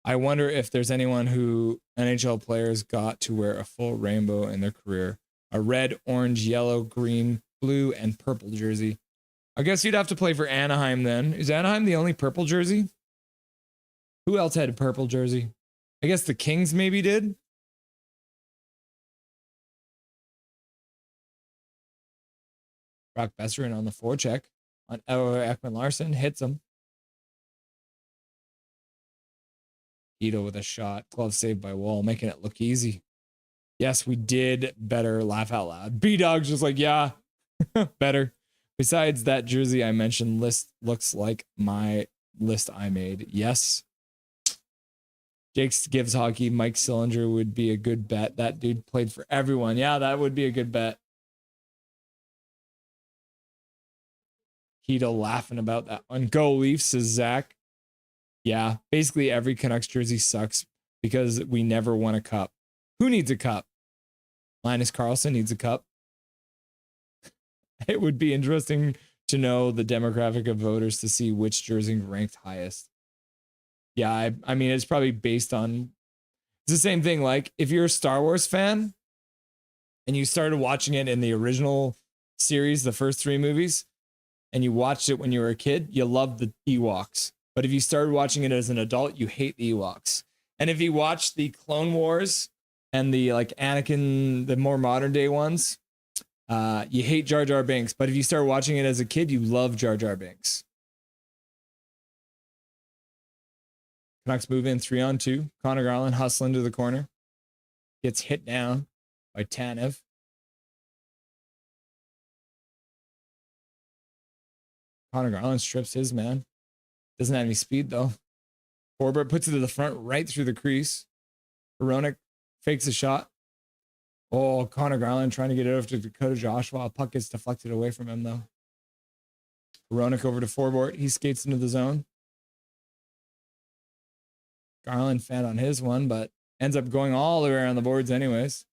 I wonder if there's anyone who NHL players got to wear a full rainbow in their career. A red, orange, yellow, green, blue, and purple jersey. I guess you'd have to play for Anaheim then. Is Anaheim the only purple jersey? Who else had a purple jersey? I guess the Kings maybe did. Brock Besserin on the forecheck. On Ekman Larson. Hits him. Ito with a shot. Glove saved by Wall, making it look easy. Yes, we did better. Laugh out loud. B-Dog's just like, yeah, better. Besides that jersey I mentioned, list looks like my list I made. Yes. Jake's gives hockey. Mike Sillinger would be a good bet. That dude played for everyone. Yeah, that would be a good bet. Hito laughing about that one. Go Leafs, says Zach. Yeah, basically every Canucks jersey sucks because we never won a cup. Who needs a cup? Linus Karlsson needs a cup. It would be interesting to know the demographic of voters to see which jersey ranked highest. Yeah, I mean, it's probably based on... It's the same thing. Like, if you're a Star Wars fan and you started watching it in the original series, the first 3 movies, and you watched it when you were a kid, you loved the Ewoks. But if you started watching it as an adult, you hate the Ewoks. And if you watch the Clone Wars and the like Anakin, the more modern day ones, you hate Jar Jar Binks. But if you start watching it as a kid, you love Jar Jar Binks. Canucks move in 3-on-2. Connor Garland hustling to the corner. Gets hit down by Tanev. Connor Garland strips his man. Doesn't have any speed though. Forbert puts it to the front right through the crease. Hronek fakes a shot. Oh, Connor Garland trying to get it over to Dakota Joshua. A puck gets deflected away from him though. Hronek over to Forbort. He skates into the zone. Garland fed on his one, but ends up going all the way around the boards anyways.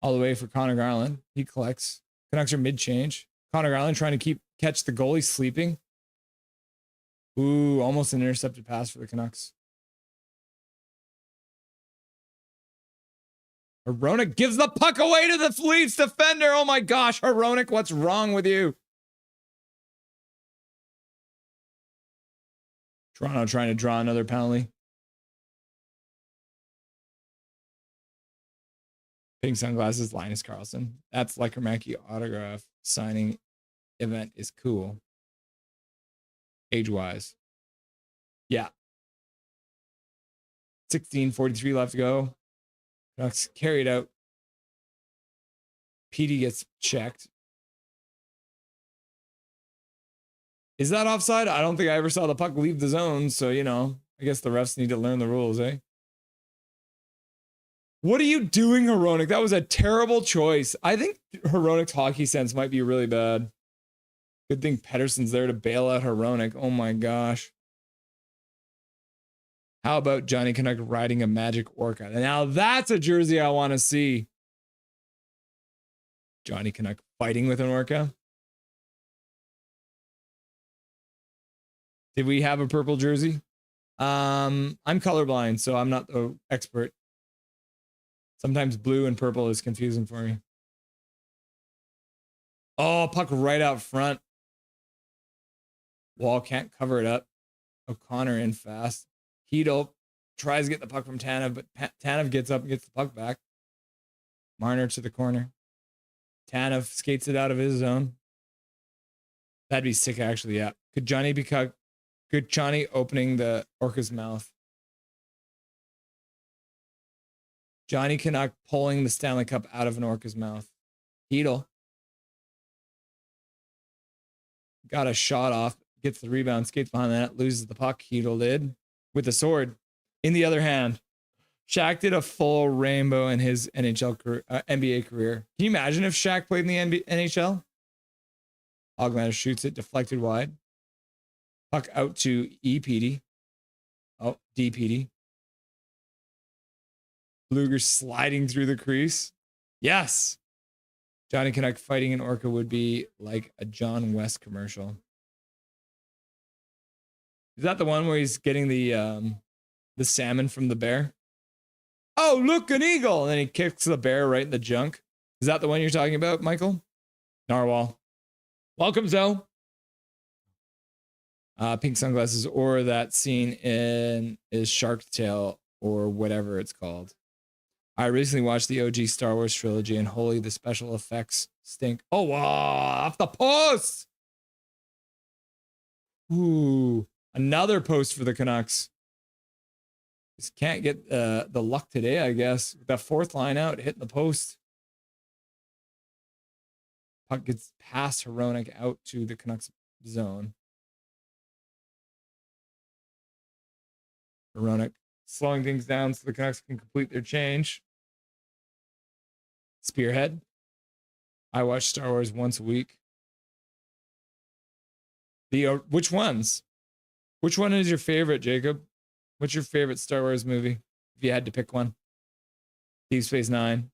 All the way for Connor Garland. He collects. Canucks are mid-change. Connor Garland trying to catch the goalie sleeping. Ooh, almost an intercepted pass for the Canucks. Hronek gives the puck away to the Leafs defender. Oh my gosh, Hronek, what's wrong with you? Toronto trying to draw another penalty. Pink sunglasses, Linus Karlsson. That's like a Mackie autograph signing event is cool. Age-wise. Yeah. 16:43 left to go. Canucks carried out. PD gets checked. Is that offside? I don't think I ever saw the puck leave the zone, so, you know, I guess the refs need to learn the rules, eh? What are you doing, Hronek? That was a terrible choice. I think Hronek's hockey sense might be really bad. Good thing Pettersson's there to bail out Hronek. Oh my gosh. How about Johnny Canuck riding a magic orca? Now that's a jersey I want to see. Johnny Canuck fighting with an orca. Did we have a purple jersey? I'm colorblind, so I'm not the expert. Sometimes blue and purple is confusing for me. Oh, puck right out front. Wall can't cover it up. O'Connor in fast. Hedl tries to get the puck from Tanev, but Tanev gets up and gets the puck back. Marner to the corner. Tanev skates it out of his zone. That'd be sick, actually, yeah. Could Johnny opening the orca's mouth? Johnny Canuck pulling the Stanley Cup out of an orca's mouth. Hedl got a shot off, gets the rebound, skates behind the net, loses the puck. Hedl did with the sword in the other hand. Shaq did a full rainbow in his NBA career. Can you imagine if Shaq played in the NHL? Oglander shoots it, deflected wide. Puck out to EPD. Oh, DPD. Bluger sliding through the crease. Yes. Johnny Canuck fighting an orca would be like a John West commercial. Is that the one where he's getting the salmon from the bear? Oh, look, an eagle. And then he kicks the bear right in the junk. Is that the one you're talking about, Michael? Narwhal. Welcome, Zoe. Pink sunglasses, or that scene in is Shark Tale or whatever it's called. I recently watched the OG Star Wars trilogy, and holy, the special effects stink. Oh, wow, off the post. Ooh, another post for the Canucks. Just can't get the luck today, I guess. That fourth line out, hitting the post. Puck gets past Hronek out to the Canucks zone. Hronek slowing things down so the Canucks can complete their change. Spearhead. I watch Star Wars once a week. Which ones? Which one is your favorite, Jacob? What's your favorite Star Wars movie? If you had to pick one. Deep Space Nine.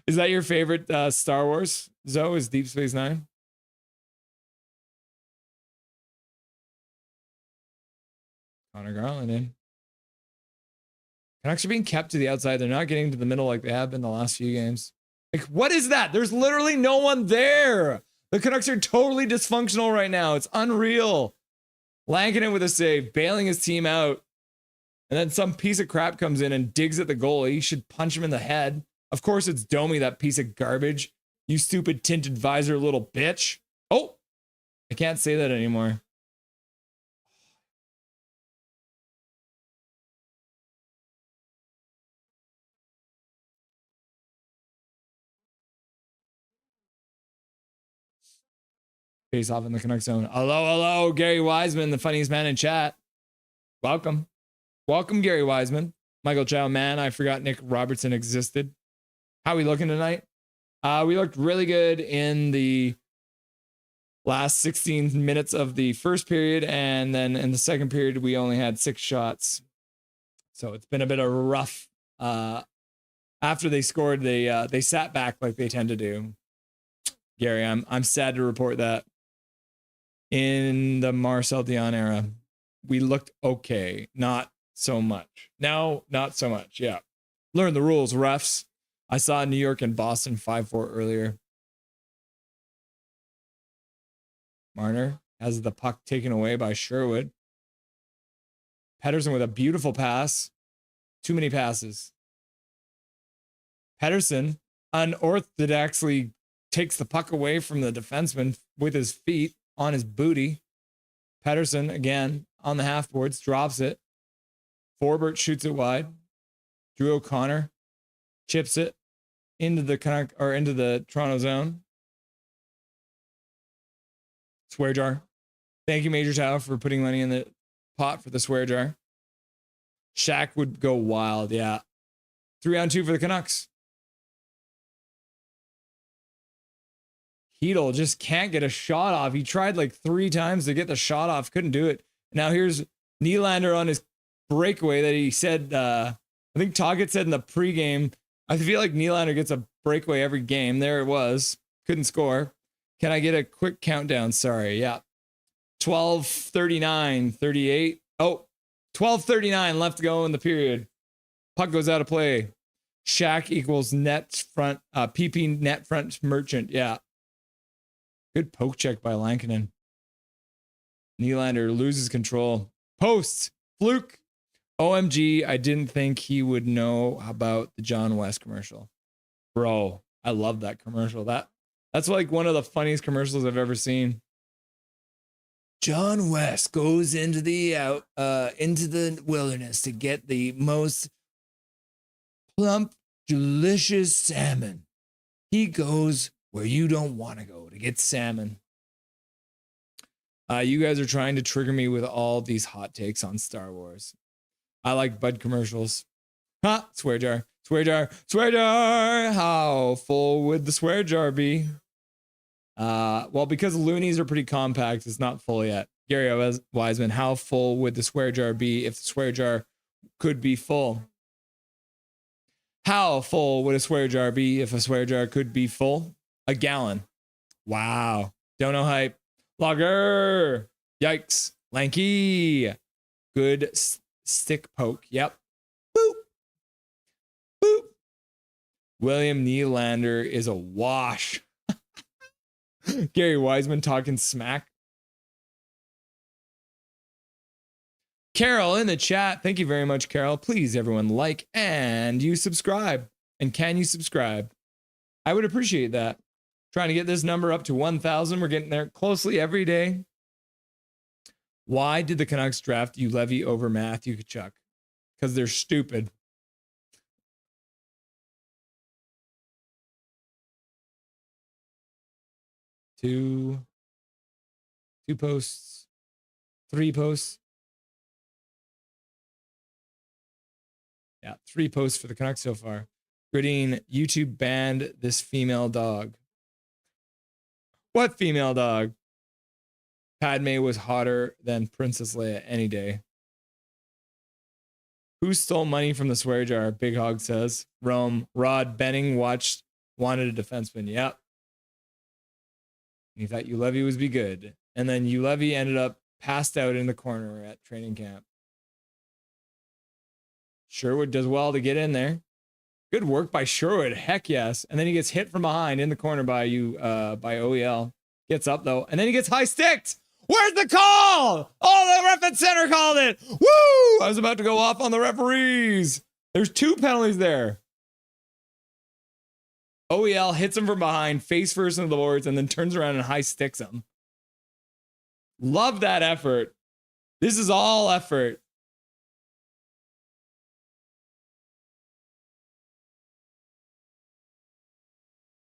Is that your favorite Star Wars? Zoe, is Deep Space Nine? Connor Garland in. Canucks are being kept to the outside. They're not getting to the middle like they have been the last few games. Like, what is that? There's literally no one there. The Canucks are totally dysfunctional right now. It's unreal. Lankinen with a save, bailing his team out. And then some piece of crap comes in and digs at the goalie. He should punch him in the head. Of course, it's Domi, that piece of garbage. You stupid tinted visor little bitch. Oh, I can't say that anymore. Face off in the Canucks zone. Hello, Gary Wiseman, the funniest man in chat. Welcome. Welcome, Gary Wiseman. Michael Chow, man, I forgot Nick Robertson existed. How are we looking tonight? We looked really good in the last 16 minutes of the first period, and then in the second period, we only had 6 shots. So it's been a bit of a rough After they scored, they sat back like they tend to do. Gary, I'm sad to report that in the Marcel Dion era, we looked okay. Not so much. Now, not so much. Yeah. Learn the rules, refs. I saw New York and Boston 5-4 earlier. Marner has the puck taken away by Sherwood. Pettersson with a beautiful pass. Too many passes. Pettersson unorthodoxly takes the puck away from the defenseman with his feet on his booty. Pettersson, again, on the half boards, drops it. Forbert shoots it wide. Drew O'Connor chips it into the Toronto zone. Swear jar. Thank you, Major Tao, for putting money in the pot for the swear jar. Shaq would go wild, yeah. 3-on-2 for the Canucks. Hedl just can't get a shot off. He tried like 3 times to get the shot off. Couldn't do it. Now here's Nylander on his breakaway that he said, I think Toggett said in the pregame, I feel like Nylander gets a breakaway every game. There it was. Couldn't score. Can I get a quick countdown? Sorry. Yeah. 12:39, 38. Oh, 12:39 left to go in the period. Puck goes out of play. Shaq equals net front, PP net front merchant. Yeah. Good poke check by Lankinen. Nylander loses control. Post. Fluke. OMG, I didn't think he would know about the John West commercial. Bro, I love that commercial. That's like one of the funniest commercials I've ever seen. John West goes into the wilderness to get the most plump, delicious salmon. He goes where you don't want to go to get salmon. You guys are trying to trigger me with all these hot takes on Star Wars. I like Bud commercials. Ha! Swear jar. Swear jar. Swear jar. How full would the swear jar be? Well, because loonies are pretty compact, it's not full yet. Gary Wiseman, how full would the swear jar be if the swear jar could be full? How full would a swear jar be if a swear jar could be full? A gallon. Wow. Don't know hype. Lager. Yikes. Lanky. Good stick poke. Yep. Boop. Boop. William Nylander is a wash. Gary Wiseman talking smack. Carol in the chat. Thank you very much, Carol. Please, everyone, like and you subscribe. And can you subscribe? I would appreciate that. Trying to get this number up to 1,000. We're getting there closely every day. Why did the Canucks draft Ulevy over Matthew Tkachuk? Because they're stupid. Two posts. 3 posts. Yeah, 3 posts for the Canucks so far. Gritting, YouTube banned this female dog. What female dog? Padme was hotter than Princess Leia any day. Who stole money from the swear jar? Big Hog says. Rome. Rod Benning wanted a defenseman. Yep. He thought Ulevy would be good. And then Ulevy ended up passed out in the corner at training camp. Sherwood does well to get in there. Good work by Sherwood. Heck yes. And then he gets hit from behind in the corner by OEL. Gets up though. And then he gets high sticked. Where's the call? Oh, the ref at center called it. Woo! I was about to go off on the referees. There's 2 penalties there. OEL hits him from behind, face first into the boards, and then turns around and high sticks him. Love that effort. This is all effort.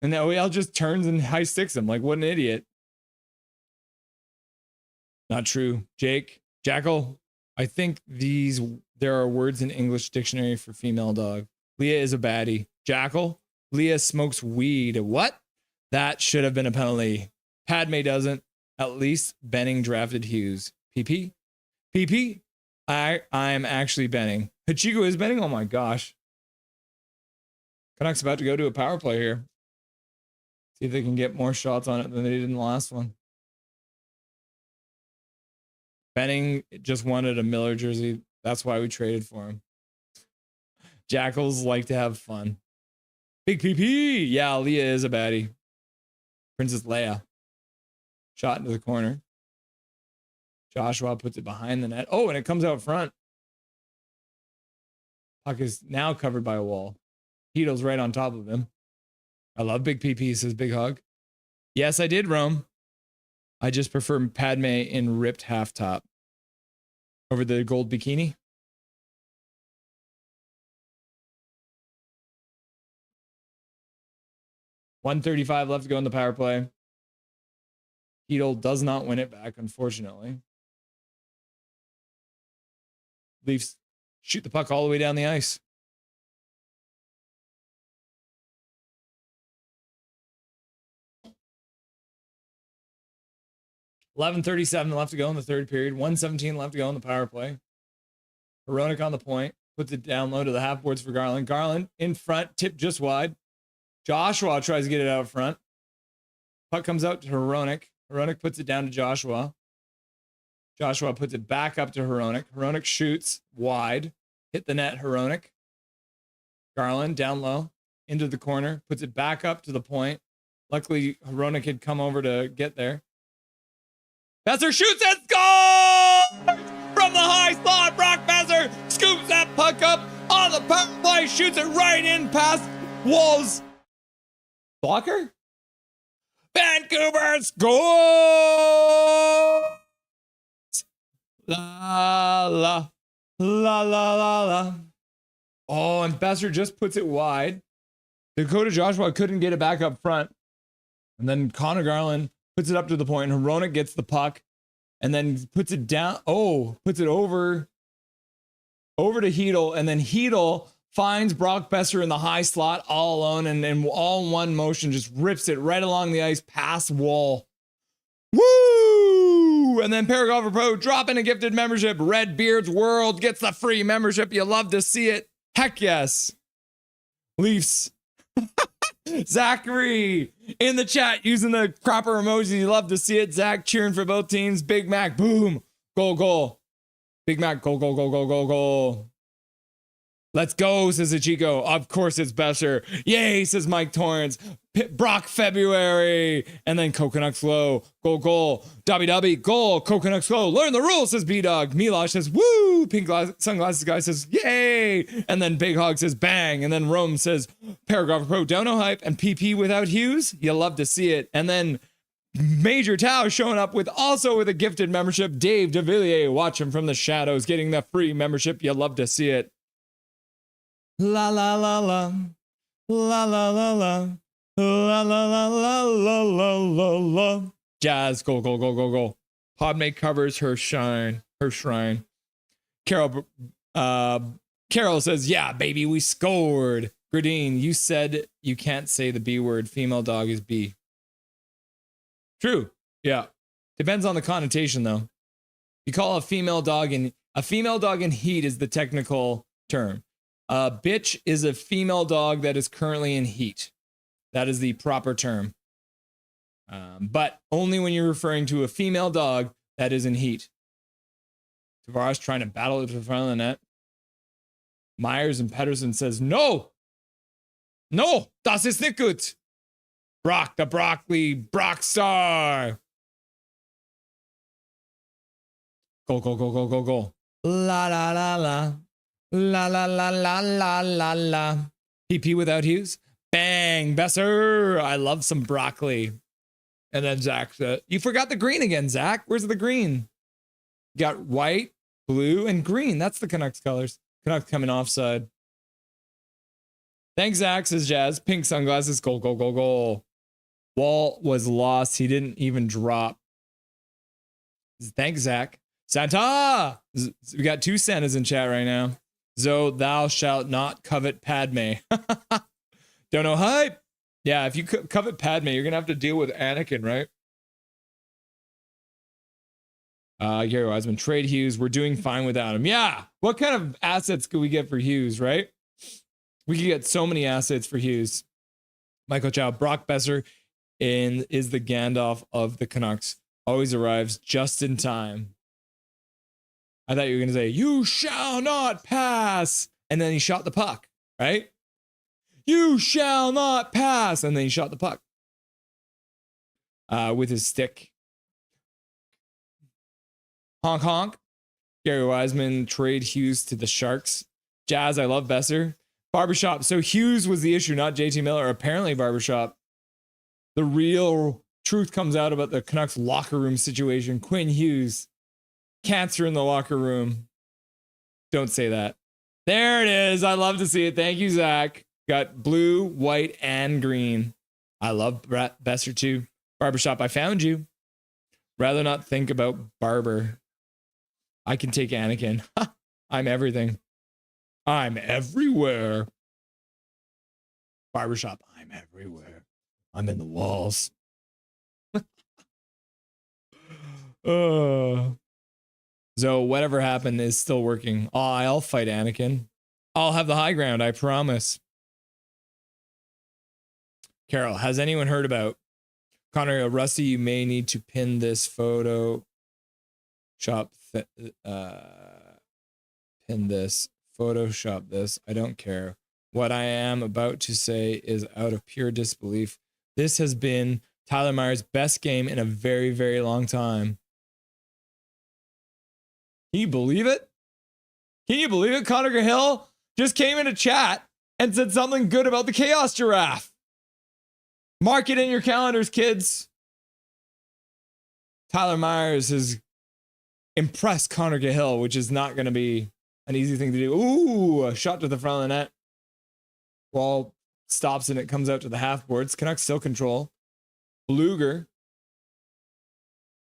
And the OEL just turns and high sticks him. Like, what an idiot. Not true. Jackal, I think there are words in English dictionary for female dog. Leah is a baddie. Jackal, Leah smokes weed. What? That should have been a penalty. Padme doesn't. At least Benning drafted Hughes. PP? I'm actually Benning. Hachiko is Benning? Oh my gosh. Canucks about to go to a power play here. See if they can get more shots on it than they did in the last one. Benning just wanted a Miller jersey. That's why we traded for him. Jackals like to have fun. Big PP. Yeah, Leah is a baddie. Princess Leia. Shot into the corner. Joshua puts it behind the net. Oh, and it comes out front. Puck is now covered by a wall. Hedo's right on top of him. I love Big PP, says Big Hug. Yes, I did, Rome. I just prefer Padme in ripped half top over the gold bikini. .135 left to go in the power play. Heedle does not win it back, unfortunately. Leafs shoot the puck all the way down the ice. .11:37 left to go in the third period. 1:17 left to go in the power play. Hronek on the point. Puts it down low to the half boards for Garland. Garland in front. Tip just wide. Joshua tries to get it out front. Puck comes out to Hronek. Hronek puts it down to Joshua. Joshua puts it back up to Hronek. Hronek shoots wide. Hit the net, Hronek. Garland down low. Into the corner. Puts it back up to the point. Luckily, Hronek had come over to get there. Besser shoots and scores! From the high slot, Brock Besser scoops that puck up on the power play, shoots it right in past Walls. Blocker? Vancouver scores! La, la, la, la, la, la. Oh, and Besser just puts it wide. Dakota Joshua couldn't get it back up front. And then Connor Garland puts it up to the point. Hronek gets the puck and then puts it down. Oh, puts it over to Heedle. And then Heedle finds Brock Besser in the high slot all alone and all in one motion just rips it right along the ice past Wall. Woo! And then Paragraph Pro dropping a gifted membership. Red Beards World gets the free membership. You love to see it. Heck yes. Leafs. Zachary in the chat using the proper emojis. You love to see it. Zach cheering for both teams. Big Mac, boom. Goal, goal. Big Mac, goal, goal, goal, goal, goal, goal. Let's go, says Ichiko. Of course it's Besser. Yay, says Mike Torrance. Brock February. And then Coconut Slow. Goal, goal. Dobby Dobby, goal. Coconut Slow. Learn the rules, says B-Dog. Milosh says, woo. Pink sunglasses guy says, yay. And then Big Hog says, bang. And then Rome says, Paragraph Pro, dono hype. And PP without Hughes. You love to see it. And then Major Tao showing up with a gifted membership. Dave DeVilliers, watch him from the shadows, getting the free membership. You love to see it. La la la la, la la la la, la la la la la la la la. Jazz, go go go go go. Padme covers her shrine. Carol says, "Yeah, baby, we scored." Gradine, you said you can't say the B word. Female dog is B. True. Yeah. Depends on the connotation, though. You call a female dog in heat is the technical term. Bitch is a female dog that is currently in heat. That is the proper term. But only when you're referring to a female dog that is in heat. Tavares trying to battle it to the front of the net. Myers and Pedersen says, no, das ist nicht gut. Brock, the broccoli, Brock star. Go, go, go, go, go, go. La, la, la, la. La la la la la la la. PP without Hughes. Bang, Besser. I love some broccoli. And then Zach said, you forgot the green again, Zach. Where's the green? You got white, blue, and green. That's the Canucks colors. Canucks coming offside. Thanks, Zach, says Jazz. Pink sunglasses. Goal, goal, goal, goal. Wall was lost. He didn't even drop. Thanks, Zach. Santa! We got two Santas in chat right now. Zoe, thou shalt not covet Padme. Don't know hype. Yeah, if you covet Padme, you're going to have to deal with Anakin, right? Gary Wiseman, trade Hughes. We're doing fine without him. Yeah. What kind of assets could we get for Hughes, right? We could get so many assets for Hughes. Michael Chow, Brock Besser is the Gandalf of the Canucks. Always arrives just in time. I thought you were going to say, you shall not pass. And then he shot the puck, right? You shall not pass. And then he shot the puck with his stick. Honk, honk. Gary Wiseman trade Hughes to the Sharks. Jazz, I love Besser. Barbershop. So Hughes was the issue, not JT Miller. Apparently, Barbershop. The real truth comes out about the Canucks locker room situation. Quinn Hughes. Cancer in the locker room. Don't say that. There it is. I love to see it. Thank you, Zach. Got blue, white, and green. I love Besser too. Barbershop, I found you. Rather not think about Barber. I can take Anakin. I'm everything. I'm everywhere. Barbershop, I'm everywhere. I'm in the walls. So whatever happened is still working. Oh, I'll fight Anakin. I'll have the high ground, I promise. Carol, has anyone heard about Connor Rusty? You may need to pin this photo. Pin this. Photoshop this. I don't care. What I am about to say is out of pure disbelief. This has been Tyler Myers' best game in a very, very long time. Can you believe it? Can you believe it? Connor Cahill just came into chat and said something good about the Chaos Giraffe. Mark it in your calendars, kids. Tyler Myers has impressed Connor Cahill, which is not going to be an easy thing to do. Ooh, a shot to the front of the net. Ball stops and it comes out to the half boards. Canucks still control. Bluger.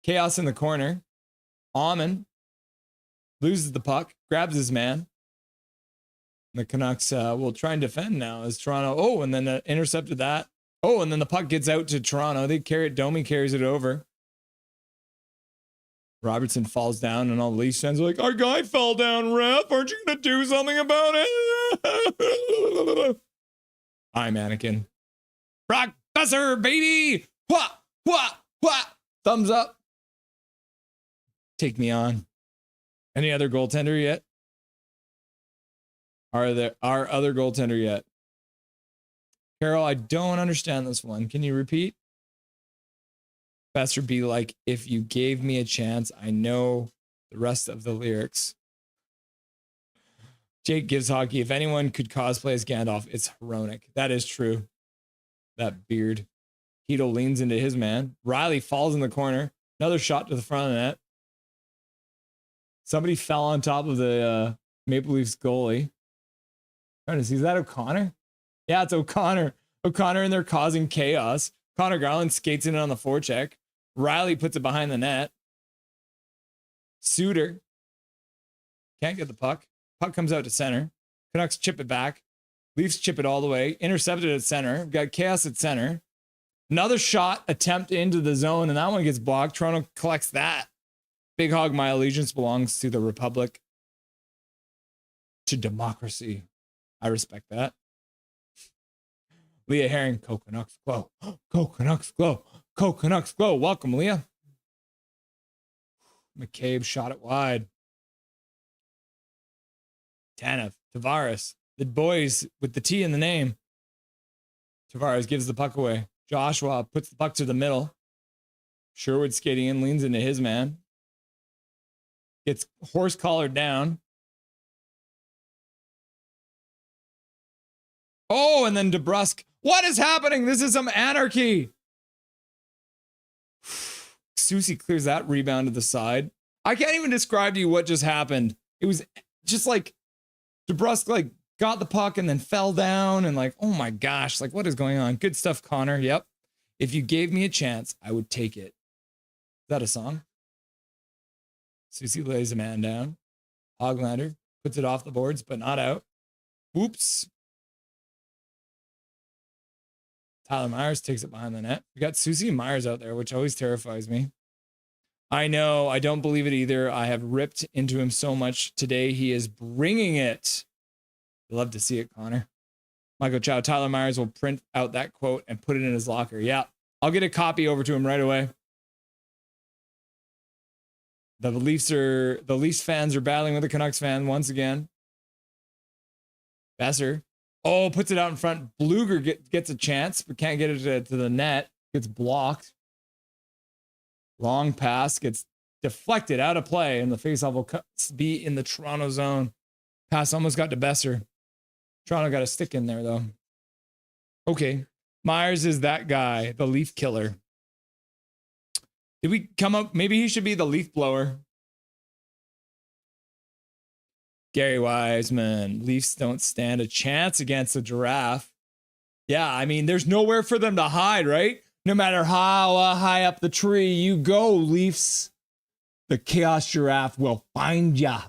Chaos in the corner. Almond loses the puck, grabs his man. The Canucks will try and defend now as Toronto. Oh, and then intercepted that. Oh, and then the puck gets out to Toronto. They carry it. Domi carries it over. Robertson falls down, and all the Leafs fans are like, our guy fell down, ref. Aren't you going to do something about it? I'm Anakin. Brock Besser, baby. Wha, wha, wha. Thumbs up. Take me on. Any other goaltender yet? Are there other goaltender yet? Carol, I don't understand this one. Can you repeat? Besser be like, if you gave me a chance, I know the rest of the lyrics. Jake gives hockey. If anyone could cosplay as Gandalf, it's Hronik. That is true. That beard. Heedle leans into his man. Riley falls in the corner. Another shot to the front of the net. Somebody fell on top of the Maple Leafs goalie. Trying to see, is that O'Connor? Yeah, it's O'Connor. O'Connor in there causing chaos. Connor Garland skates in on the forecheck. Riley puts it behind the net. Suter can't get the puck. Puck comes out to center. Canucks chip it back. Leafs chip it all the way. Intercepted at center. We've got chaos at center. Another shot attempt into the zone, and that one gets blocked. Toronto collects that. Big Hog, my allegiance belongs to the Republic. To democracy. I respect that. Leah Herring, Canucks glow. Canucks glow. Canucks glow. Welcome, Leah. McCabe shot it wide. Tanev, Tavares, the boys with the T in the name. Tavares gives the puck away. Joshua puts the puck to the middle. Sherwood skating in, leans into his man. Gets horse collared down. Oh, and then DeBrusk. What is happening? This is some anarchy. Susie clears that rebound to the side. I can't even describe to you what just happened. It was just like DeBrusk like got the puck and then fell down and like, oh my gosh, like what is going on? Good stuff, Connor. Yep. If you gave me a chance, I would take it. Is that a song? Susie lays a man down. Hoglander puts it off the boards, but not out. Whoops. Tyler Myers takes it behind the net. We got Susie and Myers out there, which always terrifies me. I know. I don't believe it either. I have ripped into him so much today. He is bringing it. Love to see it, Connor. Michael Chow, Tyler Myers will print out that quote and put it in his locker. Yeah, I'll get a copy over to him right away. The Leafs fans are battling with the Canucks fan once again. Besser. Oh, puts it out in front. Bluger gets a chance, but can't get it to the net. Gets blocked. Long pass gets deflected out of play, and the faceoff will be in the Toronto zone. Pass almost got to Besser. Toronto got a stick in there, though. Okay. Myers is that guy, the leaf killer. Did we come up? Maybe he should be the leaf blower. Gary Wiseman. Leafs don't stand a chance against a giraffe. Yeah, I mean, there's nowhere for them to hide, right? No matter how high up the tree you go, Leafs, the chaos giraffe will find ya.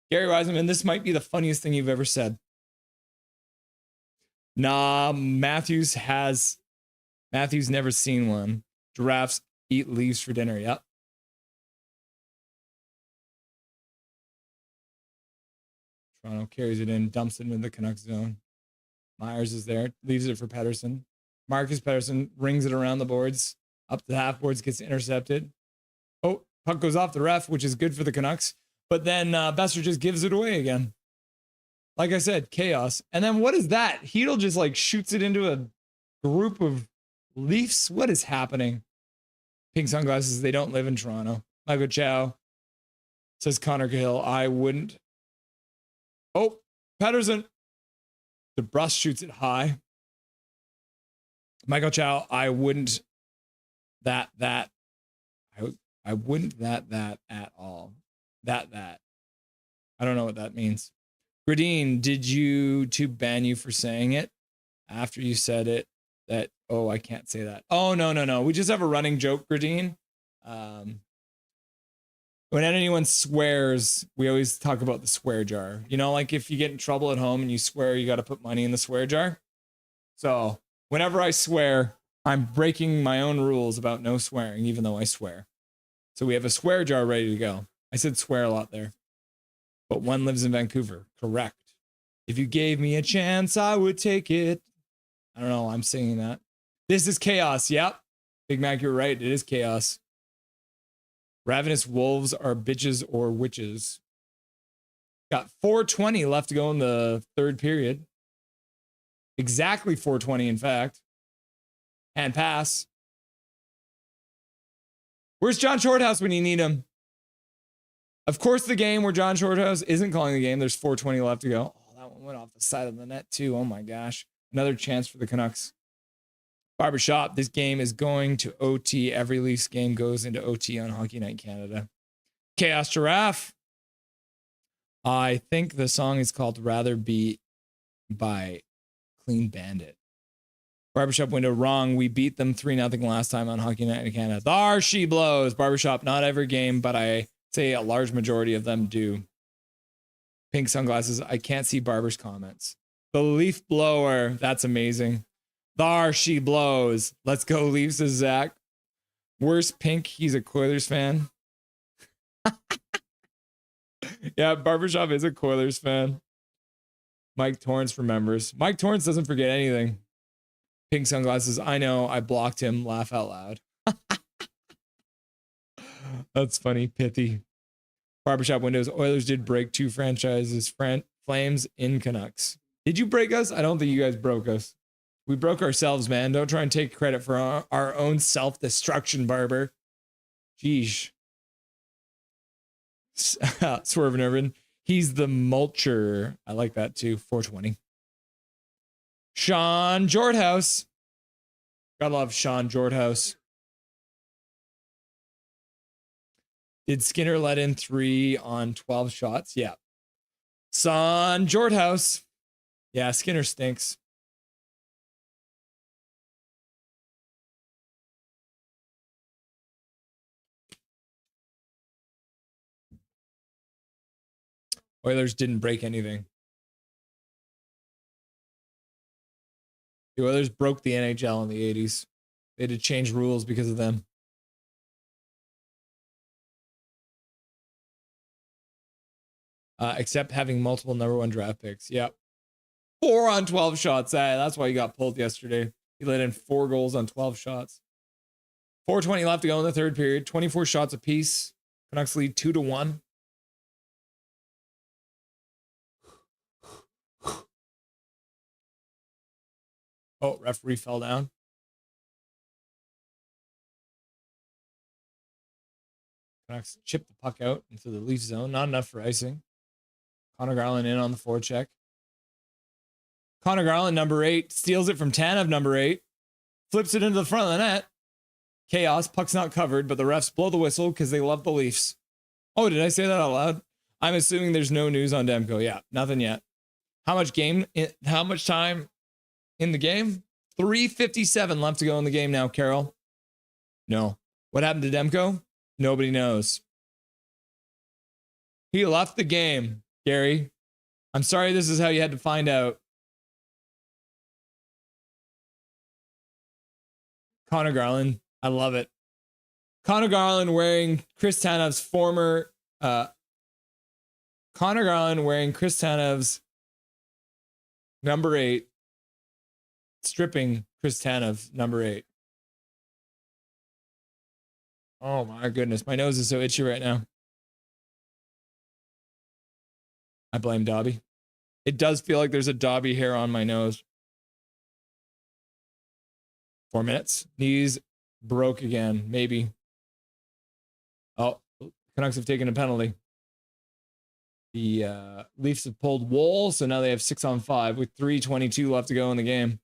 Gary Wiseman, this might be the funniest thing you've ever said. Nah, Matthews never seen one. Giraffes eat leaves for dinner. Yep. Toronto carries it in, dumps it into the Canucks zone. Myers is there, leaves it for Pettersson. Marcus Pettersson rings it around the boards, up the half boards, gets intercepted. Oh, puck goes off the ref, which is good for the Canucks. But then Besser just gives it away again. Like I said, chaos. And then what is that? Hedl just like shoots it into a group of Leafs. What is happening? Pink sunglasses, they don't live in Toronto. Michael Chow says Connor Cahill, I wouldn't. Oh, Pettersson. DeBrus shoots it high. Michael Chow, I wouldn't I wouldn't that at all. That. I don't know what that means. Gradine, did YouTube ban you for saying it after you said it? That, oh, I can't say that. Oh, no. We just have a running joke, Gradine. When anyone swears, we always talk about the swear jar. You know, like if you get in trouble at home and you swear, you got to put money in the swear jar. So whenever I swear, I'm breaking my own rules about no swearing, even though I swear. So we have a swear jar ready to go. I said swear a lot there. But one lives in Vancouver. Correct. If you gave me a chance, I would take it. I don't know. I'm singing that. This is chaos. Yep. Big Mac, you're right. It is chaos. Ravenous wolves are bitches or witches. Got 4:20 left to go in the third period. Exactly 4:20, in fact. And pass. Where's John Shorthouse when you need him? Of course, the game where John Shorthouse isn't calling the game. There's 4:20 left to go. Oh, that one went off the side of the net, too. Oh, my gosh. Another chance for the Canucks. Barbershop, this game is going to OT. Every Leafs game goes into OT on Hockey Night Canada. Chaos Giraffe. I think the song is called Rather Be by Clean Bandit. Barbershop window, wrong. We beat them 3-0 last time on Hockey Night in Canada. There she blows. Barbershop, not every game, but I say a large majority of them do. Pink sunglasses. I can't see Barber's comments. The leaf blower. That's amazing. There she blows. Let's go, Leafs, says Zach. Worst Pink. He's a Coilers fan. Yeah, Barbershop is a Coilers fan. Mike Torrance remembers. Mike Torrance doesn't forget anything. Pink sunglasses. I know. I blocked him. Laugh out loud. That's funny. Pithy. Barbershop windows. Oilers did break 2 franchises. Flames in Canucks. Did you break us? I don't think you guys broke us. We broke ourselves, man. Don't try and take credit for our own self-destruction, Barber. Jeez. Swerve and Irvin. He's the mulcher. I like that too. 4:20. Sean Jordhouse. Gotta love Sean Jordhouse. Did Skinner let in 3 on 12 shots? Yeah. Sean Jordhouse. Yeah, Skinner stinks. Oilers didn't break anything. The Oilers broke the NHL in the 80s. They had to change rules because of them. Except having multiple number 1 draft picks. Yep. 4 on 12 shots. That's why he got pulled yesterday. He let in 4 goals on 12 shots. 4:20 left to go in the third period. 24 shots apiece. Canucks lead 2-1. Oh, referee fell down. Canucks chip the puck out into the Leaf zone. Not enough for icing. Connor Garland in on the forecheck. Connor Garland, number 8, steals it from Tanev, number 8. Flips it into the front of the net. Chaos. Puck's not covered, but the refs blow the whistle because they love the Leafs. Oh, did I say that out loud? I'm assuming there's no news on Demko. Yeah, nothing yet. How much time in the game? 3:57 left to go in the game now, Carol. No. What happened to Demko? Nobody knows. He left the game, Gary. I'm sorry this is how you had to find out. Connor Garland. I love it. Connor Garland wearing Chris Tanev's number 8. Stripping Chris Tanev, number 8. Oh my goodness. My nose is so itchy right now. I blame Dobby. It does feel like there's a Dobby hair on my nose. 4 minutes. Knees broke again. Maybe. Oh, Canucks have taken a penalty. The Leafs have pulled Wool, so now they have 6 on 5 with 3:22 left to go in the game.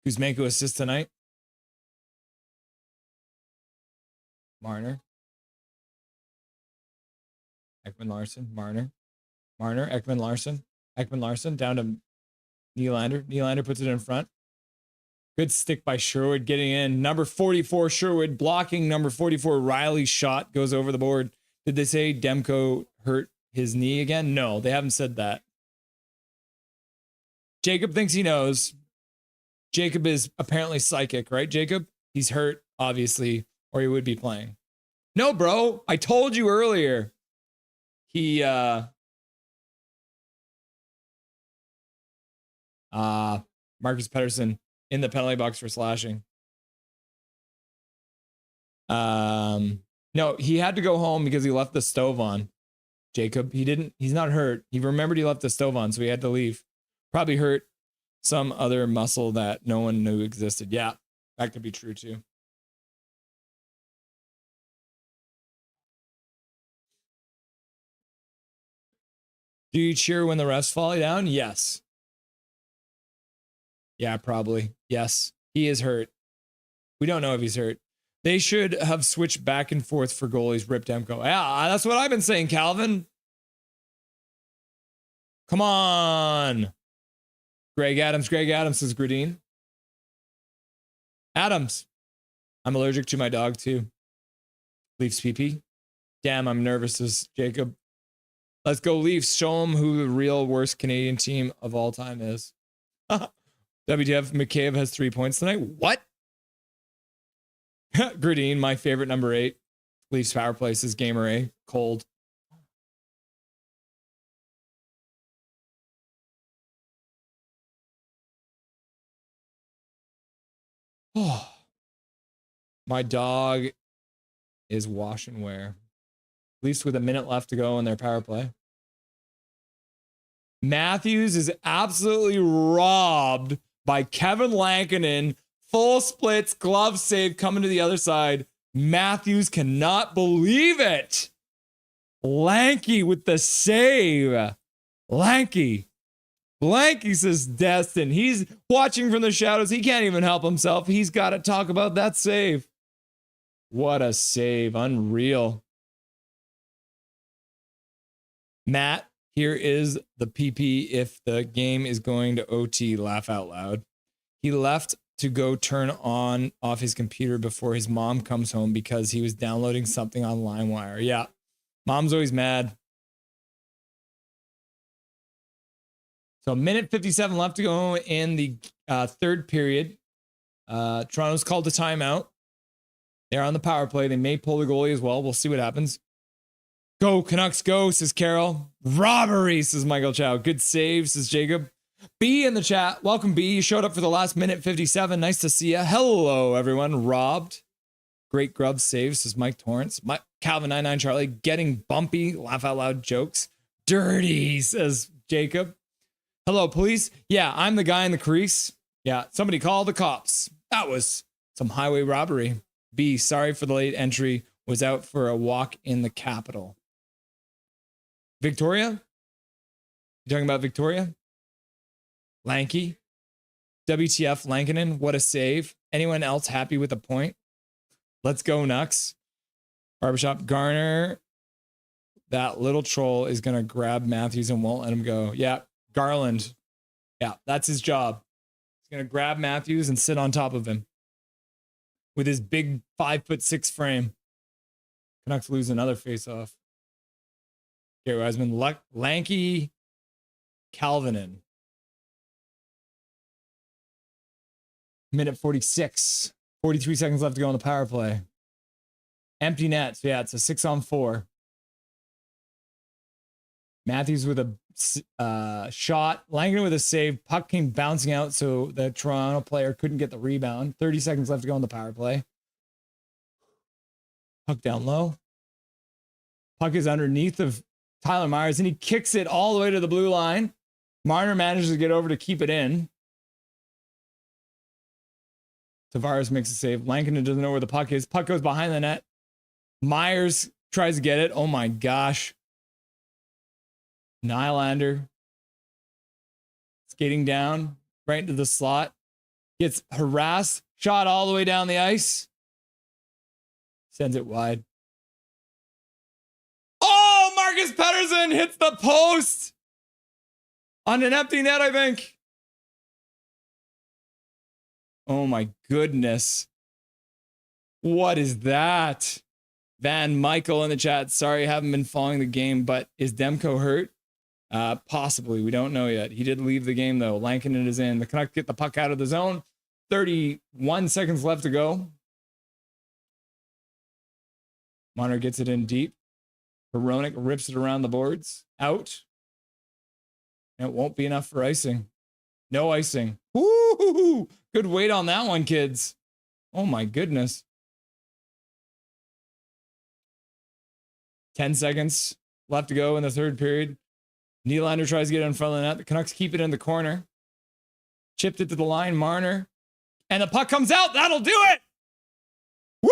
Kuzmenko assists tonight. Marner. Ekman Larson. Marner. Ekman Larson. Ekman Larson down to Nylander. Nylander puts it in front. Good stick by Sherwood getting in. Number 44, Sherwood blocking number 44. Riley's shot goes over the board. Did they say Demko hurt his knee again? No, they haven't said that. Jacob thinks he knows. Jacob is apparently psychic, right, Jacob? He's hurt, obviously, or he would be playing. No, bro. I told you earlier. He, Marcus Pettersson in the penalty box for slashing. No, he had to go home because he left the stove on. Jacob, he's not hurt. He remembered he left the stove on, so he had to leave. Probably hurt some other muscle that no one knew existed. Yeah, that could be true too. Do you cheer when the refs fall down? Yes. Yeah, probably. Yes. He is hurt. We don't know if he's hurt. They should have switched back and forth for goalies. Rip Demko. Yeah, that's what I've been saying, Calvin. Come on. Greg Adams says Gradine. Adams. I'm allergic to my dog too. Leafs PP. Damn, I'm nervous, says Jacob. Let's go Leafs. Show them who the real worst Canadian team of all time is. WTF, McCabe has 3 points tonight. What? Gradine, my favorite number 8. Leafs power play says Gamer A. Cold. Oh, my dog is wash and wear. Leafs with a minute left to go in their power play. Matthews is absolutely robbed by Kevin Lankinen. Full splits, glove save coming to the other side. Matthews cannot believe it. Lanky with the save. Lanky says Dustin. He's watching from the shadows. He can't even help himself. He's got to talk about that save. What a save. Unreal. Matt, here is the PP if the game is going to OT. Laugh out loud. He left to go turn off his computer before his mom comes home because he was downloading something on LimeWire. Yeah, mom's always mad. So minute 57 left to go in the third period. Toronto's called a timeout. They're on the power play. They may pull the goalie as well. We'll see what happens. Go Canucks, go, says Carol. Robbery, says Michael Chow. Good save, says Jacob. B in the chat. Welcome, B. You showed up for the last minute 57. Nice to see you. Hello, everyone. Robbed. Great grub save, says Mike Torrance. Calvin 99 Charlie. Getting bumpy. Laugh out loud jokes. Dirty, says Jacob. Hello, police. Yeah, I'm the guy in the crease. Yeah, somebody call the cops. That was some highway robbery. B, sorry for the late entry. Was out for a walk in the capital. Victoria? You talking about Victoria? Lanky? WTF Lankinen? What a save. Anyone else happy with a point? Let's go, Nux. Barbershop Garner. That little troll is going to grab Matthews and won't let him go. Yeah, Garland. Yeah, that's his job. He's going to grab Matthews and sit on top of him with his big 5'6" frame. Canucks lose another faceoff. Gary Wiseman, lanky Calvinin. Minute 46. 43 seconds left to go on the power play. Empty net. So yeah, it's a 6-on-4. Matthews with a shot. Langdon with a save. Puck came bouncing out, so the Toronto player couldn't get the rebound. 30 seconds left to go on the power play. Puck down low. Puck is underneath of Tyler Myers, and he kicks it all the way to the blue line. Marner manages to get over to keep it in. Tavares makes a save. Lankinen doesn't know where the puck is. Puck goes behind the net. Myers tries to get it. Oh my gosh. Nylander skating down right into the slot. Gets harassed. Shot all the way down the ice. Sends it wide. Oh, Marcus Pettersson hits the post on an empty net, I think. Oh my goodness. What is that? Van Michael in the chat. Sorry, I haven't been following the game, but is Demko hurt? Possibly. We don't know yet. He did leave the game, though. Lankinen is in. The Canucks get the puck out of the zone. 31 seconds left to go. Marner gets it in deep. Hronek rips it around the boards. Out. And it won't be enough for icing. No icing. Woo! Good weight on that one, kids. Oh my goodness. 10 seconds left to go in the third period. Nylander tries to get it in front of the net. The Canucks keep it in the corner. Chipped it to the line. Marner. And the puck comes out. That'll do it. Woo!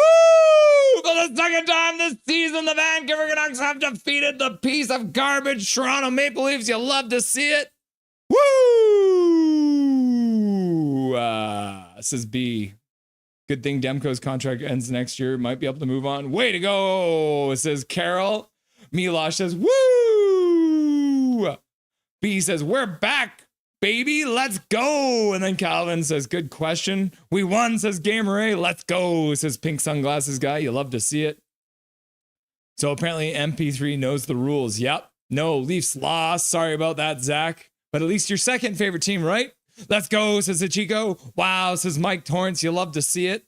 For the second time this season, the Vancouver Canucks have defeated the piece of garbage Toronto Maple Leafs. You love to see it. Woo! Says B. Good thing Demko's contract ends next year. Might be able to move on. Way to go, says Carol. Milosh says, woo! B says, we're back, baby. Let's go. And then Calvin says, good question. We won, says Gamer A. Let's go, says Pink Sunglasses Guy. You love to see it. So apparently MP3 knows the rules. Yep. No, Leafs lost. Sorry about that, Zach. But at least your second favorite team, right? Let's go, says Ichiko. Wow, says Mike Torrance. You love to see it.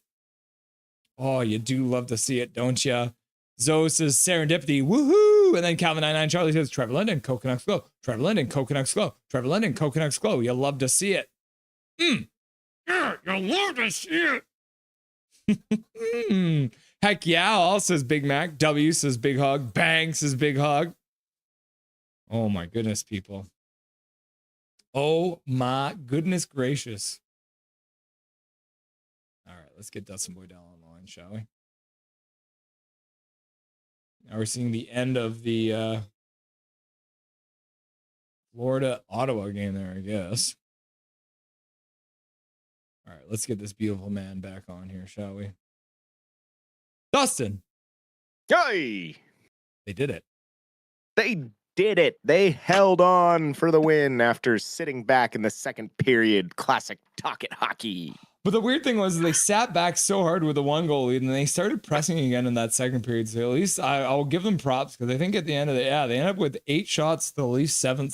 Oh, you do love to see it, don't you? Zoe says serendipity. Woohoo! And then Calvin 99 Charlie says Trevor Linden, Canucks Glow. Trevor Linden, Canucks Glow. Trevor Linden, Canucks Glow. You love to see it. Yeah, you love to see it. Heck yeah, all says Big Mac. W says Big Hog. Bang says Big Hog. Oh my goodness, people. Oh my goodness gracious. All right, let's get Dustin Boydell on the line, shall we? Now we're seeing the end of the Florida-Ottawa game there, I guess. All right, let's get this beautiful man back on here, shall we? Dustin. Yay! They did it. They did it. They held on for the win after sitting back in the second period. Classic talk it hockey. But the weird thing was they sat back so hard with a 1-goal lead and they started pressing again in that second period. So at least I'll give them props because I think at the end of they ended up with 8 shots to at least 7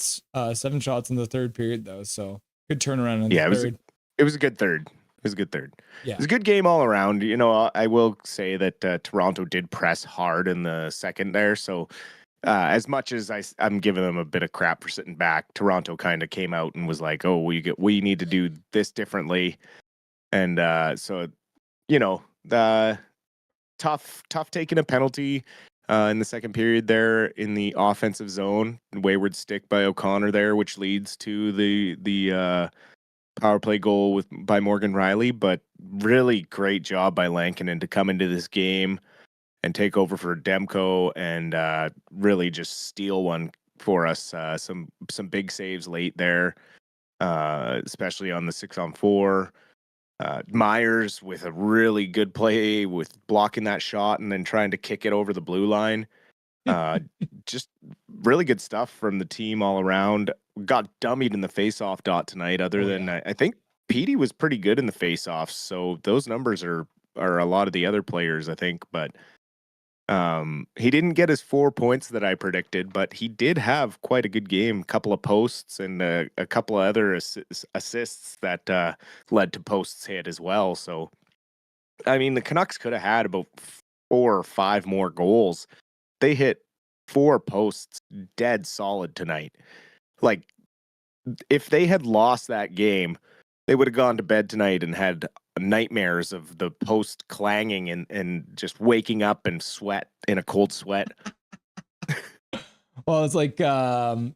shots in the third period though. So good turnaround in the third. It was a good third. It was a good third. Yeah. It was a good game all around. You know, I will say that Toronto did press hard in the second there. So As much as I'm giving them a bit of crap for sitting back, Toronto kind of came out and was like, "Oh, we need to do this differently," and so the tough taking a penalty in the second period there in the offensive zone, wayward stick by O'Connor there, which leads to the power play goal by Morgan Riley, but really great job by Lankinen to come into this game and take over for Demko and really just steal one for us. Some big saves late there, especially on the 6-on-4. Myers with a really good play with blocking that shot and then trying to kick it over the blue line. Just really good stuff from the team all around. Got dummied in the face-off dot tonight. Other than I think Petey was pretty good in the face-offs, so those numbers are a lot of the other players, I think. But he didn't get his 4 points that I predicted, but he did have quite a good game. A couple of posts and a couple of other assists that led to posts hit as well. So, I mean, the Canucks could have had about 4 or 5 more goals. They hit 4 posts dead solid tonight. Like, if they had lost that game, they would have gone to bed tonight and had nightmares of the post clanging and just waking up in sweat, in a cold sweat. Well, it's like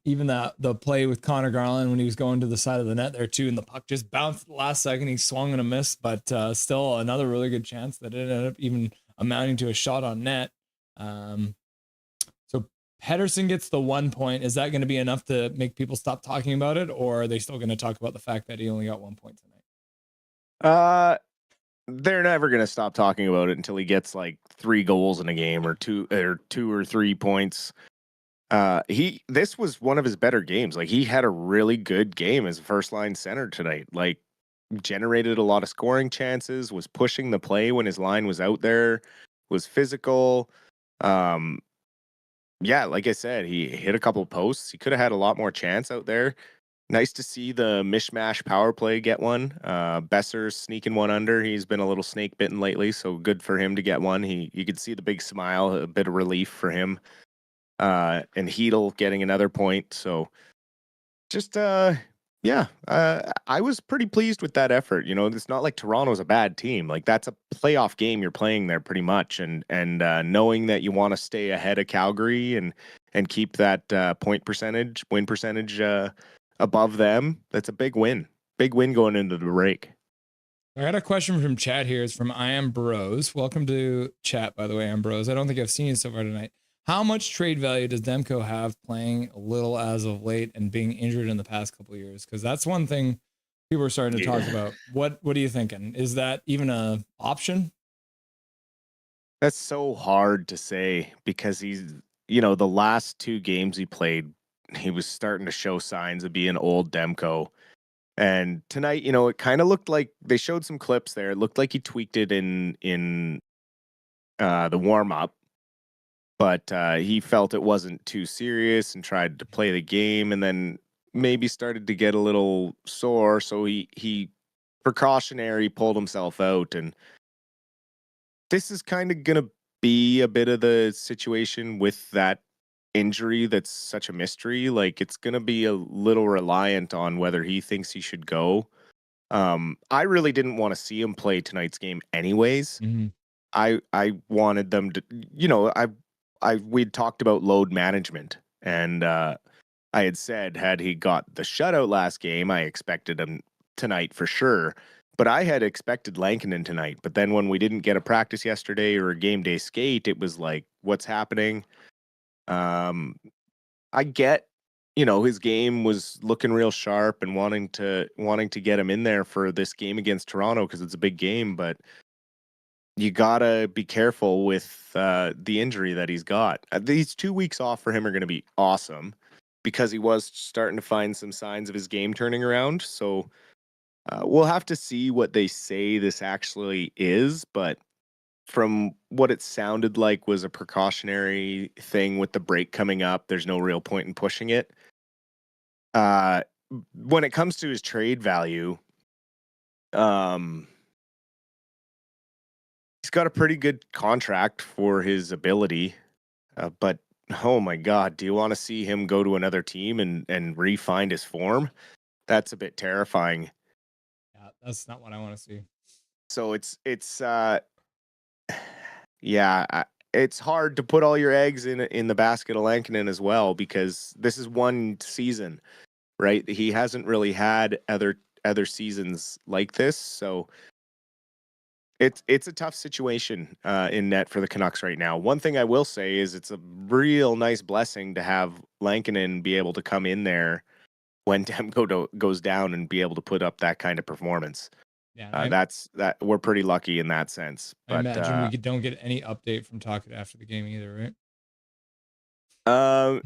even the play with Connor Garland when he was going to the side of the net there too, and the puck just bounced at the last second. He swung and a miss, but still another really good chance that it ended up even amounting to a shot on net. So Pedersen gets the 1 point. Is that going to be enough to make people stop talking about it, or are they still going to talk about the fact that he only got 1 point tonight? They're never going to stop talking about it until he gets like 3 goals in a game or 2 or 3 points. This was one of his better games. Like, he had a really good game as a first line center tonight. Like, generated a lot of scoring chances, was pushing the play when his line was out there, was physical. Yeah, like I said, he hit a couple of posts. He could have had a lot more chance out there. Nice to see the mishmash power play get one. Besser sneaking one under. He's been a little snake bitten lately, so good for him to get one. You could see the big smile, a bit of relief for him. And Hedel getting another point. So just I was pretty pleased with that effort. It's not like Toronto's a bad team. Like, that's a playoff game you're playing there pretty much, and knowing that you want to stay ahead of Calgary and keep that win percentage above them, that's a big win. Big win going into the break. I got a question from chat here. It's from I Am Bros. Welcome to chat, by the way, Ambrose. I don't think I've seen you so far tonight. How much trade value does Demko have playing a little as of late and being injured in the past couple of years? Because that's one thing people are starting to talk about. What are you thinking? Is that even an option? That's so hard to say because he's, the last 2 games he played, he was starting to show signs of being old Demko. And tonight, it kind of looked like they showed some clips there. It looked like he tweaked it in the warm up, but he felt it wasn't too serious and tried to play the game, and then maybe started to get a little sore. So he precautionary pulled himself out, and this is kind of gonna be a bit of the situation with that injury that's such a mystery. Like, it's gonna be a little reliant on whether he thinks he should go. I really didn't want to see him play tonight's game anyways. Mm-hmm. I wanted them to, we'd talked about load management, and I had said, had he got the shutout last game, I expected him tonight for sure. But I had expected Lankinen tonight. But then when we didn't get a practice yesterday or a game day skate, it was like, what's happening? I get, his game was looking real sharp and wanting to get him in there for this game against Toronto because it's a big game, but you gotta be careful with the injury that he's got. These 2 weeks off for him are going to be awesome because he was starting to find some signs of his game turning around. So we'll have to see what they say this actually is, but from what it sounded like was a precautionary thing with the break coming up. There's no real point in pushing it. When it comes to his trade value, he's got a pretty good contract for his ability, but oh my God, do you want to see him go to another team and re-find his form? That's a bit terrifying. Yeah, that's not what I want to see. So yeah, it's hard to put all your eggs in the basket of Lankinen as well, because this is one season, right? He hasn't really had other seasons like this, so it's a tough situation in net for the Canucks right now. One thing I will say is it's a real nice blessing to have Lankinen be able to come in there when Demko goes down and be able to put up that kind of performance. Yeah, That's we're pretty lucky in that sense. I But imagine we don't get any update from Tuckett after the game either, right?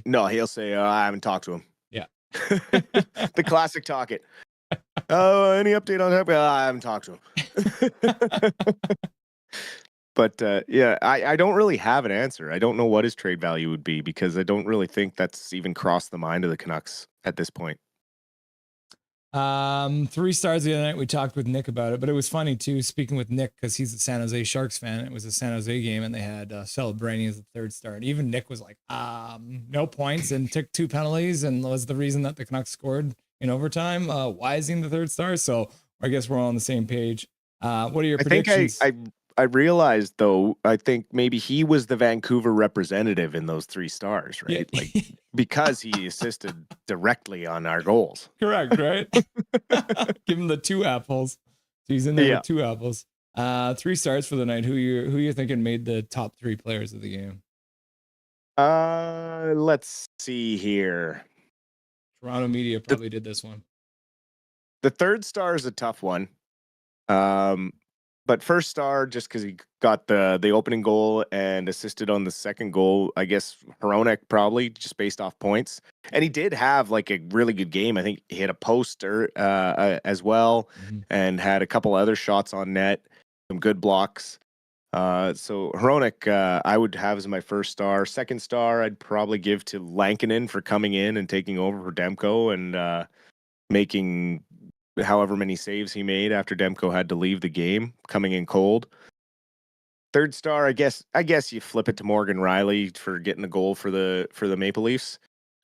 no, he'll say, I haven't talked to him. Yeah. The classic Tuckett. Oh, any update on that? I haven't talked to him. But yeah, I don't really have an answer. I don't know what his trade value would be, because I don't really think that's even crossed the mind of the Canucks at this point. 3 stars the other night. We talked with Nick about it, but it was funny too, speaking with Nick, because he's a San Jose Sharks fan. It was a San Jose game and they had Celebrani as the 3rd star. And even Nick was like, no points and took 2 penalties and was the reason that the Canucks scored in overtime. Why is he in the 3rd star? So I guess we're all on the same page. What are your predictions? I realized, though, I think maybe he was the Vancouver representative in those 3 stars, right? Yeah. Like, because he assisted directly on our goals. Correct, right? Give him the 2 apples. So he's in there with 2 apples. 3 stars for the night. Who you thinking made the top 3 players of the game? Let's see here. Toronto media probably did this one. The 3rd star is a tough one. But 1st star, just because he got the opening goal and assisted on the 2nd goal, I guess Hronek probably, just based off points. And he did have like a really good game. I think he hit a poster as well, and had a couple other shots on net, some good blocks. So Hronek, I would have as my 1st star. 2nd star, I'd probably give to Lankinen for coming in and taking over for Demko and making however many saves he made after Demko had to leave the game, coming in cold. 3rd star, I guess you flip it to Morgan Rielly for getting the goal for the Maple Leafs.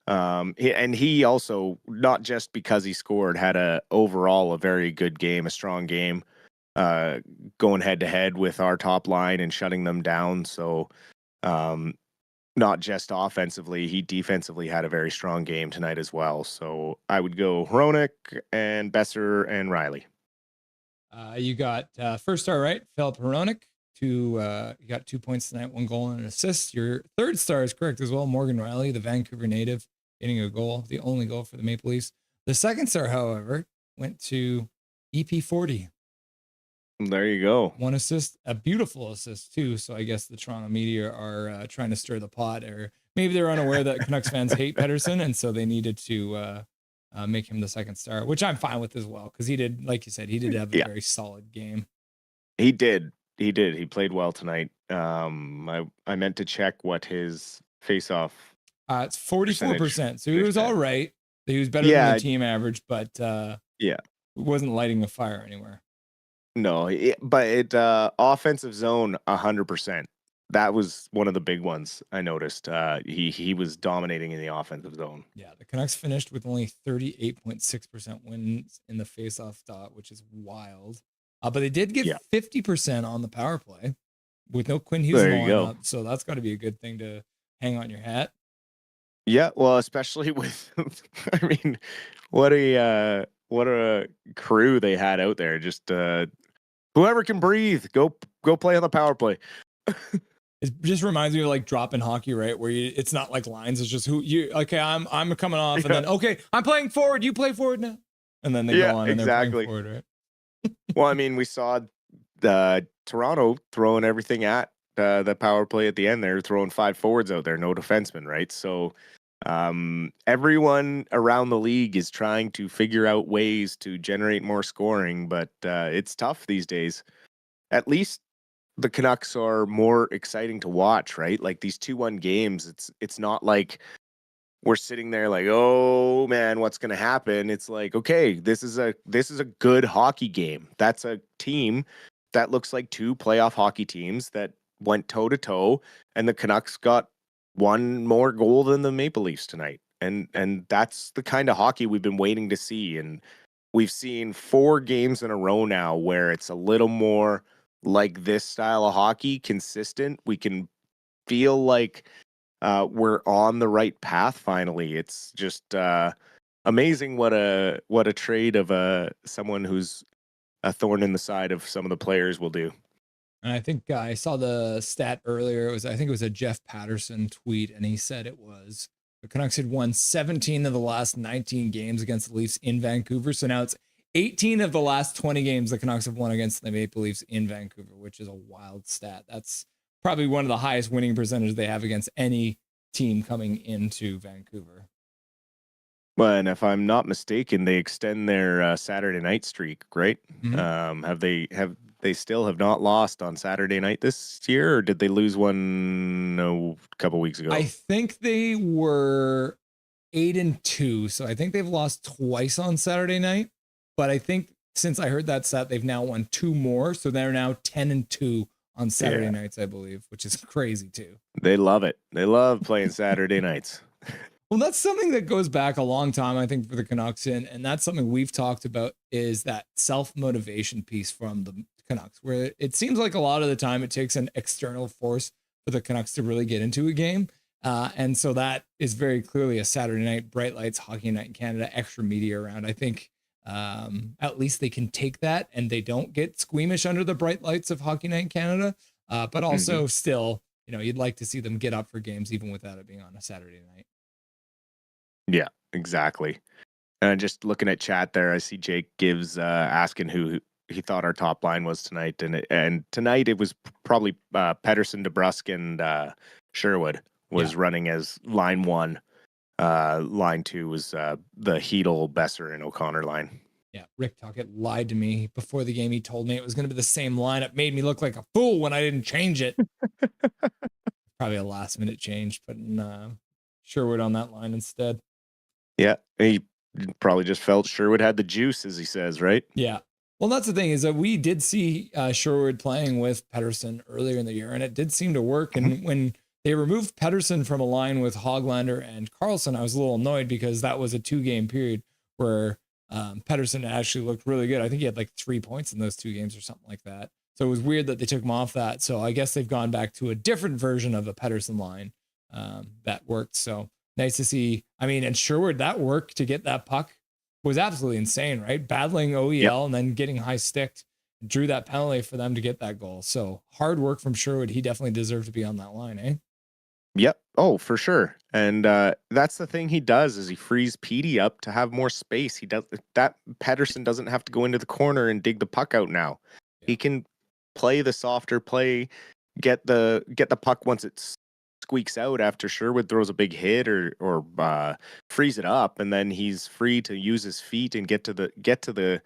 He also, not just because he scored, had overall a very good game, a strong game, going head to head with our top line and shutting them down. So not just offensively, he defensively had a very strong game tonight as well. So I would go Hronek and Besser and Rielly. You got 1st star, right? Filip Hronek. You got 2 points tonight, 1 goal and an assist. Your 3rd star is correct as well. Morgan Rielly, the Vancouver native, getting a goal, the only goal for the Maple Leafs. The 2nd star, however, went to EP40. There you go. 1 assist, a beautiful assist too. So I guess the Toronto media are trying to stir the pot, or maybe they're unaware that Canucks fans hate Pettersson, and so they needed to make him the 2nd star, which I'm fine with as well, because he did, like you said, he did have a very solid game. He did. He played well tonight. I meant to check what his face-off. It's 44%, so he was all right. He was better than the team average, but wasn't lighting the fire anywhere. No, but offensive zone 100%. That was one of the big ones I noticed. He was dominating in the offensive zone. Yeah, the Canucks finished with only 38.6% wins in the faceoff dot, which is wild. But they did get 50% on the power play with no Quinn Hughes up, so that's got to be a good thing to hang on your hat. Yeah, well, especially with, I mean, what a crew they had out there. Just whoever can breathe, go play on the power play. It just reminds me of like drop in hockey, right? Where it's not like lines. It's just okay, I'm coming off, and then okay, I'm playing forward. You play forward now, and then they go on and they're playing forward, right? Well, I mean, we saw Toronto throwing everything at the power play at the end. They're throwing 5 forwards out there, no defensemen, right? So everyone around the league is trying to figure out ways to generate more scoring, but it's tough these days. At least the Canucks are more exciting to watch, right? Like these 2-1 games, it's not like we're sitting there like, oh man, what's going to happen? It's like, okay, this is a good hockey game. That's a team that looks like 2 playoff hockey teams that went toe to toe, and the Canucks got one more goal than the Maple Leafs tonight. And that's the kind of hockey we've been waiting to see. And we've seen 4 games in a row now where it's a little more like this style of hockey, consistent. We can feel like we're on the right path finally. It's just amazing what a trade of someone who's a thorn in the side of some of the players will do. And I think I saw the stat earlier. I think it was a Jeff Patterson tweet, and he said it was the Canucks had won 17 of the last 19 games against the Leafs in Vancouver. So now it's 18 of the last 20 games the Canucks have won against the Maple Leafs in Vancouver, which is a wild stat. That's probably one of the highest winning percentages they have against any team coming into Vancouver. Well, and if I'm not mistaken, they extend their Saturday night streak, right? Mm-hmm. Have they still have not lost on Saturday night this year, or did they lose one a couple weeks ago? I think they were 8-2, so I think they've lost twice on Saturday night. But I think since I heard that stat, they've now won 2 more, so they're now 10-2 on Saturday nights, I believe, which is crazy too. They love it. They love playing Saturday nights. Well, that's something that goes back a long time, I think, for the Canucks, and that's something we've talked about is that self-motivation piece from the Canucks, where it seems like a lot of the time it takes an external force for the Canucks to really get into a game. And so that is very clearly a Saturday night, bright lights, hockey night in Canada, extra media around. I think at least they can take that and they don't get squeamish under the bright lights of hockey night in Canada. But also still, you'd like to see them get up for games even without it being on a Saturday night. Yeah, exactly. And just looking at chat there, I see Jake Gibbs asking who he thought our top line was tonight, and tonight it was probably Pettersson, DeBrusk, and Sherwood was running as line 1. Line 2 was the Hedel, Besser, and O'Connor line. Yeah, Rick Tuckett lied to me before the game. He told me it was going to be the same lineup. Made me look like a fool when I didn't change it. Probably a last minute change, putting Sherwood on that line instead. Yeah, he probably just felt Sherwood had the juice, as he says, right? Yeah. Well, that's the thing is that we did see Sherwood playing with Pettersson earlier in the year, and it did seem to work. And when they removed Pettersson from a line with Hoglander and Carlson, I was a little annoyed because that was a 2-game period where Pettersson actually looked really good. I think he had like 3 points in those 2 games or something like that. So it was weird that they took him off that. So I guess they've gone back to a different version of a Pettersson line that worked. So nice to see. I mean, and Sherwood, that work to get that puck was absolutely insane, right? Battling OEL and then getting high sticked, drew that penalty for them to get that goal. So hard work from Sherwood. He definitely deserved to be on that line, eh? Yep. Oh, for sure. And that's the thing he does is he frees Petey up to have more space. He does that. Pettersson doesn't have to go into the corner and dig the puck out now. Yeah. He can play the softer play, get the puck once it's squeaks out after Sherwood throws a big hit or frees it up, and then he's free to use his feet and get to the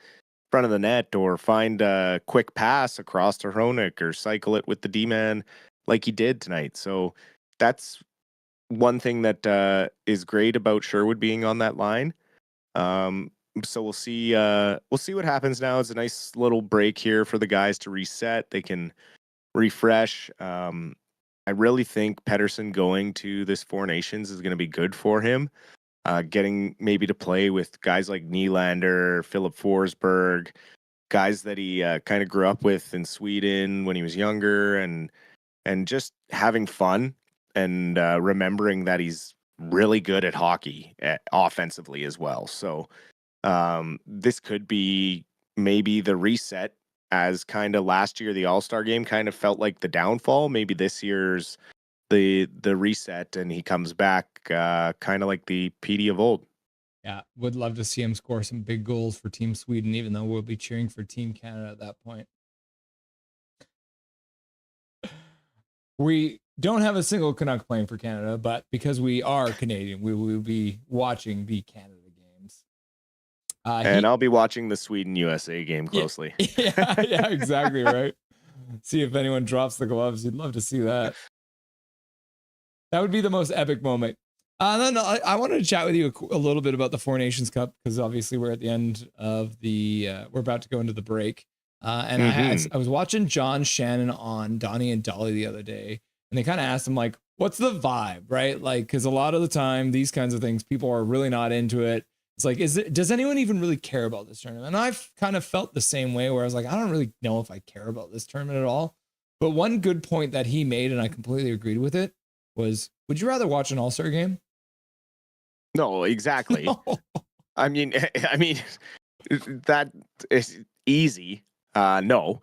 front of the net or find a quick pass across to Hronek or cycle it with the D-man like he did tonight. So that's one thing that is great about Sherwood being on that line. So we'll see what happens now. It's a nice little break here for the guys to reset. They can refresh. I really think Pettersson going to this 4 Nations is going to be good for him. Getting maybe to play with guys like Nylander, Philip Forsberg, guys that he kind of grew up with in Sweden when he was younger, and just having fun and remembering that he's really good at hockey offensively as well. So this could be maybe the reset, as kind of last year the All-Star game kind of felt like the downfall. Maybe this year's the reset, and he comes back kind of like the PD of old. Yeah, would love to see him score some big goals for Team Sweden, even though we'll be cheering for Team Canada at that point. We don't have a single Canuck playing for Canada, but because we are Canadian, we will be watching the Canada games. And I'll be watching the Sweden-USA game closely. Yeah, exactly, right? See if anyone drops the gloves. You'd love to see that. That would be the most epic moment. Then I wanted to chat with you a little bit about the 4 Nations Cup, because obviously we're at the end of the, we're about to go into the break. And I was watching John Shannon on Donnie and Dolly the other day, and they kind of asked him like, what's the vibe, right? Like, because a lot of the time, these kinds of things, people are really not into it. It's like, does anyone even really care about this tournament? And I've kind of felt the same way where I was like, I don't really know if I care about this tournament at all. But one good point that he made, and I completely agreed with it, was, would you rather watch an All-Star game? No, exactly. I mean, that is easy. No,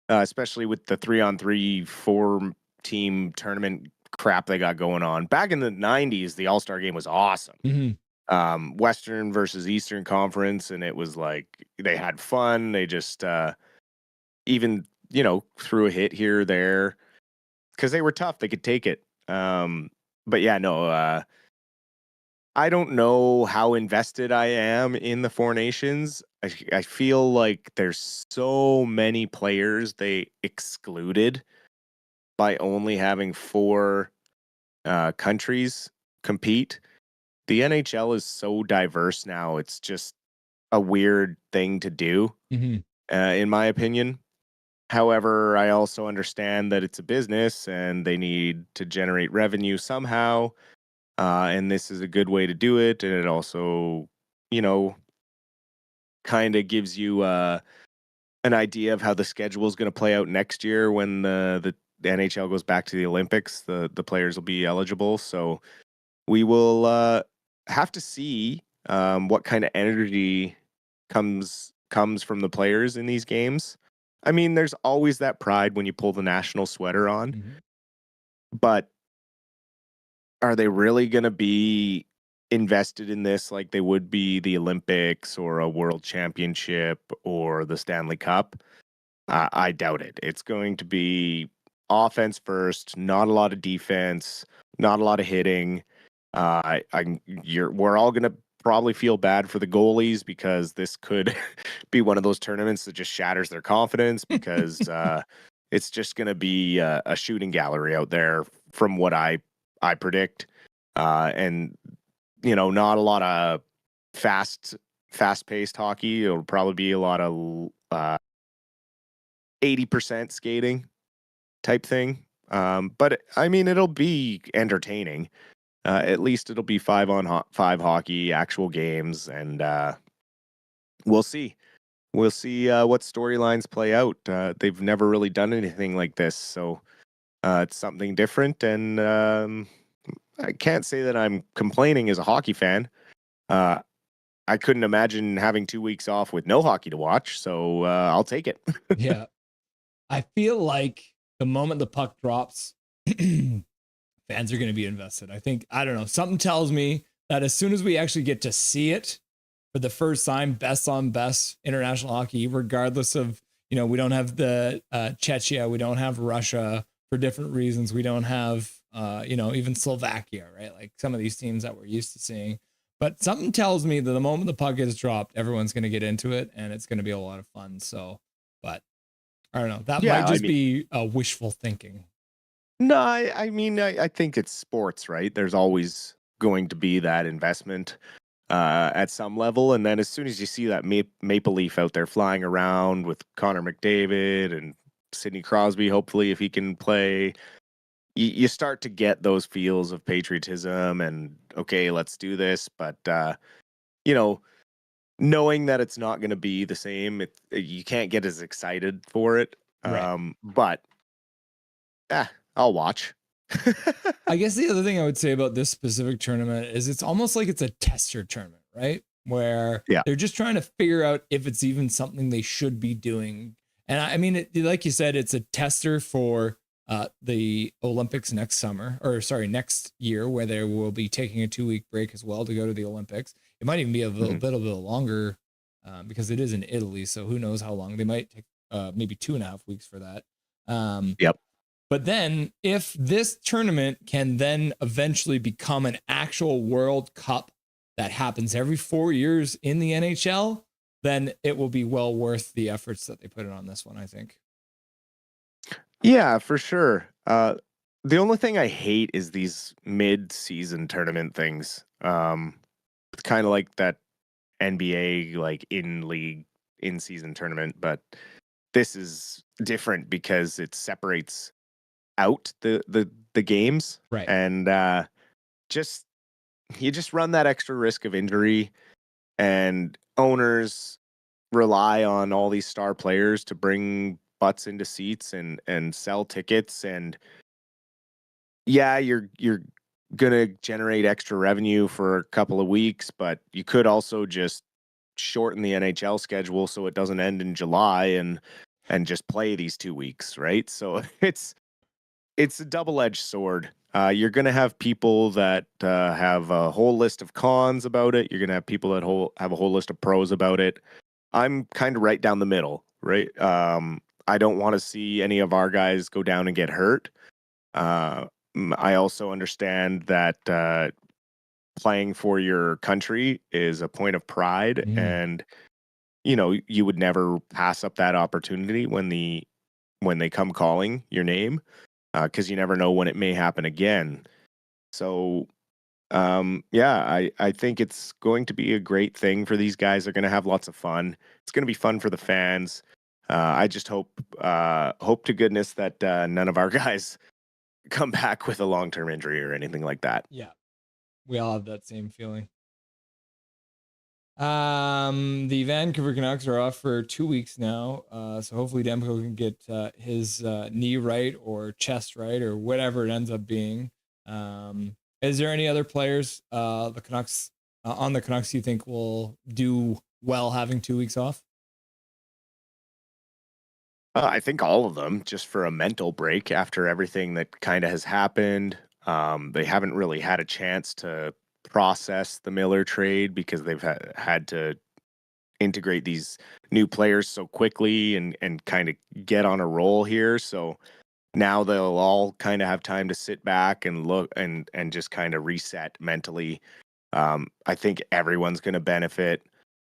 especially with the 3-on-3, 4-team tournament crap they got going on. Back in the 90s, the All-Star game was awesome. Mm-hmm. Western versus Eastern Conference, and it was like they had fun. They just even, threw a hit here or there because they were tough. They could take it. But yeah, no, I don't know how invested I am in the Four Nations. I feel like there's so many players they excluded by only having 4 countries compete. The NHL is so diverse now. It's just a weird thing to do, in my opinion. However, I also understand that it's a business and they need to generate revenue somehow. And this is a good way to do it. And it also, kind of gives you an idea of how the schedule is going to play out next year when the NHL goes back to the Olympics. The players will be eligible. So we will have to see what kind of energy comes from the players in these games. I mean, there's always that pride when you pull the national sweater on, but are they really going to be invested in this like they would be the Olympics or a world championship or the Stanley Cup? I doubt it. It's going to be offense first, not a lot of defense, not a lot of hitting. We're all going to probably feel bad for the goalies because this could be one of those tournaments that just shatters their confidence because it's just going to be a shooting gallery out there from what I predict. And, not a lot of fast-paced hockey. It'll probably be a lot of 80% skating type thing. But I mean, it'll be entertaining. At least it'll be 5-on-5 hockey, actual games, and we'll see. We'll see what storylines play out. They've never really done anything like this, so it's something different. And I can't say that I'm complaining as a hockey fan. I couldn't imagine having 2 weeks off with no hockey to watch, so I'll take it. Yeah. I feel like the moment the puck drops, fans are going to be invested. I don't know, something tells me that as soon as we actually get to see it for the first time, best on best international hockey, regardless of, we don't have the Czechia, we don't have Russia for different reasons. We don't have, even Slovakia, right? Like some of these teams that we're used to seeing. But something tells me that the moment the puck gets dropped, everyone's going to get into it and it's going to be a lot of fun. So, but I don't know. That might just be wishful thinking. No, I think it's sports, right? There's always going to be that investment at some level. And then as soon as you see that Maple Leaf out there flying around with Connor McDavid and Sidney Crosby, hopefully, if he can play, you start to get those feels of patriotism and, okay, let's do this. But, knowing that it's not going to be the same, you can't get as excited for it. Right. But I'll watch. I guess the other thing I would say about this specific tournament is it's almost like it's a tester tournament, right? Where they're just trying to figure out if it's even something they should be doing. And I mean, like you said, it's a tester for the Olympics next year, where they will be taking a 2-week break as well to go to the Olympics. It might even be a little bit longer because it is in Italy. So who knows how long. They might take maybe 2.5 weeks for that. But then if this tournament can then eventually become an actual World Cup that happens every 4 years in the NHL, then it will be well worth the efforts that they put in on this one, I think. Yeah, for sure. The only thing I hate is these mid-season tournament things. It's kind of like that NBA, like in-league, in-season tournament, but this is different because it separates out the games, Right. and just you just run that extra risk of injury, and owners rely on all these star players to bring butts into seats and sell tickets, and yeah, you're gonna generate extra revenue for a couple of weeks, but you could also just shorten the NHL schedule so it doesn't end in July and just play these 2 weeks, right? So it's a double-edged sword. You're gonna have people that have a whole list of cons about it. You're gonna have people that have a whole list of pros about it. I'm kind of right down the middle, right? I don't want to see any of our guys go down and get hurt. I also understand that playing for your country is a point of pride, and you would never pass up that opportunity when they come calling your name, because you never know when it may happen again. So yeah, I think it's going to be a great thing for these guys. They're going to have lots of fun. It's going to be fun for the fans. I just hope to goodness that none of our guys come back with a long-term injury or anything like that. Yeah. We all have that same feeling. The Vancouver Canucks are off for 2 weeks now. So hopefully Demko can get his knee right or chest right or whatever it ends up being. Is there any other players the Canucks on the Canucks you think will do well having 2 weeks off? I think all of them, just for a mental break after everything that kind of has happened. They haven't really had a chance to process the Miller trade because they've had to integrate these new players so quickly and kind of get on a roll here. So now they'll all kind of have time to sit back and look and just kind of reset mentally. I think everyone's going to benefit.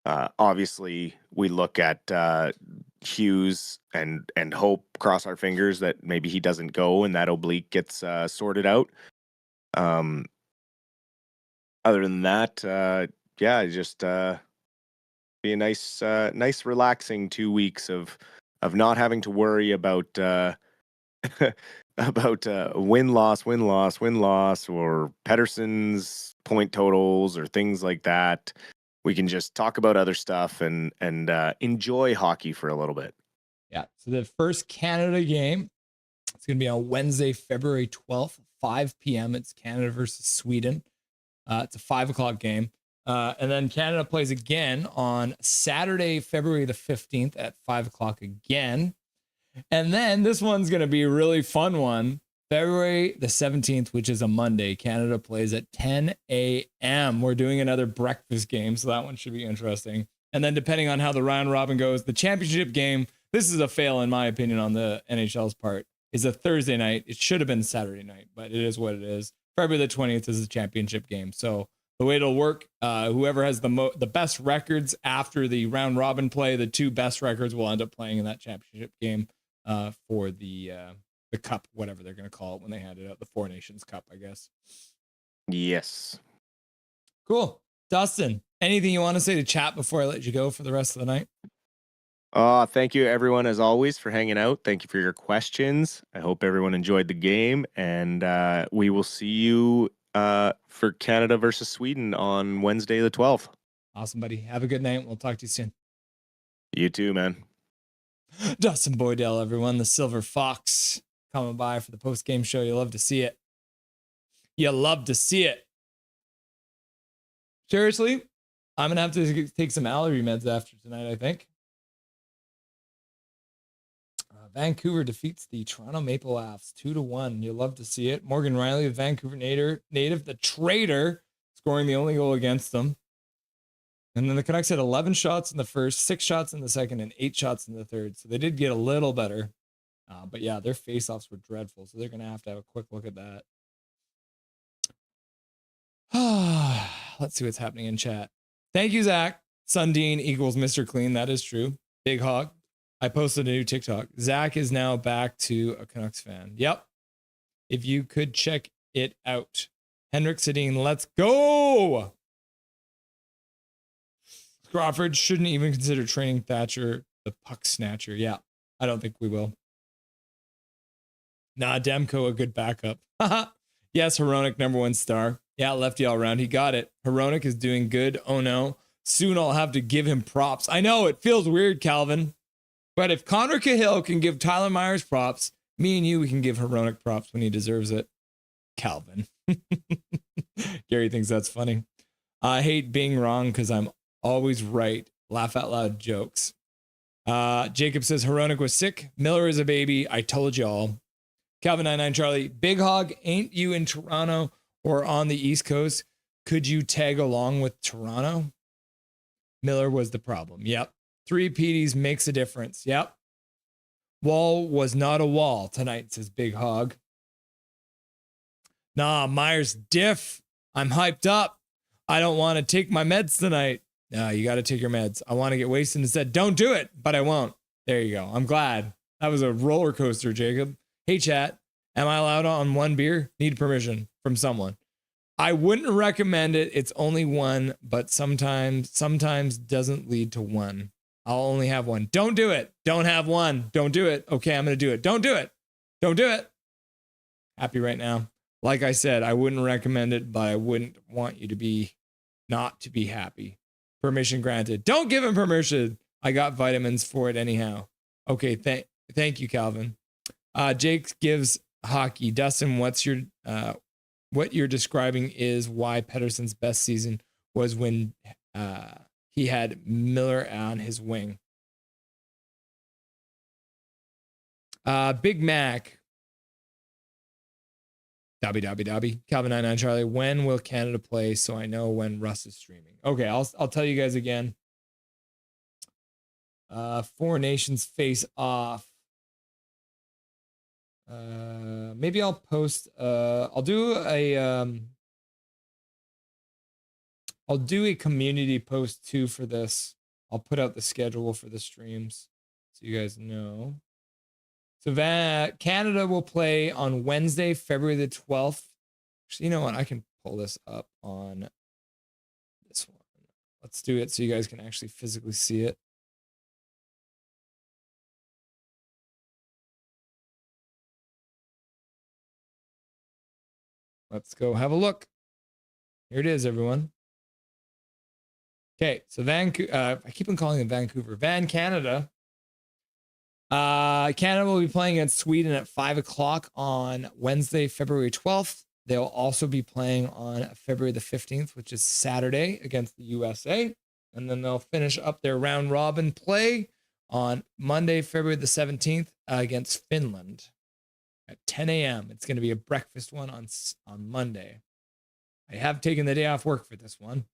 Obviously, we look at Hughes and hope, cross our fingers that maybe he doesn't go and that oblique gets sorted out. Other than that, yeah, just be a nice relaxing 2 weeks of not having to worry about about win loss or Pedersen's point totals or things like that. We can just talk about other stuff and enjoy hockey for a little bit. Yeah. So the first Canada game, it's going to be on Wednesday, February 12th, 5 p.m. It's Canada versus Sweden. It's a 5 o'clock game. And then Canada plays again on Saturday, February the 15th at 5 o'clock again. And then this one's going to be a really fun one. February the 17th, which is a Monday, Canada plays at 10 a.m. We're doing another breakfast game, so that one should be interesting. And then depending on how the round robin goes, the championship game, this is a fail in my opinion on the NHL's part, is a Thursday night. It should have been Saturday night, but it is what it is. February the 20th is the championship game. So the way it'll work, whoever has the best records after the round robin play, the two best records will end up playing in that championship game for the cup, whatever they're going to call it when they hand it out, the Four Nations Cup, I guess. Yes. Cool. Dustin, anything you want to say to chat before I let you go for the rest of the night? Thank you, everyone, as always, for hanging out. Thank you for your questions. I hope everyone enjoyed the game, and we will see you for Canada versus Sweden on Wednesday the 12th. Awesome, buddy. Have a good night. We'll talk to you soon. You too, man. Dustin Boydell, everyone, the Silver Fox, coming by for the post-game show. You love to see it. You love to see it. Seriously, I'm going to have to take some allergy meds after tonight, I think. Vancouver defeats the Toronto Maple Leafs 2-1. You'll love to see it. Morgan Riley, the Vancouver native, the traitor, scoring the only goal against them. And then the Canucks had 11 shots in the first, 6 shots in the second, and 8 shots in the third. So they did get a little better. But yeah, their faceoffs were dreadful. So they're going to have a quick look at that. Let's see what's happening in chat. Thank you, Zach. Sundin equals Mr. Clean. That is true. Big Hog. I posted a new TikTok. Zach is now back to a Canucks fan. Yep. If you could check it out. Henrik Sedin, let's go. Crawford shouldn't even consider training Thatcher the puck snatcher. Yeah, I don't think we will. Nah, Demko a good backup. Yes, Hronek #1 star. Yeah, lefty all around. He got it. Hronek is doing good. Oh no. Soon I'll have to give him props. I know it feels weird, Calvin. But if Connor Cahill can give Tyler Myers props, me and you, we can give Hronek props when he deserves it. Calvin. Gary thinks that's funny. I hate being wrong because I'm always right. Laugh out loud jokes. Jacob says Hronek was sick. Miller is a baby. I told y'all. Calvin 99 Charlie. Big Hog, ain't you in Toronto or on the East Coast? Could you tag along with Toronto? Miller was the problem. Yep. 3 PDs makes a difference. Yep. Wall was not a wall tonight, says Big Hog. Nah, Myers diff. I'm hyped up. I don't want to take my meds tonight. No, you got to take your meds. I want to get wasted instead. Don't do it, but I won't. There you go. I'm glad. That was a roller coaster, Jacob. Hey, chat. Am I allowed on 1 beer? Need permission from someone. I wouldn't recommend it. It's only 1, but sometimes doesn't lead to 1. I'll only have 1. Don't do it. Don't have 1. Don't do it. Okay, I'm going to do it. Don't do it. Don't do it. Happy right now. Like I said, I wouldn't recommend it, but I wouldn't want you to be not to be happy. Permission granted. Don't give him permission. I got vitamins for it anyhow. Okay, thank you, Calvin. Jake gives hockey. Dustin, what you're describing is why Pettersson's best season was when he had Miller on his wing. Big Mac. Dobby. Calvin 99 Charlie. When will Canada play so I know when Russ is streaming? Okay, I'll tell you guys again. 4 Nations face off. Maybe I'll post I'll do a community post too for this. I'll put out the schedule for the streams so you guys know. So Canada will play on Wednesday, February the 12th. Actually, you know what? I can pull this up on this one. Let's do it so you guys can actually physically see it. Let's go have a look. Here it is, everyone. Okay, so Vancouver. I keep on calling it Vancouver. Canada. Canada will be playing against Sweden at 5 o'clock on Wednesday, February 12th. They'll also be playing on February the 15th, which is Saturday, against the USA. And then they'll finish up their round robin play on Monday, February the 17th, against Finland at 10 a.m. It's going to be a breakfast one on Monday. I have taken the day off work for this one.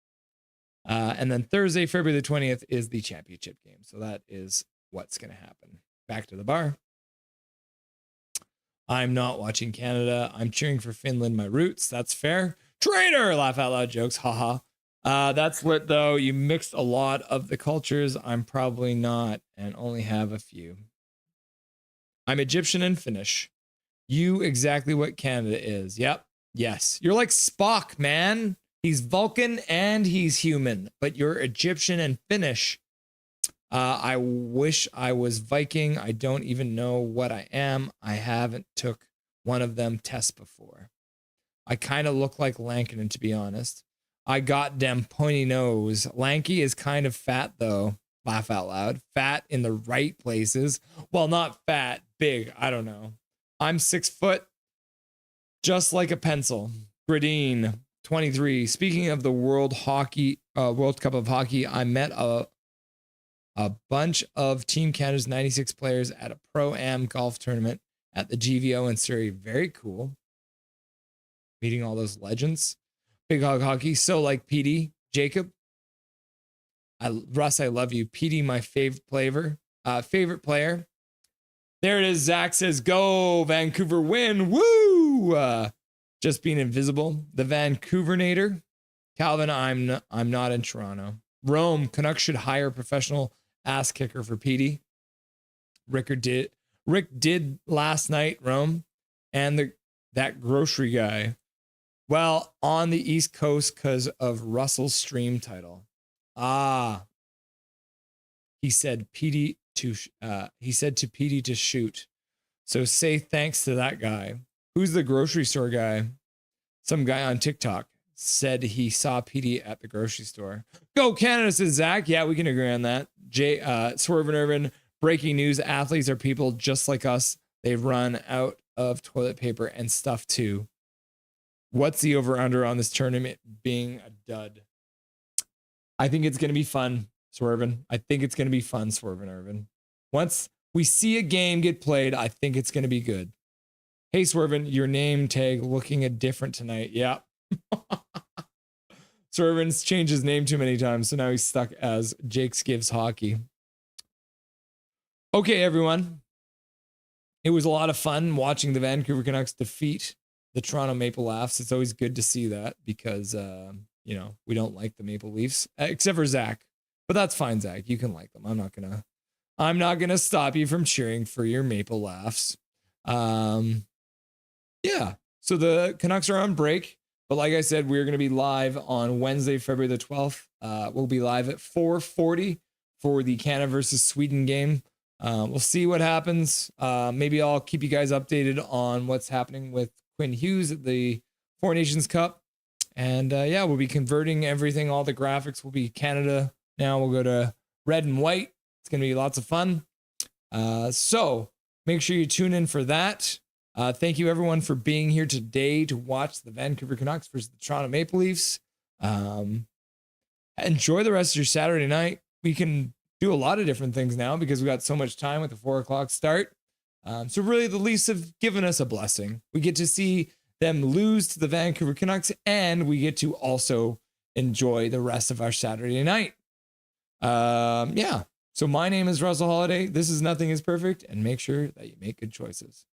And then Thursday, February the 20th is the championship game. So that is what's going to happen. Back to the bar. I'm not watching Canada. I'm cheering for Finland, my roots. That's fair. Traitor! Laugh out loud jokes. Haha. That's lit though. You mixed a lot of the cultures. I'm probably not and only have a few. I'm Egyptian and Finnish. You exactly what Canada is. Yep. Yes. You're like Spock, man. He's Vulcan and he's human, but you're Egyptian and Finnish. I wish I was Viking. I don't even know what I am. I haven't took one of them tests before. I kind of look like Lankinen, to be honest. I got them pointy nose. Lanky is kind of fat, though. Laugh out loud. Fat in the right places. Well, not fat, big. I don't know. I'm 6 foot, just like a pencil. Gradine, 23. Speaking of the World Cup of Hockey, I met a bunch of Team Canada's 96 players at a Pro-Am golf tournament at the GVO in Surrey. Very cool. Meeting all those legends. Big Hog Hockey. So like PD, Jacob. Russ, I love you. PD, my favorite player. There it is. Zach says, go Vancouver win. Woo! Just being invisible. The Vancouvernator. Calvin, I'm not in Toronto. Rome, Canucks should hire a professional ass kicker for PD. Rick did last night, Rome. And that grocery guy. Well, on the East Coast because of Russell's stream title. He said to PD to shoot. So say thanks to that guy. Who's the grocery store guy? Some guy on TikTok said he saw PD at the grocery store. Go Canada, says Zach. Yeah, we can agree on that. Swerve and Irvin, breaking news. Athletes are people just like us. They run out of toilet paper and stuff too. What's the over-under on this tournament being a dud? I think it's going to be fun, Swervin. I think it's going to be fun, Swervin Irvin. Once we see a game get played, I think it's going to be good. Hey, Swervin, your name tag looking a different tonight. Yeah. Swervin's changed his name too many times, so now he's stuck as Jake's Gives Hockey. Okay, everyone. It was a lot of fun watching the Vancouver Canucks defeat the Toronto Maple Leafs. It's always good to see that because, we don't like the Maple Leafs, except for Zach. But that's fine, Zach. You can like them. I'm not gonna stop you from cheering for your Maple Leafs. Yeah. So the Canucks are on break, but like I said, we're gonna be live on Wednesday, February the 12th. We'll be live at 4:40 for the Canada versus Sweden game. We'll see what happens. Maybe I'll keep you guys updated on what's happening with Quinn Hughes at the Four Nations Cup. And we'll be converting everything. All the graphics will be Canada. Now we'll go to red and white. It's going to be lots of fun. So make sure you tune in for that. Thank you everyone for being here today to watch the Vancouver Canucks versus the Toronto Maple Leafs. Enjoy the rest of your Saturday night. We can do a lot of different things now because we got so much time with the 4:00 start. So really the Leafs have given us a blessing. We get to see them lose to the Vancouver Canucks and we get to also enjoy the rest of our Saturday night. So my name is Russell Holiday. This is Nothing is Perfect, and make sure that you make good choices.